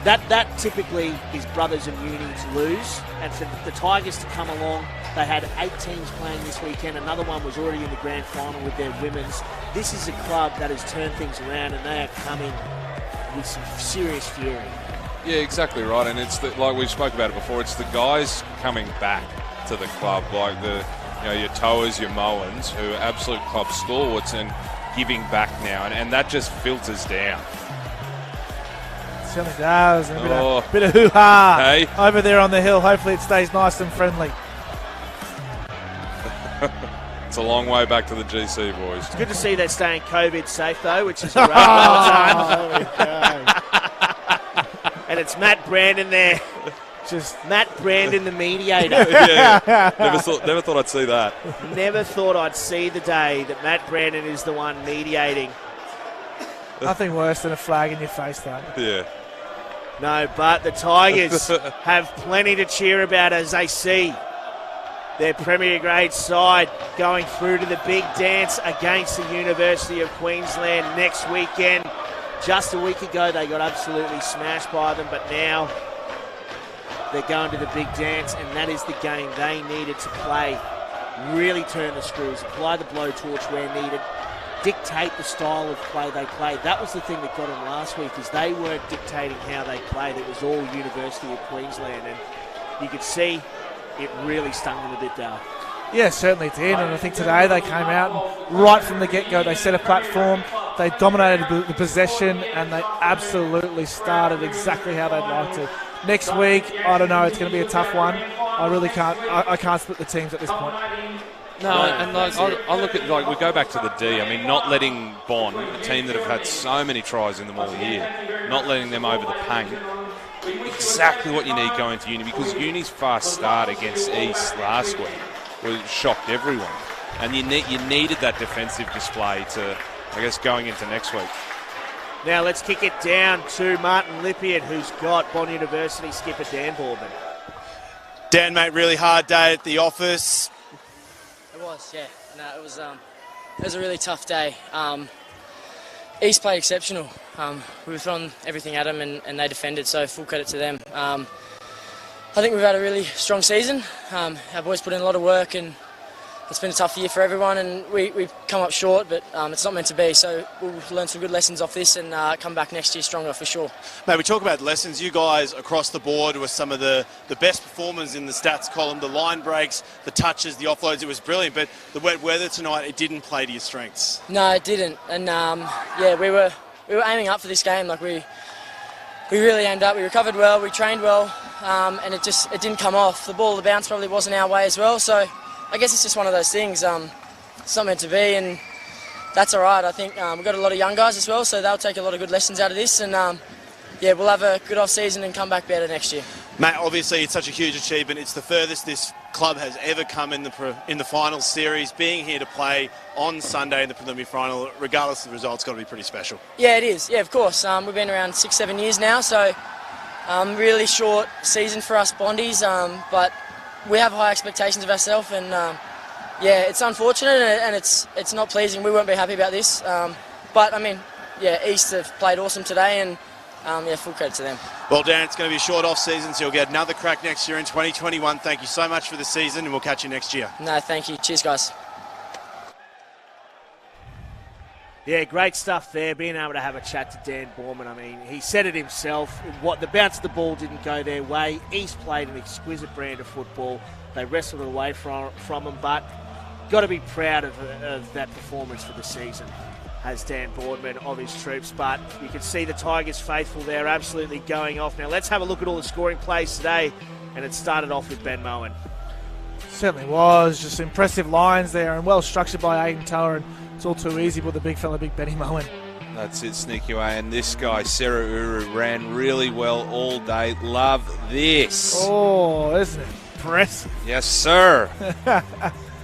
That typically is Brothers and Uni to lose, and for the Tigers to come along, they had 8 teams playing this weekend. Another one was already in the grand final with their women's. This is a club that has turned things around, and they are coming with some serious fury. Yeah, exactly right. And it's like we spoke about it before. It's the guys coming back to the club, like your Toas, your Mowens, who are absolute club stalwarts and giving back now, and that just filters down. It certainly does. And a bit of hoo-ha over there on the hill. Hopefully it stays nice and friendly. It's a long way back to the GC, boys. It's good to see they're staying COVID safe, though, which is great. Well done. And it's Matt Brandon there. Just Matt Brandon, the mediator. Yeah, never thought I'd see that. Never thought I'd see the day that Matt Brandon is the one mediating. Nothing worse than a flag in your face, though. Yeah. No, but the Tigers have plenty to cheer about as they see their Premier Grade side going through to the big dance against the University of Queensland next weekend. Just a week ago, they got absolutely smashed by them, but now they're going to the big dance, and that is the game they needed to play. Really turn the screws, apply the blowtorch where needed, dictate the style of play they played. That was the thing that got them last week, is they weren't dictating how they played. It was all University of Queensland, and you could see it really stung them a bit, Dale. Yeah, certainly did, and I think today they came out and right from the get-go they set a platform, they dominated the possession, and they absolutely started exactly how they'd like to. Next week, I don't know, it's going to be a tough one. I can't split the teams at this point. No, and like, I look at, like, we go back to the D. I mean, not letting Bonn, a team that have had so many tries in them all year, not letting them over the paint, exactly what you need going to Uni, because Uni's fast start against East last week shocked everyone. And you needed that defensive display to, I guess, going into next week. Now let's kick it down to Martin Lippiett, who's got Bonn University skipper Dan Boardman. Dan, mate, really hard day at the office. It was, yeah. No, it was a really tough day. East played exceptional. We were throwing everything at them, and they defended, so full credit to them. I think we've had a really strong season. Our boys put in a lot of work, and it's been a tough year for everyone, and we've come up short, but it's not meant to be. So we'll learn some good lessons off this and come back next year stronger for sure. Mate, we talk about lessons. You guys across the board were some of the best performers in the stats column. The line breaks, the touches, the offloads, it was brilliant. But the wet weather tonight, it didn't play to your strengths. No, it didn't. And yeah, we were aiming up for this game. Like we really aimed up. We recovered well, we trained well, and it didn't come off. The ball, the bounce probably wasn't our way as well. So I guess it's just one of those things. It's not meant to be, and that's all right. I think we've got a lot of young guys as well, so they'll take a lot of good lessons out of this, and yeah, we'll have a good off-season and come back better next year. Mate, obviously it's such a huge achievement. It's the furthest this club has ever come in the finals series. Being here to play on Sunday in the preliminary final, regardless of the result, it's got to be pretty special. Yeah, it is. Yeah, of course. We've been around 6-7 years now, so really short season for us Bondies, but we have high expectations of ourselves, and yeah, it's unfortunate and it's not pleasing. We won't be happy about this, but I mean, yeah, East have played awesome today, and yeah, full credit to them. Well, Dan, it's going to be a short off season, so you'll get another crack next year in 2021. Thank you so much for the season, and we'll catch you next year. No, thank you. Cheers, guys. Yeah, great stuff there, being able to have a chat to Dan Boardman. I mean, he said it himself. The bounce of the ball didn't go their way. East played an exquisite brand of football. They wrestled it away from them, but got to be proud of that performance for the season, has Dan Boardman of his troops. But you can see the Tigers faithful there, absolutely going off. Now let's have a look at all the scoring plays today, and it started off with Ben Moen. Certainly was. Just impressive lines there, and well structured by Aiden Tower, and it's all too easy with the big fella, Big Benny Moen. That's it, sneaky away. And this guy, Sarah Uru, ran really well all day. Love this. Oh, isn't it impressive? Yes, sir.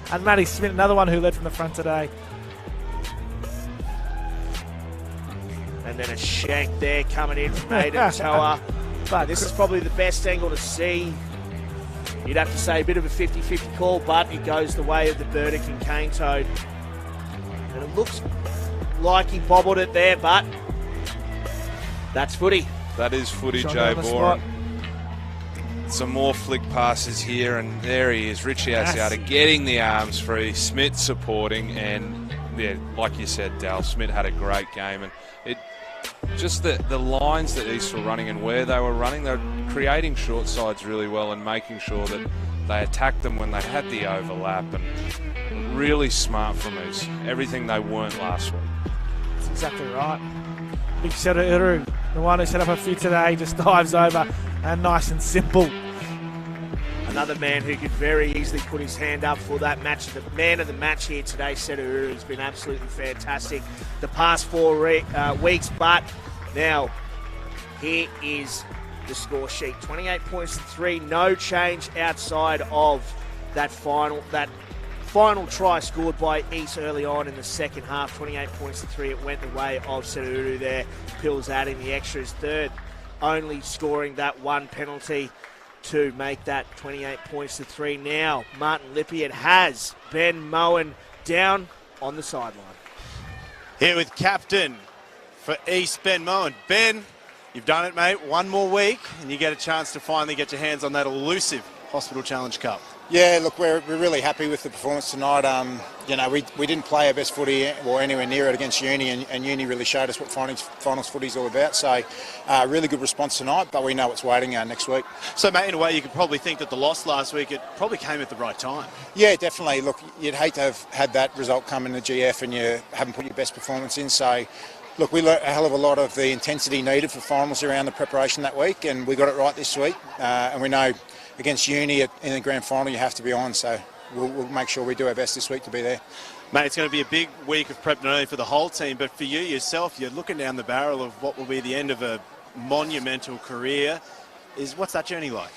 And Matty Smith, another one who led from the front today. And then a shank there coming in from Aiden Tower. But this is probably the best angle to see. You'd have to say a bit of a 50-50 call, but it goes the way of the Burdick and Cane Toad. And it looks like he bobbled it there, but that's footy. That is footy, Jay Boren. Some more flick passes here, and there he is. Richie Asiata getting the arms free. Smith supporting, and yeah, like you said, Dal, Smith had a great game, and it just the lines that East were running and where they were running, they were creating short sides really well and making sure that they attacked them when they had the overlap, and really smart from East. Everything they weren't last week. That's exactly right. Big Sera Uru, the one who set up a few today, just dives over, and nice and simple. Another man who could very easily put his hand up for that match. The man of the match here today, Sera Uru, has been absolutely fantastic the past 4 weeks. But now, here is the score sheet. 28 points to 3, no change outside of that final try scored by East early on in the second half. 28 points to 3, it went the way of Sera Uru there. Pills adding the extras, third, only scoring that one penalty to make that 28 points to 3. Now, Martin Lippiett has Ben Moen down on the sideline. Here with captain for East, Ben Moen. Ben, You've done it, mate. One more week, and you get a chance to finally get your hands on that elusive Hospital Challenge Cup. Yeah, look, we're really happy with the performance tonight. You know, we didn't play our best footy or anywhere near it against Uni, and Uni really showed us what finals footy is all about. So, really good response tonight, but we know what's waiting next week. So, mate, in a way, you could probably think that the loss last week, it probably came at the right time. Yeah, definitely. Look, you'd hate to have had that result come in the GF and you haven't put your best performance in. So, look, we learnt a hell of a lot of the intensity needed for finals around the preparation that week, and we got it right this week. And we know against Uni in the grand final you have to be on, so we'll make sure we do our best this week to be there. Mate, it's going to be a big week of prep not only for the whole team, but for you yourself. You're looking down the barrel of what will be the end of a monumental career. What's that journey like?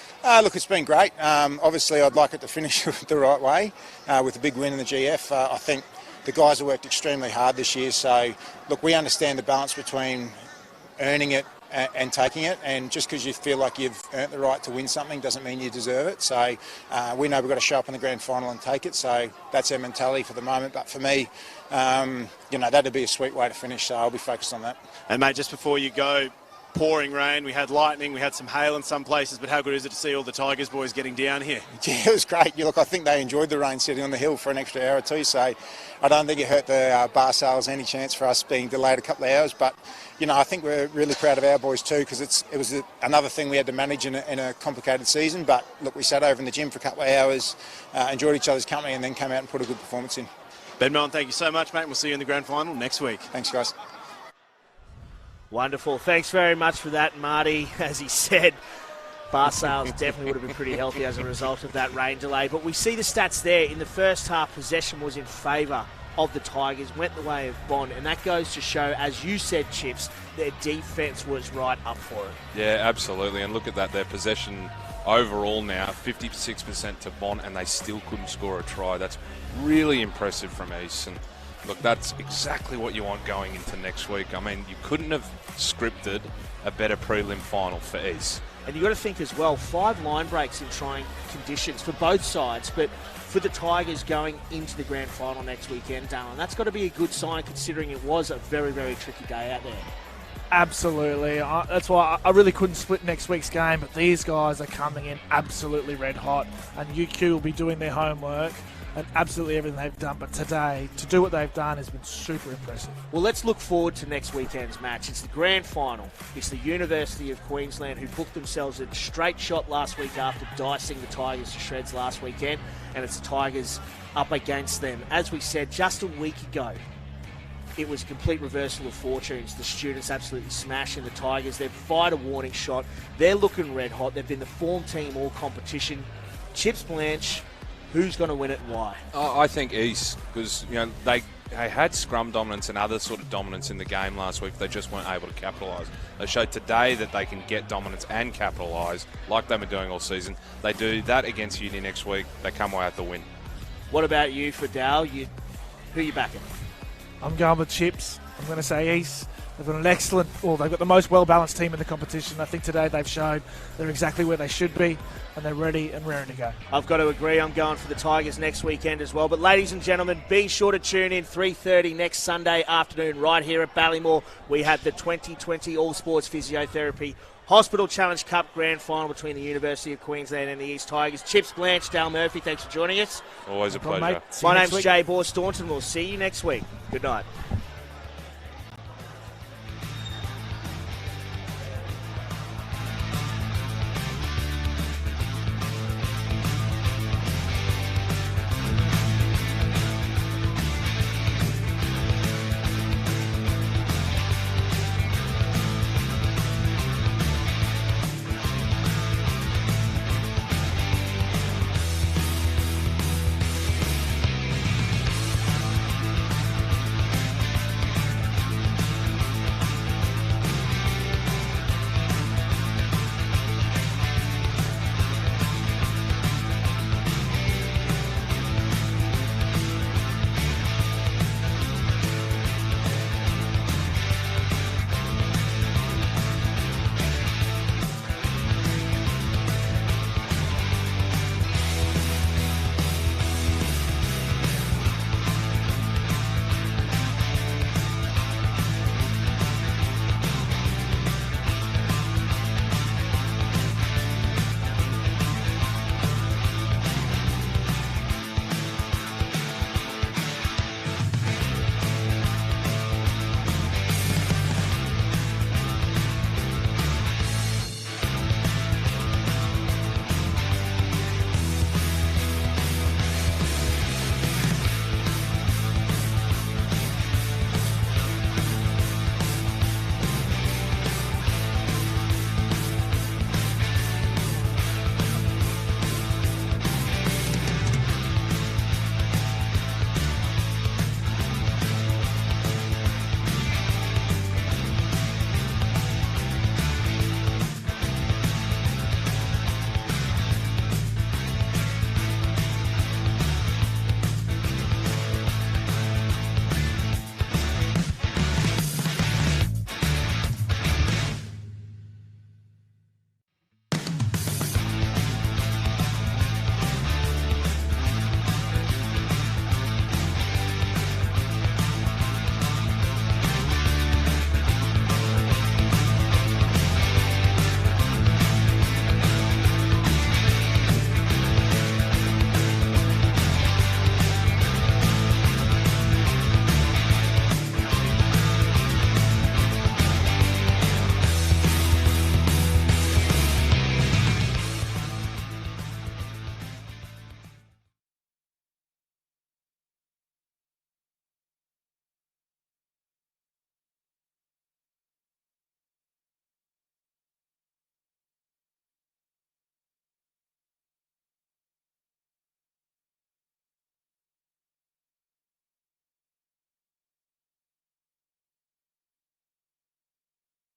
Look, it's been great. Obviously, I'd like it to finish the right way with a big win in the GF. I think the guys have worked extremely hard this year, so look, we understand the balance between earning it and taking it, and just because you feel like you've earned the right to win something doesn't mean you deserve it. So we know we've got to show up in the grand final and take it, so that's our mentality for the moment. But for me, you know, that'd be a sweet way to finish, so I'll be focused on that. And mate, just before you go, pouring rain, we had lightning, we had some hail in some places, but how good is it to see all the Tigers boys getting down here? Yeah, it was great. Look, I think they enjoyed the rain sitting on the hill for an extra hour or two, so I don't think it hurt the bar sales any chance for us being delayed a couple of hours. But, you know, I think we're really proud of our boys too, because it was another thing we had to manage in a complicated season. But, look, we sat over in the gym for a couple of hours, enjoyed each other's company, and then came out and put a good performance in. Ben Mellon, thank you so much, mate. We'll see you in the grand final next week. Thanks, guys. Wonderful. Thanks very much for that, Marty. As he said, bar sales definitely would have been pretty healthy as a result of that rain delay. But we see the stats there. In the first half, possession was in favour of the Tigers, went the way of Bond. And that goes to show, as you said, Chips, their defence was right up for it. Yeah, absolutely. And look at that, their possession overall now, 56% to Bond, and they still couldn't score a try. That's really impressive from East. And look, that's exactly what you want going into next week. I mean, you couldn't have scripted a better prelim final for East. And you've got to think as well, 5 line breaks in trying conditions for both sides, but for the Tigers going into the grand final next weekend, Dallin, that's got to be a good sign considering it was a very, very tricky day out there. Absolutely. That's why I really couldn't split next week's game, but these guys are coming in absolutely red hot, and UQ will be doing their homework and absolutely everything they've done. But today, to do what they've done has been super impressive. Well, let's look forward to next weekend's match. It's the grand final. It's the University of Queensland, who booked themselves a straight shot last week after dicing the Tigers to shreds last weekend, and it's the Tigers up against them. As we said just a week ago, it was a complete reversal of fortunes. The students absolutely smashing the Tigers. They've fired a warning shot. They're looking red hot. They've been the form team all competition. Chips Blanche, who's going to win it and why? I think East, because they had scrum dominance and other sort of dominance in the game last week. They just weren't able to capitalise. They showed today that they can get dominance and capitalise like they've been doing all season. They do that against Uni next week. They come away with the win. What about you, Fidel? Who are you backing? I'm going with Chips. I'm going to say East. They've got an excellent, they've got the most well-balanced team in the competition. I think today they've shown they're exactly where they should be, and they're ready and raring to go. I've got to agree. I'm going for the Tigers next weekend as well. But ladies and gentlemen, be sure to tune in 3:30 next Sunday afternoon right here at Ballymore. We have the 2020 All Sports Physiotherapy Hospital Challenge Cup Grand Final between the University of Queensland and the East Tigers. Chips Blanche, Dal Murphy, thanks for joining us. Always a pleasure. My name's Jay Bohr Staunton. We'll see you next week. Good night.